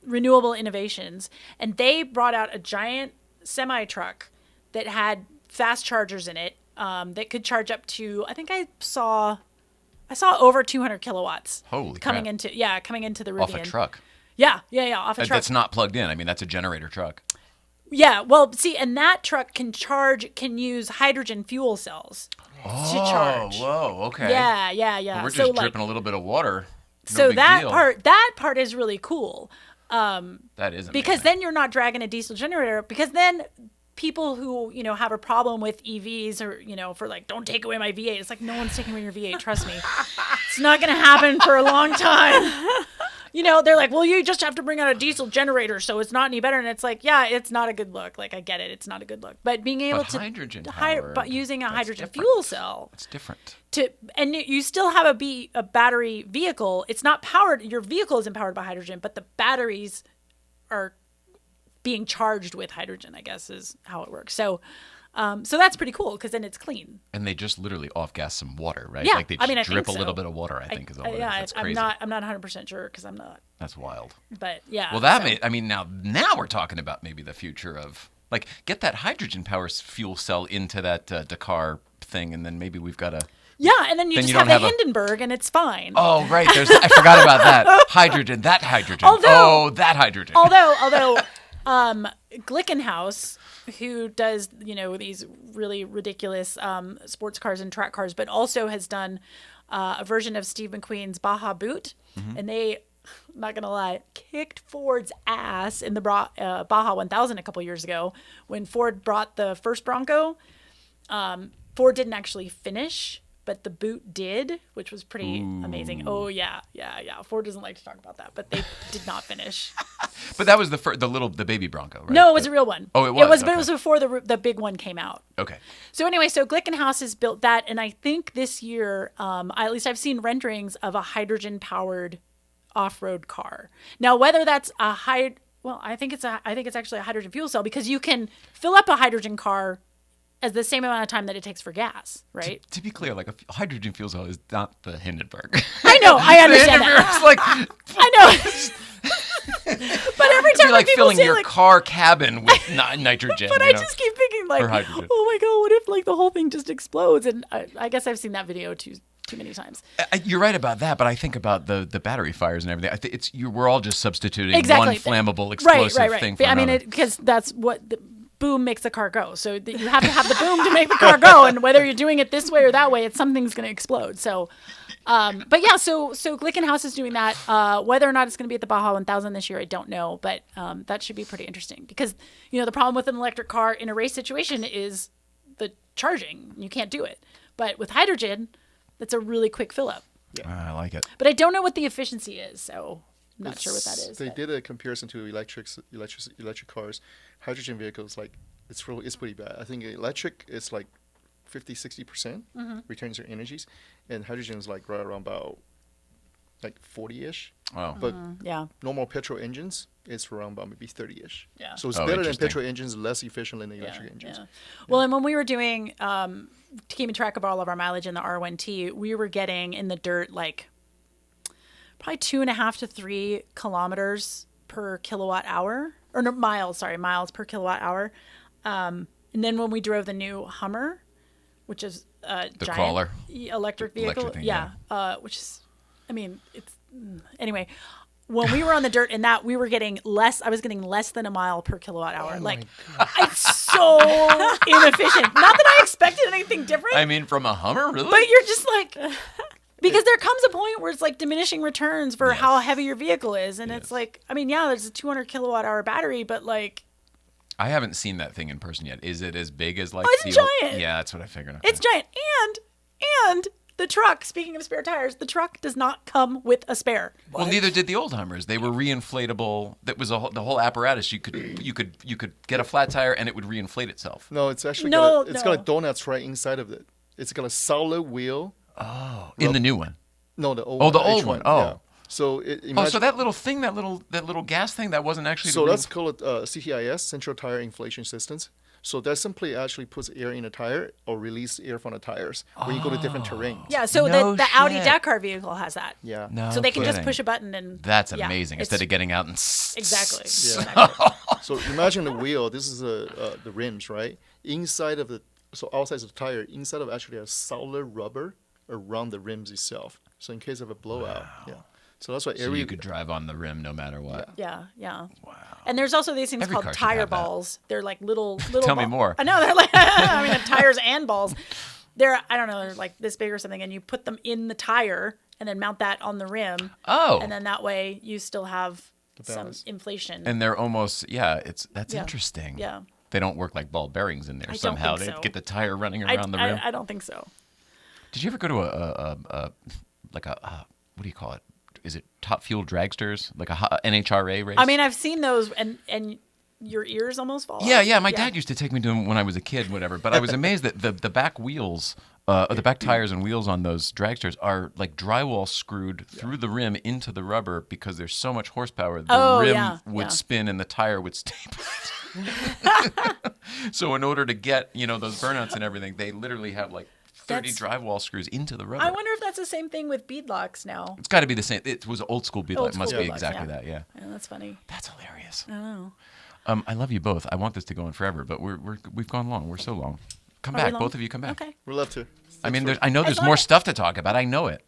[SPEAKER 1] Renewable Innovations, and they brought out a giant semi truck that had fast chargers in it that could charge up to, I think I saw over 200 kilowatts.
[SPEAKER 11] Holy
[SPEAKER 1] coming
[SPEAKER 11] crap.
[SPEAKER 1] into the Rivian.
[SPEAKER 11] Off a truck.
[SPEAKER 1] Yeah, off a truck.
[SPEAKER 11] That's not plugged in. I mean, that's a generator truck.
[SPEAKER 1] Yeah, well, see, and that truck can use hydrogen fuel cells to charge.
[SPEAKER 11] Whoa, okay.
[SPEAKER 1] Yeah.
[SPEAKER 11] Well, we're just dripping a little bit of water. No
[SPEAKER 1] so
[SPEAKER 11] big
[SPEAKER 1] that
[SPEAKER 11] deal.
[SPEAKER 1] part is really cool.
[SPEAKER 11] That is amazing.
[SPEAKER 1] Because then you're not dragging a diesel generator. Because then people who have a problem with EVs or for like, don't take away my V8. It's like, no one's taking away your V8. Trust me, it's not going to happen for a long time. They're like, well, you just have to bring out a diesel generator, so it's not any better. And it's like, yeah, it's not a good look. Like, I get it, it's not a good look. But being able to
[SPEAKER 11] hydrogen power,
[SPEAKER 1] but using a hydrogen
[SPEAKER 11] different.
[SPEAKER 1] fuel cell,
[SPEAKER 11] it's different.
[SPEAKER 1] And you still have a battery vehicle. It's not powered. Your vehicle isn't powered by hydrogen, but the batteries are being charged with hydrogen, I guess, is how it works. So that's pretty cool because then it's clean.
[SPEAKER 11] And they just literally off-gas some water, right?
[SPEAKER 1] Yeah,
[SPEAKER 11] Like they just
[SPEAKER 1] I
[SPEAKER 11] drip a
[SPEAKER 1] think
[SPEAKER 11] little
[SPEAKER 1] so.
[SPEAKER 11] bit of water, I think is all it is.
[SPEAKER 1] Yeah,
[SPEAKER 11] That's crazy.
[SPEAKER 1] I'm not 100% sure because I'm not.
[SPEAKER 11] That's wild.
[SPEAKER 1] But yeah.
[SPEAKER 11] Well, now we're talking about maybe the future of, like, get that hydrogen power fuel cell into that Dakar thing, and then maybe we've got a...
[SPEAKER 1] Yeah, and then you just have the Hindenburg, and it's fine.
[SPEAKER 11] Oh, right. I forgot about that. Hydrogen. That hydrogen. That hydrogen.
[SPEAKER 1] Although Glickenhaus, who does these really ridiculous sports cars and track cars, but also has done a version of Steve McQueen's Baja Boot, and they, I'm not gonna lie, kicked Ford's ass in the Baja 1000 a couple years ago when Ford brought the first Bronco. Ford didn't actually finish, but the boot did, which was pretty amazing. Oh yeah. Ford doesn't like to talk about that, but they did not finish.
[SPEAKER 11] But that was the baby Bronco, right?
[SPEAKER 1] No, it was a real one.
[SPEAKER 11] Oh, it was.
[SPEAKER 1] But it was before the big one came out.
[SPEAKER 11] Okay.
[SPEAKER 1] So anyway, Glickenhaus has built that, and I think this year, at least I've seen renderings of a hydrogen-powered off-road car. Now, whether that's I think it's actually a hydrogen fuel cell because you can fill up a hydrogen car as the same amount of time that it takes for gas, right?
[SPEAKER 11] To be clear, like a hydrogen fuel cell is not the Hindenburg.
[SPEAKER 1] I know, I understand that.
[SPEAKER 11] It's like,
[SPEAKER 1] I know. But every time
[SPEAKER 11] like
[SPEAKER 1] people
[SPEAKER 11] filling
[SPEAKER 1] say,
[SPEAKER 11] your car cabin with nitrogen.
[SPEAKER 1] But I just keep thinking, like,
[SPEAKER 11] or hydrogen.
[SPEAKER 1] oh my god, what if like the whole thing just explodes? And I guess I've seen that video too many times.
[SPEAKER 11] You're right about that, but I think about the battery fires and everything. I think we're all just substituting
[SPEAKER 1] exactly.
[SPEAKER 11] one flammable explosive thing for another.
[SPEAKER 1] I mean, because that's what the boom makes the car go. So you have to have the boom to make the car go, and whether you're doing it this way or that way, something's going to explode. So, but yeah, so Glickenhaus is doing that. Whether or not it's going to be at the Baja 1000 this year, I don't know, but that should be pretty interesting because the problem with an electric car in a race situation is the charging. You can't do it, but with hydrogen, that's a really quick fill up.
[SPEAKER 11] Yeah. I like it.
[SPEAKER 1] But I don't know what the efficiency is, so I'm not sure what that is.
[SPEAKER 9] They did a comparison to electric cars. Hydrogen vehicles, like, it's pretty bad. I think electric is like 50-60% returns your energies, and hydrogen is like right around about like 40-ish.
[SPEAKER 11] Wow.
[SPEAKER 9] But
[SPEAKER 1] yeah,
[SPEAKER 9] normal petrol engines is around about maybe 30-ish.
[SPEAKER 1] Yeah.
[SPEAKER 9] So it's better than petrol engines, less efficient than the electric engines.
[SPEAKER 1] Yeah. Well, and when we were doing keeping track of all of our mileage in the R1T, we were getting in the dirt like probably 2.5 to 3 kilometers per kilowatt hour, or no, miles per kilowatt hour. And then when we drove the new Hummer, which is a giant
[SPEAKER 11] crawler
[SPEAKER 1] electric vehicle,
[SPEAKER 11] thing,
[SPEAKER 1] which is, I mean, it's anyway. When we were on the dirt in that, we were getting less. I was getting less than a mile per kilowatt hour. It's so inefficient. Not that I expected anything different.
[SPEAKER 11] I mean, from a Hummer, really?
[SPEAKER 1] But you're just like, because there comes a point where it's like diminishing returns for how heavy your vehicle is, and it's like, I mean, there's a 200 kilowatt hour battery, but like,
[SPEAKER 11] I haven't seen that thing in person yet. Is it as big as like?
[SPEAKER 1] It's giant.
[SPEAKER 11] Yeah, that's what I figured. Okay.
[SPEAKER 1] It's giant, and the truck. Speaking of spare tires, the truck does not come with a spare.
[SPEAKER 11] Well, neither did the old Hummers. They were reinflatable. That was the whole apparatus. You could get a flat tire and it would reinflate itself.
[SPEAKER 9] No, it's actually got donuts right inside of it. It's got a solid wheel
[SPEAKER 11] Oh, in the new one.
[SPEAKER 9] No, the old.
[SPEAKER 11] Oh, the old one. Oh.
[SPEAKER 9] Yeah. So
[SPEAKER 11] so that little thing, that little gas thing, that wasn't actually.
[SPEAKER 9] So that's called CTIS, Central Tire Inflation Systems. So that simply actually puts air in a tire or release air from the tires when you go to different terrains.
[SPEAKER 1] Yeah, so the Audi Dakar vehicle has that.
[SPEAKER 9] Yeah.
[SPEAKER 11] No
[SPEAKER 1] So they can just
[SPEAKER 11] kidding.
[SPEAKER 1] push a button and.
[SPEAKER 11] That's
[SPEAKER 1] yeah,
[SPEAKER 11] amazing.
[SPEAKER 1] it's-
[SPEAKER 11] Instead of getting out and.
[SPEAKER 1] Exactly.
[SPEAKER 9] Yeah.
[SPEAKER 1] exactly.
[SPEAKER 9] So imagine the wheel. This is the rims, right? Inside of outside of the tire, inside of actually a solid rubber around the rims itself. So in case of a blowout, yeah. So that's why
[SPEAKER 11] So you could drive on the rim no matter what.
[SPEAKER 1] Yeah. Wow. And there's also these things
[SPEAKER 11] Every
[SPEAKER 1] called
[SPEAKER 11] car should
[SPEAKER 1] tire
[SPEAKER 11] have that.
[SPEAKER 1] balls. They're like little.
[SPEAKER 11] Tell me more.
[SPEAKER 1] I know they're like I mean tires and balls. They're I don't know they're like this big or something, and you put them in the tire and then mount that on the rim.
[SPEAKER 11] Oh.
[SPEAKER 1] And then that way you still have some
[SPEAKER 9] balance.
[SPEAKER 1] inflation.
[SPEAKER 11] And they're almost that's
[SPEAKER 1] Yeah.
[SPEAKER 11] interesting.
[SPEAKER 1] Yeah.
[SPEAKER 11] They don't work like ball bearings in there
[SPEAKER 1] I don't
[SPEAKER 11] somehow.
[SPEAKER 1] think
[SPEAKER 11] They
[SPEAKER 1] so.
[SPEAKER 11] get the tire running around the rim.
[SPEAKER 1] I don't think so.
[SPEAKER 11] Did you ever go to a what do you call it? Is it Top Fuel Dragsters, like a NHRA race?
[SPEAKER 1] I mean, I've seen those, and your ears almost fall off.
[SPEAKER 11] Yeah. My dad used to take me to them when I was a kid, whatever. But I was amazed that the back wheels, the back tires and wheels on those dragsters are like drywall screwed through the rim into the rubber because there's so much horsepower. The rim would spin and the tire would stay put. So in order to get those burnouts and everything, they literally have like 30 drywall screws into the rubber.
[SPEAKER 1] I wonder if that's the same thing with beadlocks now.
[SPEAKER 11] It's got to be the same. It was old school beadlock. It must be
[SPEAKER 1] beadlocks,
[SPEAKER 11] exactly that. Yeah.
[SPEAKER 1] Yeah, that's funny.
[SPEAKER 11] That's hilarious.
[SPEAKER 1] I don't know.
[SPEAKER 11] I love you both. I want this to go on forever, but we've gone long. We're so long. Come
[SPEAKER 1] Are we
[SPEAKER 11] back,
[SPEAKER 1] long?
[SPEAKER 11] both of you. Come back.
[SPEAKER 1] Okay.
[SPEAKER 9] We'd love to.
[SPEAKER 11] I mean, I know there's more stuff to talk about. I know it.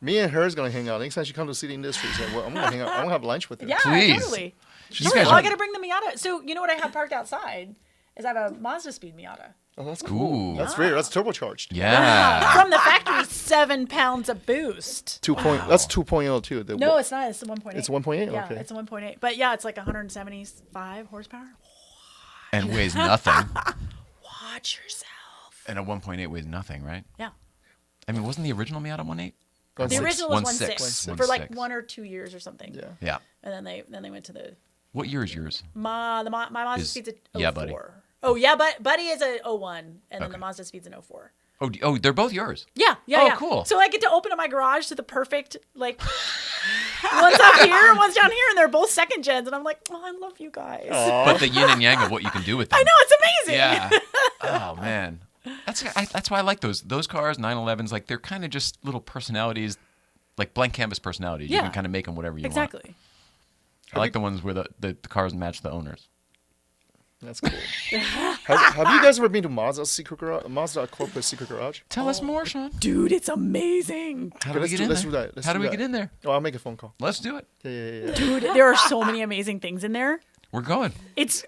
[SPEAKER 9] Me and her is gonna hang out. Next time she comes to City Industries, I'm gonna hang out. I'm gonna have lunch with her.
[SPEAKER 1] Yeah,
[SPEAKER 11] Please.
[SPEAKER 1] totally.
[SPEAKER 11] You guys
[SPEAKER 1] I
[SPEAKER 11] are-
[SPEAKER 1] got to bring the Miata. So you know what I have parked outside is I have a Mazda Speed Miata.
[SPEAKER 9] Oh, that's cool. That's rare. That's turbocharged.
[SPEAKER 11] Yeah.
[SPEAKER 1] From the factory, 7 pounds of boost.
[SPEAKER 9] That's 2.0 too.
[SPEAKER 1] No, it's not. It's the 1.8.
[SPEAKER 9] It's 1.8?
[SPEAKER 1] Yeah,
[SPEAKER 9] Okay.
[SPEAKER 1] it's a 1.8. But yeah, it's like 175 horsepower.
[SPEAKER 11] And weighs nothing.
[SPEAKER 1] Watch yourself.
[SPEAKER 11] And a 1.8 weighs nothing, right?
[SPEAKER 1] Yeah.
[SPEAKER 11] I mean, wasn't the original Miata 1.8?
[SPEAKER 1] The original was 1.6 for like
[SPEAKER 11] 1.6.
[SPEAKER 1] 1 or 2 years or something.
[SPEAKER 9] Yeah.
[SPEAKER 11] Yeah.
[SPEAKER 1] And then they went to the
[SPEAKER 11] What year is yours?
[SPEAKER 1] my Mazda
[SPEAKER 11] Is-
[SPEAKER 1] Speed's a 04.
[SPEAKER 11] yeah, buddy.
[SPEAKER 1] Oh yeah, but Buddy is a 01, and then
[SPEAKER 11] Okay.
[SPEAKER 1] the Mazda Speed's an 04.
[SPEAKER 11] Oh, they're both yours.
[SPEAKER 1] Yeah.
[SPEAKER 11] Oh,
[SPEAKER 1] yeah.
[SPEAKER 11] cool.
[SPEAKER 1] So I get to open up my garage to the perfect, like, one's up here, one's down here, and they're both second gens, and I'm like, oh, I love you guys.
[SPEAKER 11] But the yin and yang of what you can do with them.
[SPEAKER 1] I know, it's amazing.
[SPEAKER 11] Yeah. Oh man, that's why I like those cars. 911s, like they're kind of just little personalities, like blank canvas personalities. You
[SPEAKER 1] Yeah.
[SPEAKER 11] can kind of make them whatever you want.
[SPEAKER 1] Exactly.
[SPEAKER 11] I like the ones where the cars match the owners.
[SPEAKER 9] That's cool. have you guys ever been to Mazda's secret garage? Mazda corporate secret garage?
[SPEAKER 11] Tell us more, Sean.
[SPEAKER 1] Dude, it's amazing.
[SPEAKER 11] How do we
[SPEAKER 9] let's
[SPEAKER 11] get
[SPEAKER 9] do-
[SPEAKER 11] in
[SPEAKER 9] let's
[SPEAKER 11] there?
[SPEAKER 9] do that. Let's
[SPEAKER 11] How do
[SPEAKER 9] do
[SPEAKER 11] we
[SPEAKER 9] that.
[SPEAKER 11] get in there?
[SPEAKER 9] Oh, I'll make a phone call.
[SPEAKER 11] Let's do it.
[SPEAKER 9] Yeah.
[SPEAKER 1] Dude, there are so many amazing things in there.
[SPEAKER 11] We're going.
[SPEAKER 1] It's.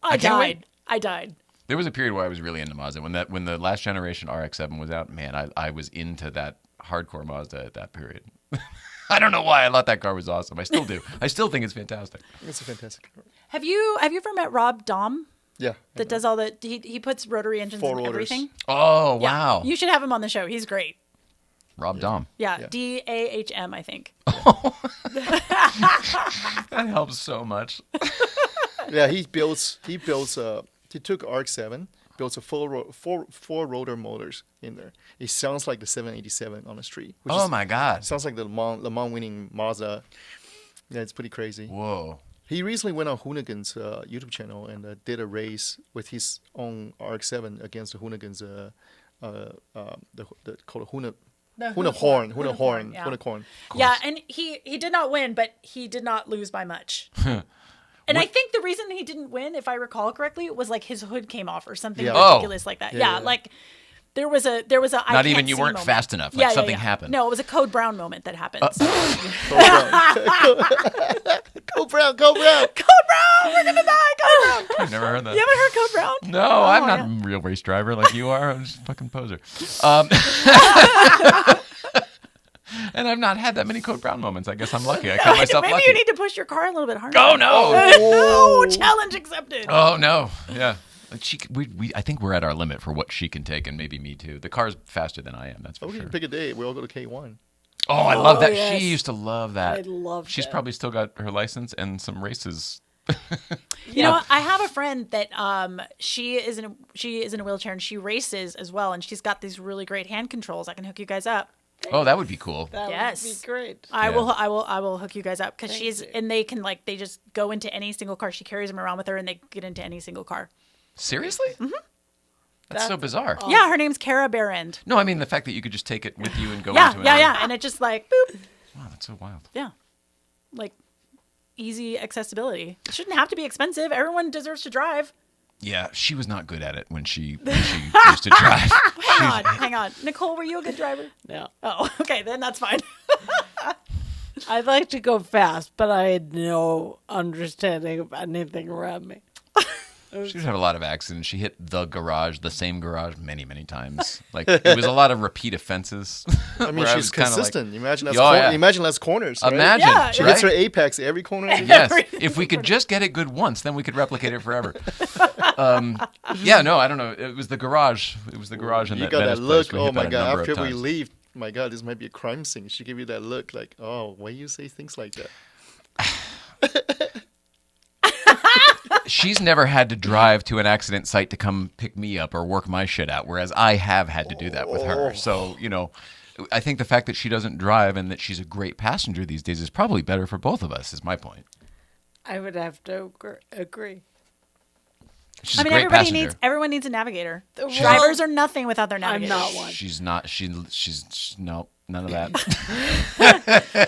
[SPEAKER 11] I can't wait.
[SPEAKER 1] I died.
[SPEAKER 11] There was a period where I was really into Mazda. When the last generation RX-7 was out, man, I was into that hardcore Mazda at that period. I don't know why I thought that car was awesome. I still do. I still think it's fantastic.
[SPEAKER 9] It's a fantastic car.
[SPEAKER 1] Have you ever met Rob Dahm?
[SPEAKER 9] Yeah.
[SPEAKER 1] That does all the he puts rotary engines
[SPEAKER 9] Four
[SPEAKER 1] in
[SPEAKER 9] rotors.
[SPEAKER 1] everything.
[SPEAKER 11] Oh,
[SPEAKER 1] Yeah.
[SPEAKER 11] wow.
[SPEAKER 1] You should have him on the show. He's great.
[SPEAKER 11] Rob Dahm.
[SPEAKER 1] Yeah,
[SPEAKER 9] Yeah.
[SPEAKER 1] Dahm, I think.
[SPEAKER 11] That helps so much.
[SPEAKER 9] Yeah, he took RX-7, built a four rotor motors in there. It sounds like the 787 on the street.
[SPEAKER 11] Oh my God.
[SPEAKER 9] Sounds like the Le Mans winning Mazda. Yeah, it's pretty crazy.
[SPEAKER 11] Whoa.
[SPEAKER 9] He recently went on Hoonigan's YouTube channel and did a race with his own RX-7 against the Hoonigan's called Hoonighorn.
[SPEAKER 1] Yeah. Yeah, and he did not win, but he did not lose by much. And I think the reason he didn't win, if I recall correctly, was like his hood came off or something ridiculous like that. Yeah, like there was a I
[SPEAKER 11] Not
[SPEAKER 1] can't
[SPEAKER 11] even you
[SPEAKER 1] see
[SPEAKER 11] weren't
[SPEAKER 1] moment.
[SPEAKER 11] fast enough. Like something happened.
[SPEAKER 1] No, it was a Code Brown moment that happened.
[SPEAKER 9] Go Brown!
[SPEAKER 1] Code Brown, we're gonna die. Code Brown.
[SPEAKER 11] I've never heard that.
[SPEAKER 1] You haven't heard Code Brown?
[SPEAKER 11] No, I'm not a real race driver like you are. I'm just a fucking poser. And I've not had that many Code Brown moments. I guess I'm lucky. I caught myself
[SPEAKER 1] Maybe
[SPEAKER 11] lucky.
[SPEAKER 1] you need to push your car a little bit harder.
[SPEAKER 11] Oh, no.
[SPEAKER 1] Oh, challenge accepted.
[SPEAKER 11] Oh, no. Yeah. I think we're at our limit for what she can take, and maybe me too. The car's faster than I am, that's for
[SPEAKER 9] We
[SPEAKER 11] sure.
[SPEAKER 9] can pick a day. We all go to K1.
[SPEAKER 11] Oh, I love that.
[SPEAKER 1] yes.
[SPEAKER 11] She used to love that.
[SPEAKER 1] I loved
[SPEAKER 11] She's
[SPEAKER 1] it.
[SPEAKER 11] probably still got her license and some races
[SPEAKER 1] You know, I have a friend that she is in a wheelchair and she races as well, and she's got these really great hand controls. I can hook you guys up.
[SPEAKER 11] Oh, that would be cool.
[SPEAKER 4] That
[SPEAKER 1] Yes.
[SPEAKER 4] would be great.
[SPEAKER 1] I will hook you guys up because and they can they just go into any single car. She carries them around with her and they get into any single car.
[SPEAKER 11] Seriously? Mm-hmm. That's so bizarre.
[SPEAKER 1] Awesome. Yeah, her name's Kara Berend.
[SPEAKER 11] No, I mean the fact that you could just take it with you and go
[SPEAKER 1] into
[SPEAKER 11] it.
[SPEAKER 1] Yeah, and it just like boop.
[SPEAKER 11] Wow, that's so wild.
[SPEAKER 1] Yeah, like easy accessibility. It shouldn't have to be expensive. Everyone deserves to drive.
[SPEAKER 11] Yeah, she was not good at it when she used to drive.
[SPEAKER 1] Hang on. Nicole, were you a good driver?
[SPEAKER 4] No.
[SPEAKER 1] Oh, okay, then that's fine.
[SPEAKER 4] I'd like to go fast, but I had no understanding of anything around me.
[SPEAKER 11] She would have a lot of accidents. She hit the same garage many, many times. Like it was a lot of repeat offenses.
[SPEAKER 9] I mean, she's consistent.
[SPEAKER 11] Like,
[SPEAKER 9] imagine that's corners. Right?
[SPEAKER 11] Imagine.
[SPEAKER 1] Yeah,
[SPEAKER 9] she hits her apex every corner.
[SPEAKER 11] Yes. If we could just get it good once, then we could replicate it forever. Yeah, no, I don't know. It was the garage. It was the garage in
[SPEAKER 9] you
[SPEAKER 11] that
[SPEAKER 9] got
[SPEAKER 11] Venice
[SPEAKER 9] that look.
[SPEAKER 11] place.
[SPEAKER 9] Oh my god! After we leave, my god, this might be a crime scene. She gave you that look, like, oh, why you say things like that?
[SPEAKER 11] She's never had to drive to an accident site to come pick me up or work my shit out, whereas I have had to do that with her. So, you know, I think the fact that she doesn't drive and that she's a great passenger these days is probably better for both of us, is my point.
[SPEAKER 4] I would have to agree.
[SPEAKER 11] She's a great passenger.
[SPEAKER 1] Everyone needs a navigator. Drivers are nothing without their navigator.
[SPEAKER 4] I'm not one.
[SPEAKER 11] She's not. She's no. None of that.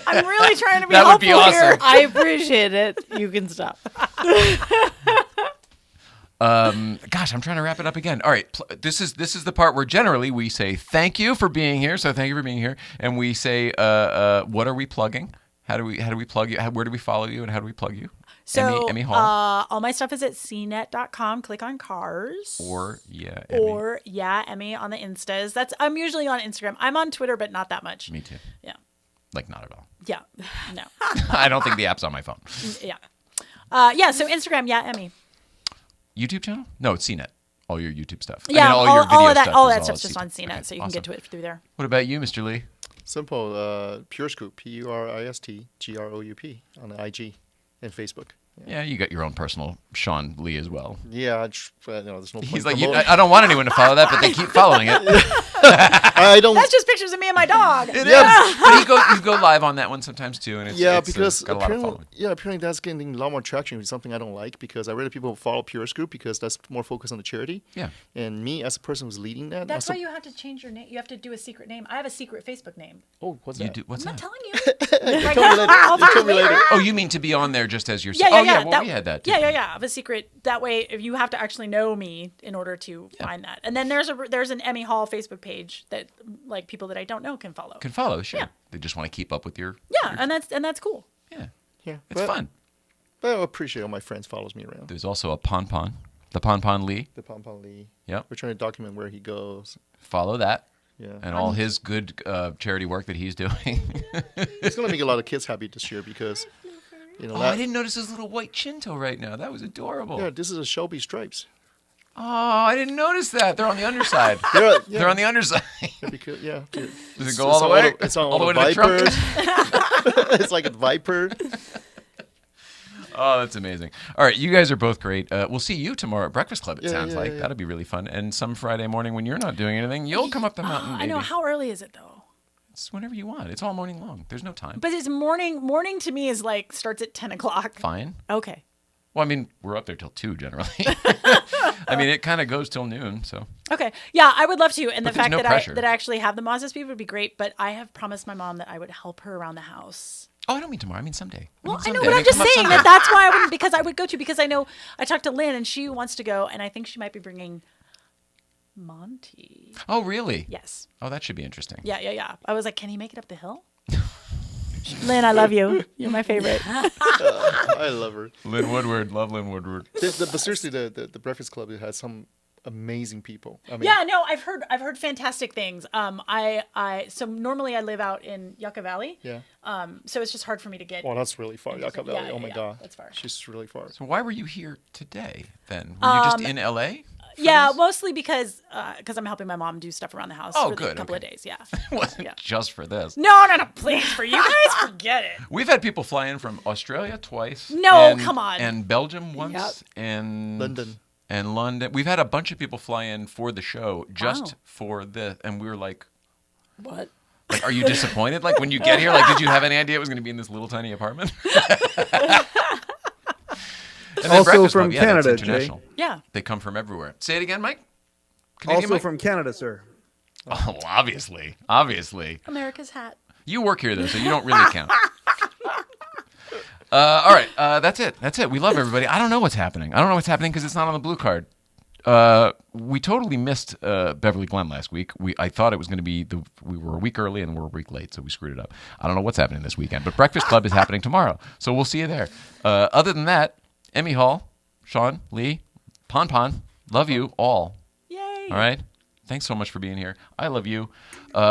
[SPEAKER 1] I'm really trying to be
[SPEAKER 11] that
[SPEAKER 1] helpful
[SPEAKER 11] would be awesome.
[SPEAKER 1] here.
[SPEAKER 4] I appreciate it. You can stop.
[SPEAKER 11] Gosh, I'm trying to wrap it up again. All right, this is the part where generally we say thank you for being here. So thank you for being here, and we say, what are we plugging? How do we plug you? Where do we follow you, and how do we plug you?
[SPEAKER 1] So
[SPEAKER 11] Emme Hall.
[SPEAKER 1] All my stuff is at cnet.com. Click on cars.
[SPEAKER 11] Or
[SPEAKER 1] Emme on the Instas. I'm usually on Instagram. I'm on Twitter, but not that much.
[SPEAKER 11] Me too.
[SPEAKER 1] Yeah.
[SPEAKER 11] Like not at all.
[SPEAKER 1] Yeah. No.
[SPEAKER 11] I don't think the app's on my phone.
[SPEAKER 1] Yeah. So Instagram, Emme.
[SPEAKER 11] YouTube channel? No, it's CNET. All your YouTube stuff.
[SPEAKER 1] Yeah,
[SPEAKER 11] I mean,
[SPEAKER 1] all
[SPEAKER 11] your
[SPEAKER 1] of that.
[SPEAKER 11] stuff
[SPEAKER 1] All
[SPEAKER 11] is
[SPEAKER 1] that stuff's just on CNET,
[SPEAKER 11] Okay,
[SPEAKER 1] so you
[SPEAKER 11] awesome.
[SPEAKER 1] can get to it through there.
[SPEAKER 11] What about you, Mr. Lee?
[SPEAKER 9] Simple. Purist Group. PURISTGROUP on the IG and Facebook.
[SPEAKER 11] Yeah, you got your own personal Sean Lee as well.
[SPEAKER 9] Yeah, there's no point.
[SPEAKER 11] He's like, I don't want anyone to follow that, but they keep following it.
[SPEAKER 9] I don't.
[SPEAKER 1] That's just pictures of me and my dog.
[SPEAKER 11] It is. But you go live on that one sometimes too, and
[SPEAKER 9] because
[SPEAKER 11] got a lot of following.
[SPEAKER 9] Apparently that's getting a lot more traction, which is something I don't like, because I rather people follow Purist Group because that's more focused on the charity.
[SPEAKER 11] Yeah.
[SPEAKER 9] And me as a person who's leading that.
[SPEAKER 1] That's why you have to change your name. You have to do a secret name. I have a secret Facebook name.
[SPEAKER 9] Oh, what's that?
[SPEAKER 11] What's
[SPEAKER 1] I'm
[SPEAKER 11] that?
[SPEAKER 1] not telling you.
[SPEAKER 9] You told me later.
[SPEAKER 11] Oh, you mean to be on there just as yourself?
[SPEAKER 1] Yeah.
[SPEAKER 11] Well, we had that too.
[SPEAKER 1] Yeah. I have a secret. That way, if you have to actually know me in order to find that. And then there's an Emme Hall Facebook page that like people that I don't know can follow.
[SPEAKER 11] Sure. Yeah. They just want to keep up with your.
[SPEAKER 1] Yeah, and that's cool.
[SPEAKER 11] Yeah.
[SPEAKER 9] Yeah.
[SPEAKER 11] It's fun.
[SPEAKER 9] But I appreciate all my friends follows me around.
[SPEAKER 2] There's also a Ponpon, the Ponpon Lee.
[SPEAKER 9] The Ponpon Lee.
[SPEAKER 2] Yep.
[SPEAKER 9] We're trying to document where he goes.
[SPEAKER 2] Follow that.
[SPEAKER 9] Yeah.
[SPEAKER 2] And all his good charity work that he's doing.
[SPEAKER 9] It's going to make a lot of kids happy this year because,
[SPEAKER 2] I didn't notice his little white chinto right now. That was adorable.
[SPEAKER 9] Yeah, this is a Shelby Stripes.
[SPEAKER 2] Oh, I didn't notice that. They're on the underside. They're on the underside.
[SPEAKER 9] Because, dude.
[SPEAKER 2] Does it go all the way?
[SPEAKER 9] It's on
[SPEAKER 2] all the way to the
[SPEAKER 9] Vipers.
[SPEAKER 2] trunk?
[SPEAKER 9] It's like a Viper.
[SPEAKER 2] Oh, that's amazing. All right, you guys are both great. We'll see you tomorrow at Breakfast Club, it sounds like. That'll be really fun. And some Friday morning when you're not doing anything, you'll come up the mountain.
[SPEAKER 1] I know. How early is it, though?
[SPEAKER 2] It's whenever you want. It's all morning long. There's no time.
[SPEAKER 1] But it's morning. Morning to me is like starts at 10 o'clock.
[SPEAKER 2] Fine.
[SPEAKER 1] Okay.
[SPEAKER 2] Well, I mean, we're up there till 2 generally. I mean, it kind of goes till noon, so.
[SPEAKER 1] Okay. Yeah, I would love to. And
[SPEAKER 2] But
[SPEAKER 1] the fact
[SPEAKER 2] there's no
[SPEAKER 1] that
[SPEAKER 2] pressure.
[SPEAKER 1] I actually have the Mazda speed would be great, but I have promised my mom that I would help her around the house.
[SPEAKER 2] Oh, I don't mean tomorrow. I mean someday.
[SPEAKER 1] Well, I know, but I'm just saying that's why I wouldn't, because I would go to, because I know I talked to Lynn and she wants to go, and I think she might be bringing Monty.
[SPEAKER 2] Oh, really?
[SPEAKER 1] Yes.
[SPEAKER 2] Oh, that should be interesting.
[SPEAKER 1] Yeah. I was like, can he make it up the hill? Lynn, I love you. You're my favorite.
[SPEAKER 9] I love her.
[SPEAKER 2] Lynn Woodward. Love Lynn Woodward.
[SPEAKER 9] But seriously, the Breakfast Club, it has some amazing people. I mean,
[SPEAKER 1] yeah, no, I've heard fantastic things. So normally I live out in Yucca Valley.
[SPEAKER 9] Yeah.
[SPEAKER 1] So it's just hard for me to get.
[SPEAKER 9] Well, that's really far. Yucca Valley. Oh my God.
[SPEAKER 1] That's far.
[SPEAKER 9] She's really far.
[SPEAKER 2] So why were you here today then? Were you just in LA?
[SPEAKER 1] Yeah, mostly because I'm helping my mom do stuff around the house for a couple of days. Yeah.
[SPEAKER 11] It wasn't just for this.
[SPEAKER 1] No, please, for you guys, forget it.
[SPEAKER 11] We've had people fly in from Australia twice.
[SPEAKER 1] No, come on.
[SPEAKER 11] And Belgium once. And
[SPEAKER 9] London.
[SPEAKER 11] And London. We've had a bunch of people fly in for the show just for this. And we were like,
[SPEAKER 4] what?
[SPEAKER 11] Like, are you disappointed? Like, when you get here, like, did you have any idea it was going to be in this little tiny apartment?
[SPEAKER 10] Also from Canada, Jay.
[SPEAKER 1] Yeah.
[SPEAKER 11] They come from everywhere. Say it again, Mike.
[SPEAKER 10] Canadian also Mike? From Canada, sir.
[SPEAKER 11] Oh, obviously.
[SPEAKER 1] America's hat.
[SPEAKER 11] You work here, though, so you don't really count. All right. That's it. We love everybody. I don't know what's happening. Because it's not on the blue card. We totally missed Beverly Glen last week. I thought it was going to be we were a week early and we're a week late, so we screwed it up. I don't know what's happening this weekend, but Breakfast Club is happening tomorrow, so we'll see you there. Other than that, Emme Hall, Sean, Lee, Ponpon, love you all.
[SPEAKER 1] Yay!
[SPEAKER 11] All right. Thanks so much for being here. I love you.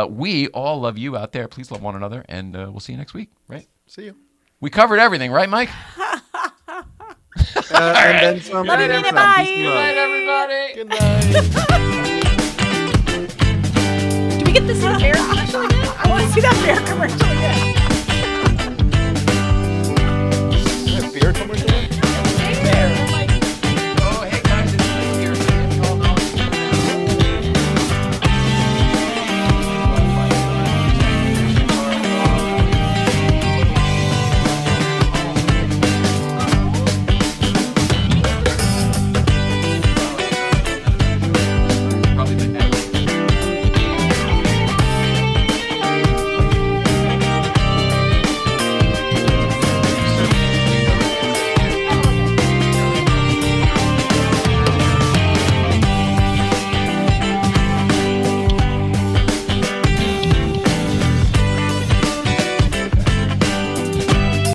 [SPEAKER 11] We all love you out there. Please love one another, and we'll see you next week. Right?
[SPEAKER 9] See you.
[SPEAKER 11] We covered everything, right, Mike?
[SPEAKER 10] And then some.
[SPEAKER 1] Love you,
[SPEAKER 10] and then
[SPEAKER 1] bye.
[SPEAKER 10] some.
[SPEAKER 11] Good night, everybody.
[SPEAKER 9] Good night.
[SPEAKER 1] Do we get to see the bear commercial again? I want to see that bear commercial again.